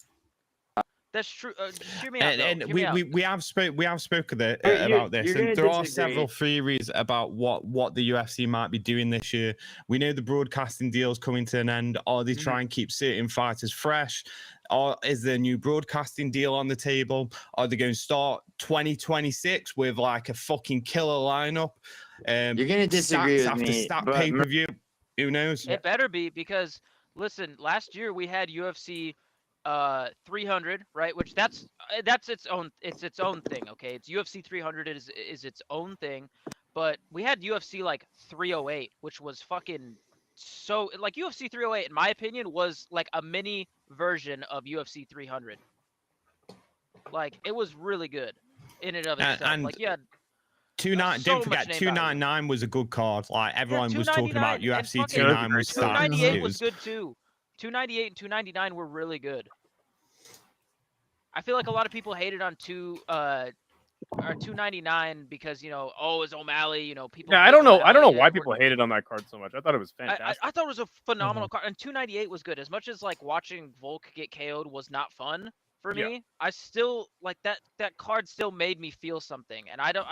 That's true. Just hear me out. And Hear me out. we have spoken You're about this, gonna and there are disagree. several theories about what the UFC might be doing this year. We know the broadcasting deal's coming to an end. Are they trying and keep certain fighters fresh? Or is there a new broadcasting deal on the table? Are they going to start 2026 with like a fucking killer lineup? You're gonna disagree with after me, stat but pay-per-view. Who knows? It better be, because listen, last year we had UFC 300, right? Which that's its own thing, okay? It's UFC 300 is its own thing, but we had UFC like 308, which was fucking so like UFC 308 in my opinion was like a mini version of UFC 300. Like it was really good in and of itself. And like yeah. Don't forget, 299 was a good card. Like everyone was talking about UFC 299 was stacked. 298 was good too. 298 and 299 were really good. I feel like a lot of people hated on 299 because it's O'Malley. People. Yeah, I don't know why people hated on that card so much. I thought it was fantastic. I thought it was a phenomenal card, and 298 was good. As much as like watching Volk get KO'd was not fun for me, I still like that card still made me feel something, and I don't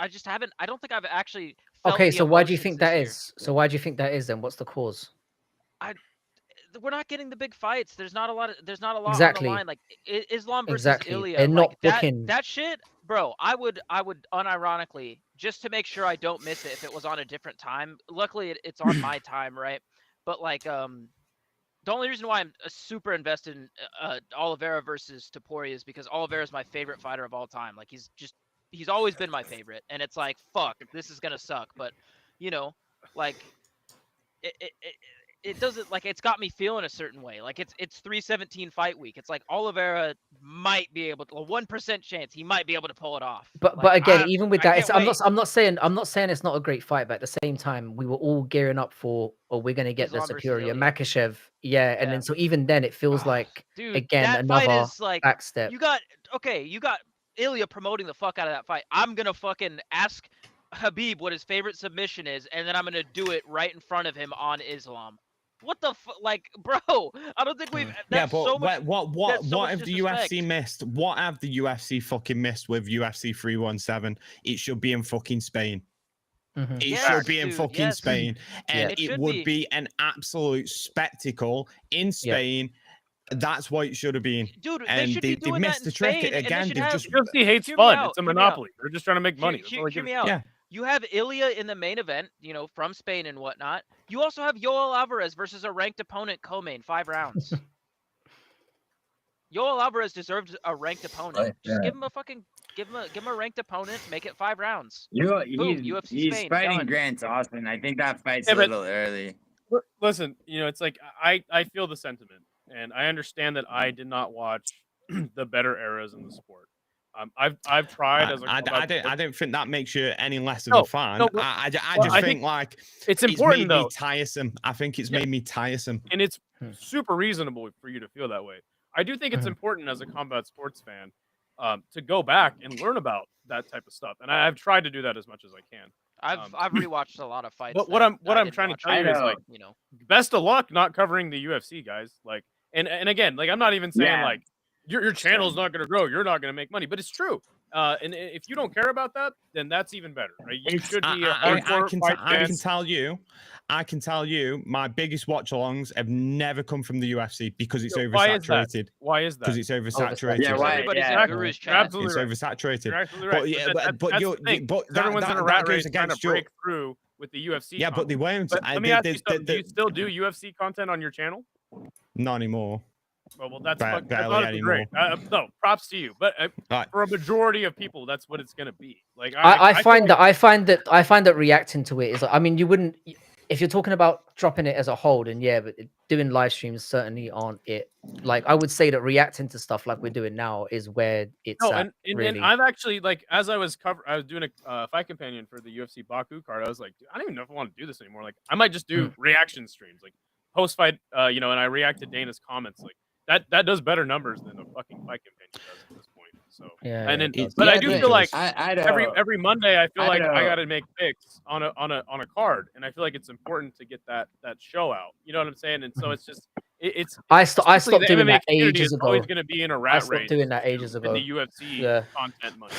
think I've actually felt Okay, so why do you emotions think this that year. is? So why do you think that is then? What's the cause? We're not getting the big fights. There's not a lot Exactly. on the line. Like Islam versus Exactly. Ilya. They're not like booking. that shit, bro. I would unironically, just to make sure I don't miss it if it was on a different time. Luckily it's on my time, right? But like the only reason why I'm super invested in Oliveira versus Topuria is because Oliveira is my favorite fighter of all time. Like he's always been my favorite, and it's like fuck, this is gonna suck, but like it doesn't, like, it's got me feeling a certain way. Like it's 317 fight week. It's like Oliveira might be able to, a 1% chance he might be able to pull it off. But like, again, even with that, I'm not saying it's not a great fight, but at the same time, we were all gearing up for, we're gonna get Islam the versus superior Ilya. Makachev, and then so even then it feels like dude, again that another fight is like backstep. You got Ilya promoting the fuck out of that fight. I'm gonna fucking ask Habib what his favorite submission is, and then I'm gonna do it right in front of him on Islam. What the like, bro? I don't think we've. That's but so much, what have the disrespect. UFC missed? What have the UFC fucking missed with UFC 317? It should be in fucking Spain. It should be in fucking Spain, and it would be an absolute spectacle in Spain. That's what it should have been. Dude, and they should be doing missed that the in trick Spain, again. They've just UFC hates fun. It's a monopoly. They're just trying to make money. Hear me out. You have Ilya in the main event, from Spain and whatnot. You also have Yoel Alvarez versus a ranked opponent, co-main, 5 rounds. Yoel Alvarez deserves a ranked opponent. Just give him a ranked opponent, make it 5 rounds. Boom, UFC he's Spain, fighting done. Grant Austin. I think that fight's a little early. Listen, it's like I feel the sentiment, and I understand that I did not watch the better eras in the sport. I've tried as a I don't think that makes you any less of No, a fan. no, I well, just I think think like it's made important me though, tiresome. I think it's Yeah. made me tiresome. and it's Hmm. super reasonable for you to feel that way. I do think it's Mhm. important as a combat sports fan to go back and learn about that type of stuff, and I've tried to do that as much as I can. I've rewatched a lot of fights. But What I'm I didn't trying to watch tell you live, is like, best of luck not covering the UFC, guys. Like, and again, like I'm not even saying Yeah. like your channel's not going to grow, you're not going to make money, but it's true. And if you don't care about that, then that's even better. Right? You should be a hardcore fight fan. I can tell you, my biggest watch-alongs have never come from the UFC because it's Why is that? oversaturated. Why is that? Because it's oversaturated. Yeah, why? everybody's Yeah. in Guru's You're chat. absolutely It's right. oversaturated. You're absolutely But right. yeah, that's but the you're thing, but 'cause everyone's in a rat race trying to against your. break through with the UFC. Yeah, but they won't. But let me ask you something. Do you still do UFC content on your channel? Not anymore. Well, that's Barely honestly great. No, props to you. But Right. for a majority of people, that's what it's going to be. Like I find that reacting to it is. I mean, you wouldn't if you're talking about dropping it as a whole, then yeah, but doing live streams certainly aren't it. Like I would say that reacting to stuff like we're doing now is where it's no, at. and Really. I've actually like as I was doing a fight companion for the UFC Baku card. I was like, dude, I don't even know if I want to do this anymore. Like I might just do reaction streams, like post fight, and I react to Dana's comments. Like that does better numbers than a fucking fight companion does at this point. So Yeah, and then, it does. but Yeah, I do but feel like I don't. every Monday I feel I like I know. got to make picks on a card, and I feel like it's important to get that show out. You know what I'm saying? And so it's just it's I stopped especially the doing MMA that community ages is always ago. going to be in a I rat stopped race doing that ages with ago. the UFC Yeah. content money.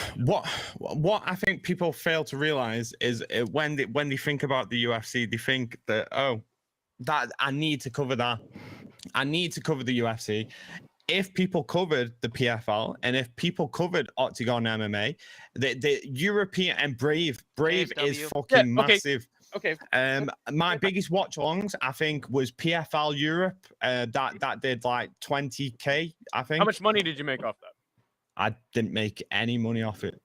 What I think people fail to realize is when they think about the UFC, they think that that I need to cover that. I need to cover the UFC. If people covered the PFL and if people covered Octagon MMA, the European and Brave is KSW. fucking Yeah, okay. massive. Okay. My biggest watch-alongs, I think, was PFL Europe. That did like 20K, I think. How much money did you make off that? I didn't make any money off it.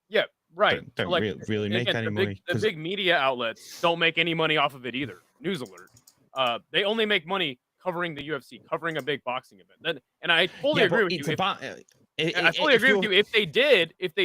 Yeah, right. Don't So, like, really make again, any the money. the big media outlets don't make any money off of it either. News alert. They only make money covering the UFC, covering a big boxing event. And I fully agree with you. I fully agree with you. If they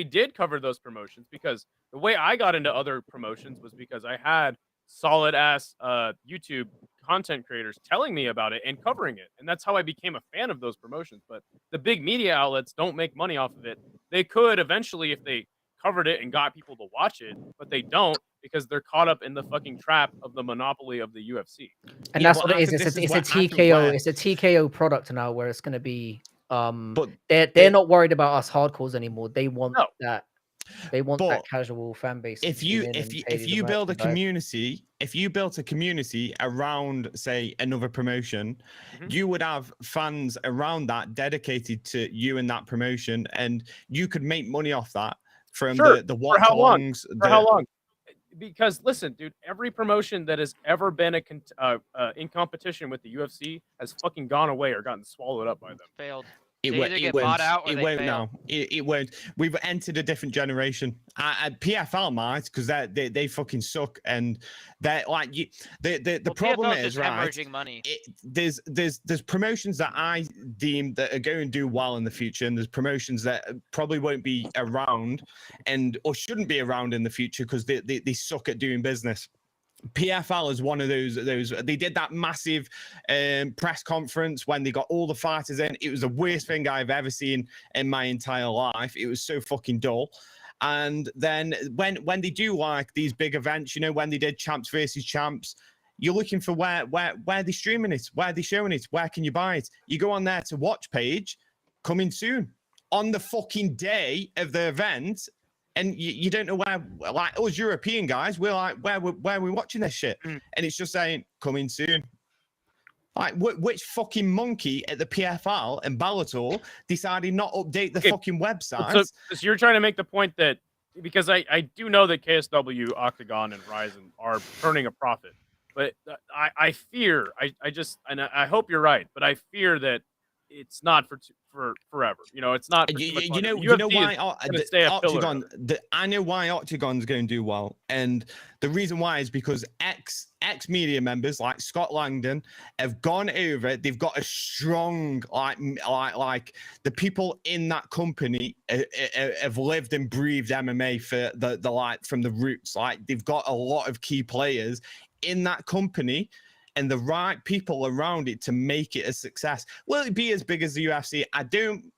did cover those promotions, because the way I got into other promotions was because I had solid ass YouTube content creators telling me about it and covering it, and that's how I became a fan of those promotions. But the big media outlets don't make money off of it. They could eventually if they covered it and got people to watch it, but they don't because they're caught up in the fucking trap of the monopoly of the UFC. And that's what it is. It's a TKO. It's a TKO product now where it's going to be. But they're not worried about us hardcores anymore. They want that. They want that casual fan base. If you build a community, if you built a community around, say, another promotion, you would have fans around that dedicated to you and that promotion, and you could make money off that from the watch-alongs. For how long? Because listen, dude, every promotion that has ever been in competition with the UFC has fucking gone away or gotten swallowed up by them. Failed. It won't. It won't. We've entered a different generation. PFL might, because they fucking suck, and they're like you. The problem is right. Money. There's promotions that I deem that are going to do well in the future, and there's promotions that probably won't be around, or shouldn't be around in the future because they suck at doing business. PFL is one of those. They did that massive press conference when they got all the fighters in. It was the worst thing I've ever seen in my entire life. It was so fucking dull. And then when they do like these big events, when they did champs versus champs, you're looking for where they're streaming it, where they're showing it, where can you buy it? You go on there to watch page, coming soon on the fucking day of the event. And you don't know where, like us European guys, we're like, where are we watching this shit? And it's just saying, coming soon. Like, which fucking monkey at the PFL and Bellator decided not update the fucking website? So you're trying to make the point that, because I do know that KSW, Octagon, and Ryzen are turning a profit. But I fear, I hope you're right, but I fear that it's not for forever. You know, it's not. For too much longer. You know UFC why is gonna stay a pillar. Octagon? I know why Octagon's going to do well, and the reason why is because ex media members like Scott Langdon have gone over. They've got a strong like the people in that company have lived and breathed MMA for the like from the roots. Like they've got a lot of key players in that company and the right people around it to make it a success. Will it be as big as the UFC? I don't.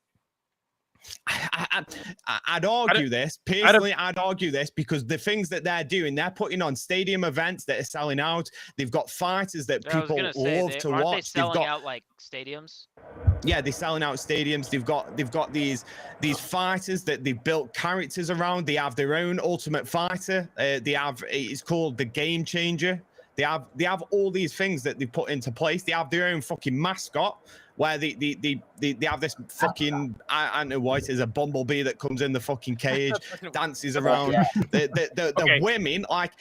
I'd argue this personally. I'd argue this because the things that they're doing, they're putting on stadium events that are selling out. They've got fighters that people love to watch. Aren't they selling out like stadiums? Yeah, they're selling out stadiums. They've got these fighters that they've built characters around. They have their own Ultimate Fighter. It's called the Game Changer. They have all these things that they put into place. They have their own fucking mascot where they have this fucking I don't know what it is, a bumblebee that comes in the fucking cage, dances around. The women, like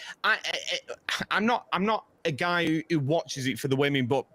I'm not a guy who watches it for the women, but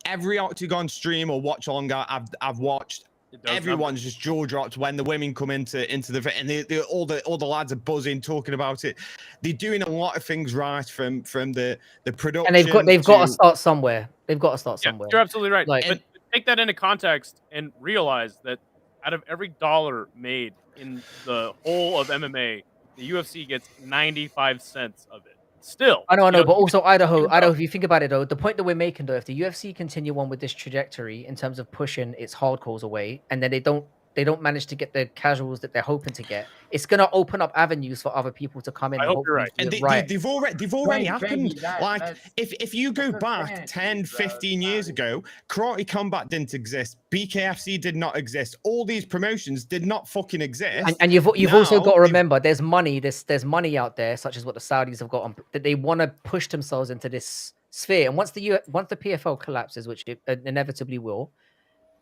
every Octagon stream or watch along I've watched, everyone's just jaw dropped when the women come into the and all the lads are buzzing talking about it. They're doing a lot of things right from the production, and they've got to start somewhere. They've got to start somewhere. You're absolutely right. Like, but take that into context and realize that out of every dollar made in the whole of MMA, the UFC gets 95 cents of it. Still, I know, but also Idaho, if you think about it though, the point that we're making though, if the UFC continue on with this trajectory in terms of pushing its hardcores away, and then they don't manage to get the casuals that they're hoping to get, it's gonna open up avenues for other people to come in. I hope you're right. And they've already happened. Like if you go back 10, 15 years ago, Karate Combat didn't exist. BKFC did not exist. All these promotions did not fucking exist. And you've also got to remember there's money there's money out there, such as what the Saudis have got on, that they want to push themselves into this sphere. And once the PFL collapses, which it inevitably will,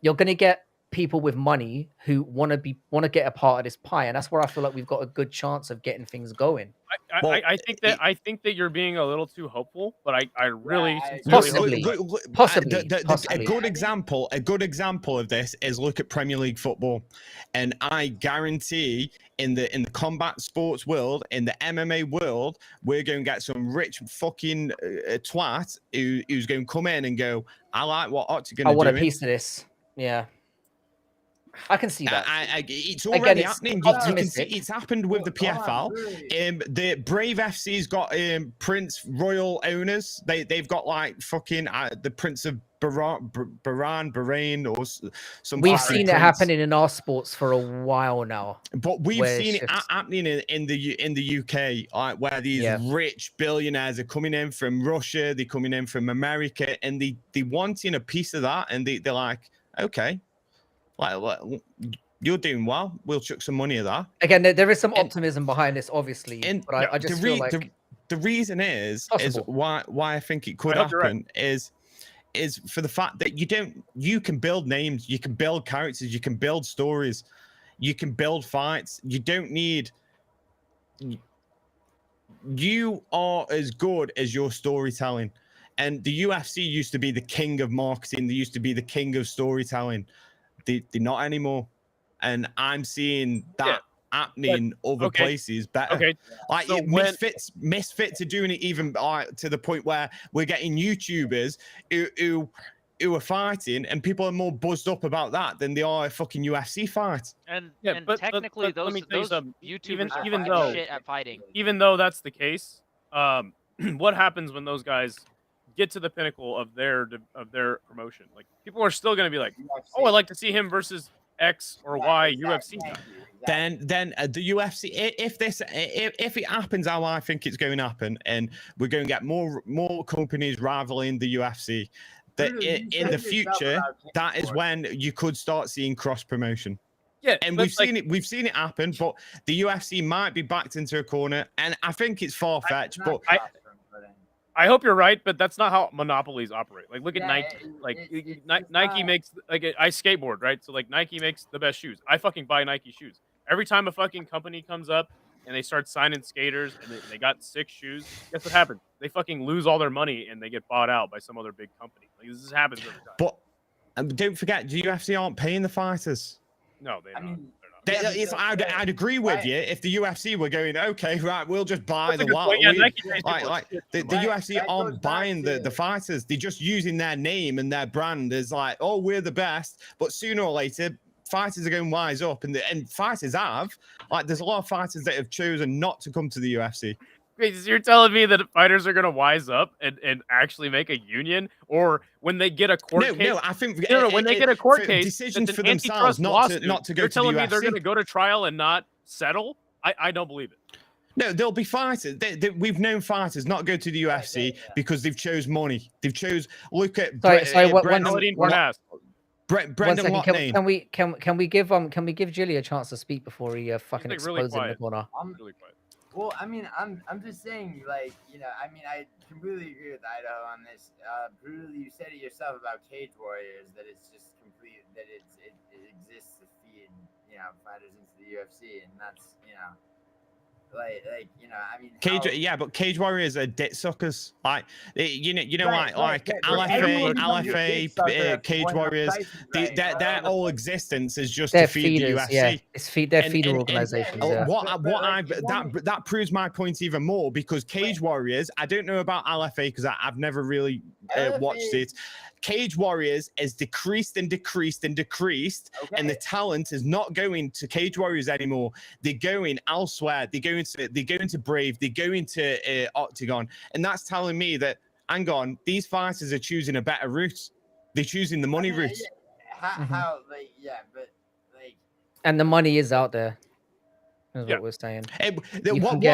you're going to get people with money who want to get a part of this pie, and that's where I feel like we've got a good chance of getting things going. I think that you're being a little too hopeful, but I really possibly. A good example of this is look at Premier League football, and I guarantee in the combat sports world, in the MMA world, we're going to get some rich fucking twat who's going to come in and go, I like what Octagon are doing. I want a piece of this. Yeah. I can see that. It's already happening. You can see it's happened with the PFL. The Brave FC's got Prince Royal owners. They've got like fucking the Prince of Bahrain or some. We've seen it happening in our sports for a while now. But we've seen it happening in the UK, like where these rich billionaires are coming in from Russia, they're coming in from America, and they wanting a piece of that, and they're like, okay. Like, you're doing well. We'll chuck some money at that. Again, there is some optimism behind this, obviously. But I just feel like the reason is why I think it could happen is for the fact that you can build names, you can build characters, you can build stories, you can build fights. You don't need. You are as good as your storytelling, and the UFC used to be the king of marketing. They used to be the king of storytelling. They're not anymore, and I'm seeing that happening other places better. Okay, like so Misfits are doing it even to the point where we're getting YouTubers who are fighting, and people are more buzzed up about that than they are a fucking UFC fight. And technically, those YouTubers even though shit at fighting. Even though that's the case, what happens when those guys get to the pinnacle of their promotion? Like, people are still going to be like, oh, I'd like to see him versus X or Y UFC guy. Then the UFC, if it happens how I think it's going to happen, and we're going to get more companies rivaling the UFC, that in the future, that is when you could start seeing cross promotion. Yeah, and we've seen it happen, but the UFC might be backed into a corner, and I think it's far fetched. But I hope you're right, but that's not how monopolies operate. Like, look at Nike. Like, Nike makes, like, I skateboard, right? So, like, Nike makes the best shoes. I fucking buy Nike shoes. Every time a fucking company comes up and they start signing skaters and they got 6 shoes, guess what happens? They fucking lose all their money and they get bought out by some other big company. Like, this happens every time. But And don't forget, the UFC aren't paying the fighters. No, they're not. I'd agree with you if the UFC were going, okay, right, we'll just buy the wild. Yeah, the UFC aren't buying the fighters. They're just using their name and their brand as like, oh, we're the best. But sooner or later, fighters are going to wise up, and fighters have. Like, there's a lot of fighters that have chosen not to come to the UFC. Wait, so you're telling me that fighters are going to wise up and actually make a union, or when they get a court case? No, I think when they get a court case, decisions for themselves not to go to the UFC. You're telling me they're going to go to trial and not settle? I don't believe it. No, there'll be fighters. We've known fighters not go to the UFC because they've chose money. They've chose. Look at Brendan Loughnane. Can we give Jilly a chance to speak before he fucking explodes in the corner? Really quiet. Well, I mean, I'm just saying, like, you know, I mean, I completely agree with Idaho on this. Brutally, you said it yourself about Cage Warriors, that it's just complete, that it exists to feed, you know, fighters into the UFC, and that's, you know, like you know, I mean, but Cage Warriors are dick suckers. Like, LFA, Cage Warriors. Their whole existence is just to feed the UFC. Yeah, they're feeder organizations. That proves my point even more, because Cage Warriors, I don't know about LFA because I've never really watched it. Cage Warriors has decreased and decreased and decreased, and the talent is not going to Cage Warriors anymore. They're going elsewhere. They're going to Brave. They're going to Octagon, and that's telling me that, hang on, these fighters are choosing a better route. They're choosing the money route. And the money is out there. Is what we're saying.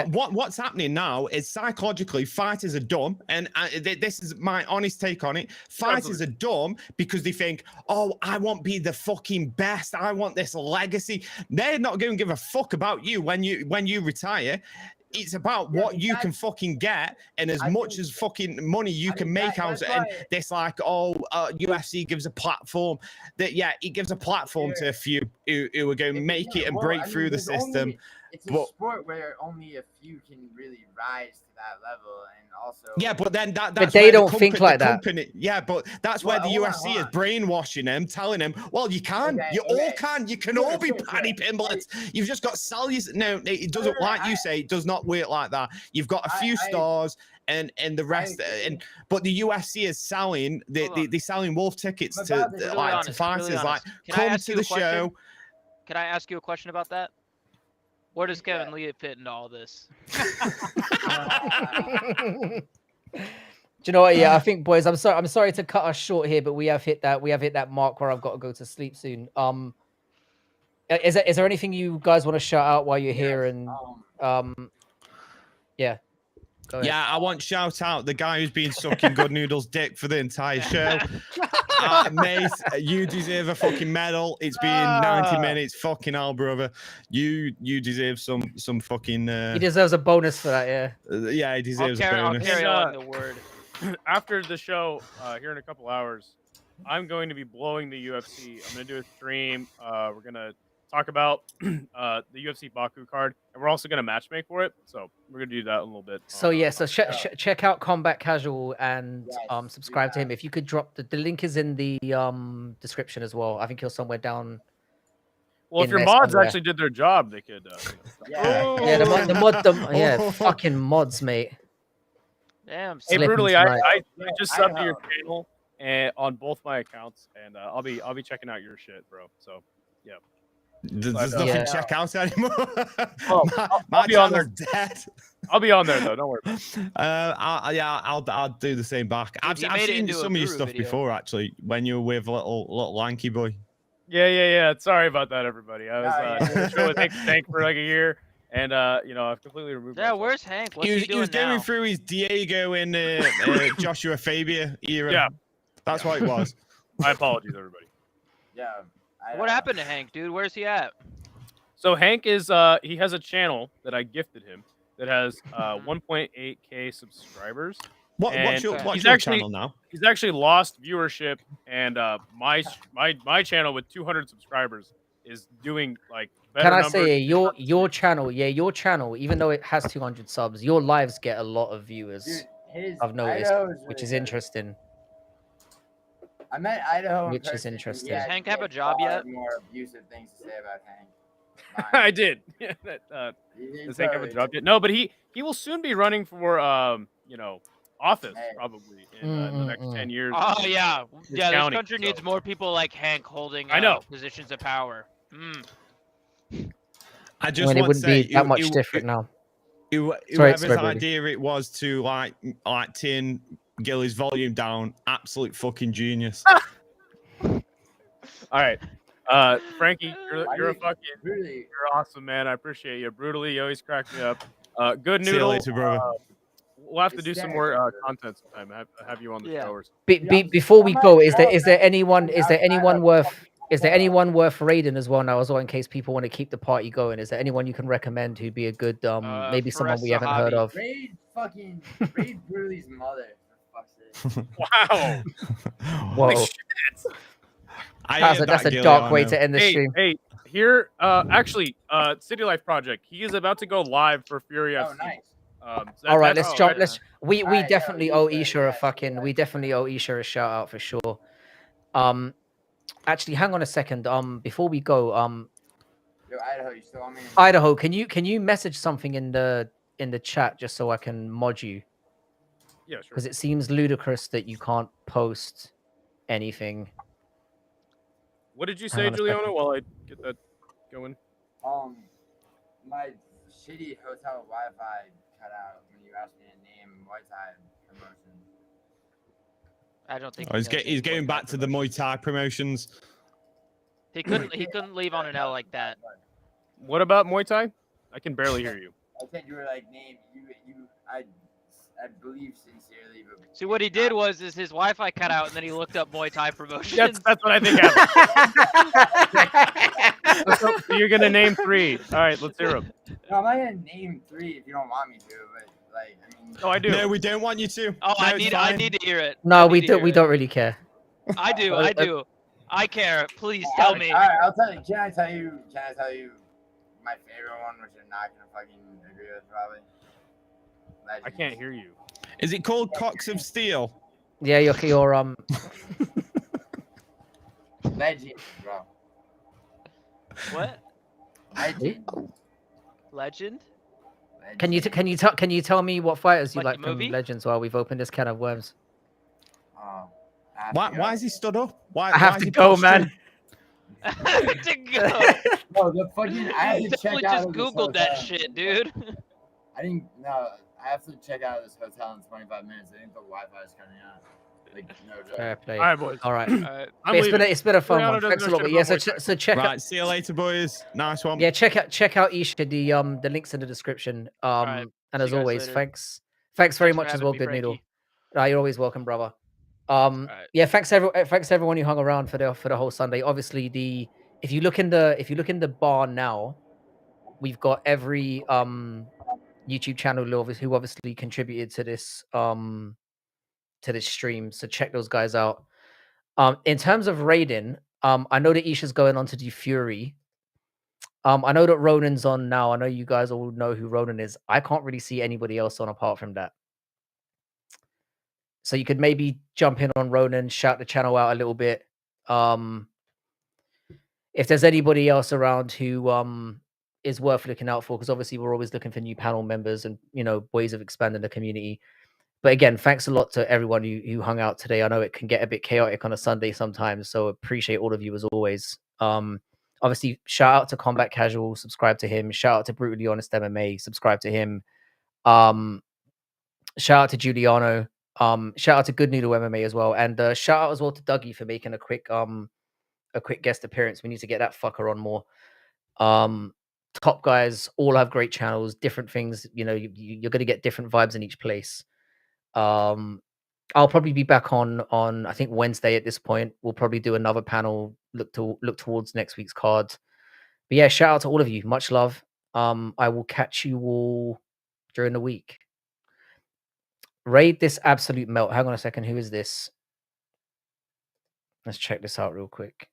What's happening now is, psychologically, fighters are dumb, and this is my honest take on it. Fighters are dumb because they think, oh, I want to be the fucking best. I want this legacy. They're not going to give a fuck about you when you retire. It's about what you can fucking get, and as much as fucking money you can make out of it. And this, like, UFC gives a platform. It gives a platform to a few who are going to make it and break through the system. It's a sport where only a few can really rise to that level, and also. Yeah, but then that's but they don't think like that. Yeah, but that's where the UFC is brainwashing them, telling them, well, you can, all can, you can all be Paddy Pimblett. You've just got to sell you. No, it doesn't, like you say, it does not work like that. You've got a few stars. And the rest, but the UFC is selling, they're selling wolf tickets to fighters. Like, come to the show. Can I ask you a question about that? Where does Kevin Lee fit into all this? Do you know what? Yeah, I think, boys, I'm sorry to cut us short here, but we have hit that mark where I've got to go to sleep soon. Is there anything you guys want to shout out while you're here? And yeah. Yeah, I want to shout out the guy who's been sucking Good Noodle's dick for the entire show. Mate, you deserve a fucking medal. It's been 90 minutes. Fucking hell, brother. You deserve some fucking... He deserves a bonus for that, yeah. Yeah, he deserves a bonus. I'll carry on the word. After the show, here in a couple hours, I'm going to be blowing the UFC. I'm going to do a stream. We're going to talk about the UFC Baku card, and we're also going to matchmake for it. So we're going to do that in a little bit. So check out Combat Casual and subscribe to him. If you could drop the link is in the description as well. I think he'll somewhere down. Well, if your mods actually did their job, they could. Fucking mods, mate. Damn. Hey, brutally, I just subbed to your channel and on both my accounts, and I'll be checking out your shit, bro. So yeah. There's nothing to check out anymore. I'll be on there. Dead. I'll be on there though. Don't worry about it. I'll do the same back. I've seen some of your stuff before, actually, when you were with little lanky boy. Yeah. Sorry about that, everybody. I was doing the show with Hank for like a year, and I've completely removed. Yeah, where's Hank? What's he was going through his Diego and Joshua Fabia era. Yeah, that's what it was. My apologies, everybody. Yeah. What happened to Hank, dude? Where's he at? So Hank is he has a channel that I gifted him that has 1.8K subscribers. What's your channel now? He's actually lost viewership, and my channel with 200 subscribers is doing like better. Can I numbers. say your channel? Yeah, your channel. Even though it has 200 subs, your lives get a lot of viewers. I've noticed, which is interesting. I met Idaho in Which is person, and interesting. he Does had- Hank he have had a job far yet? More abusive things to say about Hank. I did. Does Hank have a job yet? No, but he will soon be running for office probably in the next 10 years. Oh in, yeah, his yeah. This county, country needs more people like Hank holding I know. positions of power. I I just mean, it want to wouldn't say, be that much different now. whoever's sorry, Brody. idea it was to like tin Gilly's volume down, absolute fucking genius. All right, Frankie, you're a fucking you're awesome, man. I appreciate you. Brutally, you always crack me up. Good See you noodle. later, brother. We'll have to do some more content sometime. Have you on the show or something. Before we go, is there anyone worth raiding as well now as well, in case people want to keep the party going? Is there anyone you can recommend who'd be a good maybe someone we haven't heard of? Raid Brutally's mother, for fuck's sake. Wow. Whoa. Shit. That's a dark way to end the stream. Hey, here, actually, City Life Project. He is about to go live for Fury FC. Oh, nice. All right, let's jump. We definitely owe Isha a fucking. We definitely owe Isha a shout out for sure. Actually, hang on a second. Before we go, Yo, Idaho, you still on me? Idaho, can you message something in the chat just so I can mod you? Yeah, sure. Because it seems ludicrous that you can't post anything. What did you say, Juliano? While I get that going. My shitty hotel Wi-Fi cut out when you asked me to name Muay Thai promotion. I don't think he's going back to the Muay Thai promotions. He couldn't leave on an L like that. What about Muay Thai? I can barely hear you. I said you were like name I believe sincerely, but See, what he did was his Wi-Fi cut out, and then he looked up Muay Thai promotions. That's what I think happened. So you're gonna name 3. All right, let's hear them. No, I'm not gonna name 3 if you don't want me to, but like, I mean. No, I do. No, we don't want you to. Oh, no, I need to hear it. No, we don't really care. I do. I care. Please tell me. All right, I'll tell you. Can I tell you my favorite one, which you're not gonna fucking agree with, probably? I can't hear you. Is it called Cocks of Steel? Yeah, you're Legend, bro. What? Legend. Can you tell me what fighters you Like like the from movie? Legends while we've opened this can of worms? Why is he stood up? Why? I have why is to he go, posturing? man. To go. No, the fucking. I have to Definitely check out just of this Googled that hotel. shit, dude. I didn't. No, I have to check out of this hotel in 25 minutes. I think the Wi-Fi is cutting out. Like, no joke. Fair play. All right, boys. All right. I'm It's been a fun Juliano one. doesn't Thanks a know lot. shit But yeah, about Muay Thai. so check Right, out. see you later, boys. Nice one. Yeah, check out Isha. The links in the description. right, And see as you guys always, later. thanks very Thanks for much as having well, me, Good Noodle. Frankie. You're always welcome, brother. right. Yeah, thanks everyone who hung around for the whole Sunday. Obviously, if you look in the bar now, we've got every YouTube channel who obviously contributed to this stream. So check those guys out. In terms of raiding, I know that Isha's going on to do Fury. I know that Ronan's on now. I know you guys all know who Ronan is. I can't really see anybody else on apart from that. So you could maybe jump in on Ronan, shout the channel out a little bit. If there's anybody else around who is worth looking out for, because obviously we're always looking for new panel members and ways of expanding the community. But again, thanks a lot to everyone who hung out today. I know it can get a bit chaotic on a Sunday sometimes, so appreciate all of you as always. Obviously, shout out to Combat Casual, subscribe to him. Shout out to Brutally Honest MMA, subscribe to him. Shout out to Giuliano. Shout out to Good Noodle MMA as well, and shout out as well to Dougie for making a quick guest appearance. We need to get that fucker on more. Top guys all have great channels, different things. You're going to get different vibes in each place. I'll probably be back on I think Wednesday at this point. We'll probably do another panel, look towards next week's cards. But yeah, shout out to all of you. Much love. I will catch you all during the week. Raid this absolute melt. Hang on a second. Who is this? Let's check this out real quick.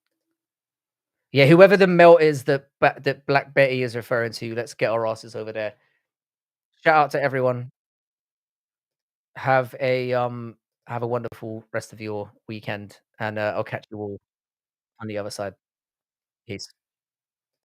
Yeah, whoever the melt is that Black Betty is referring to, let's get our asses over there. Shout out to everyone. Have a Have a wonderful rest of your weekend, and I'll catch you all on the other side. Peace.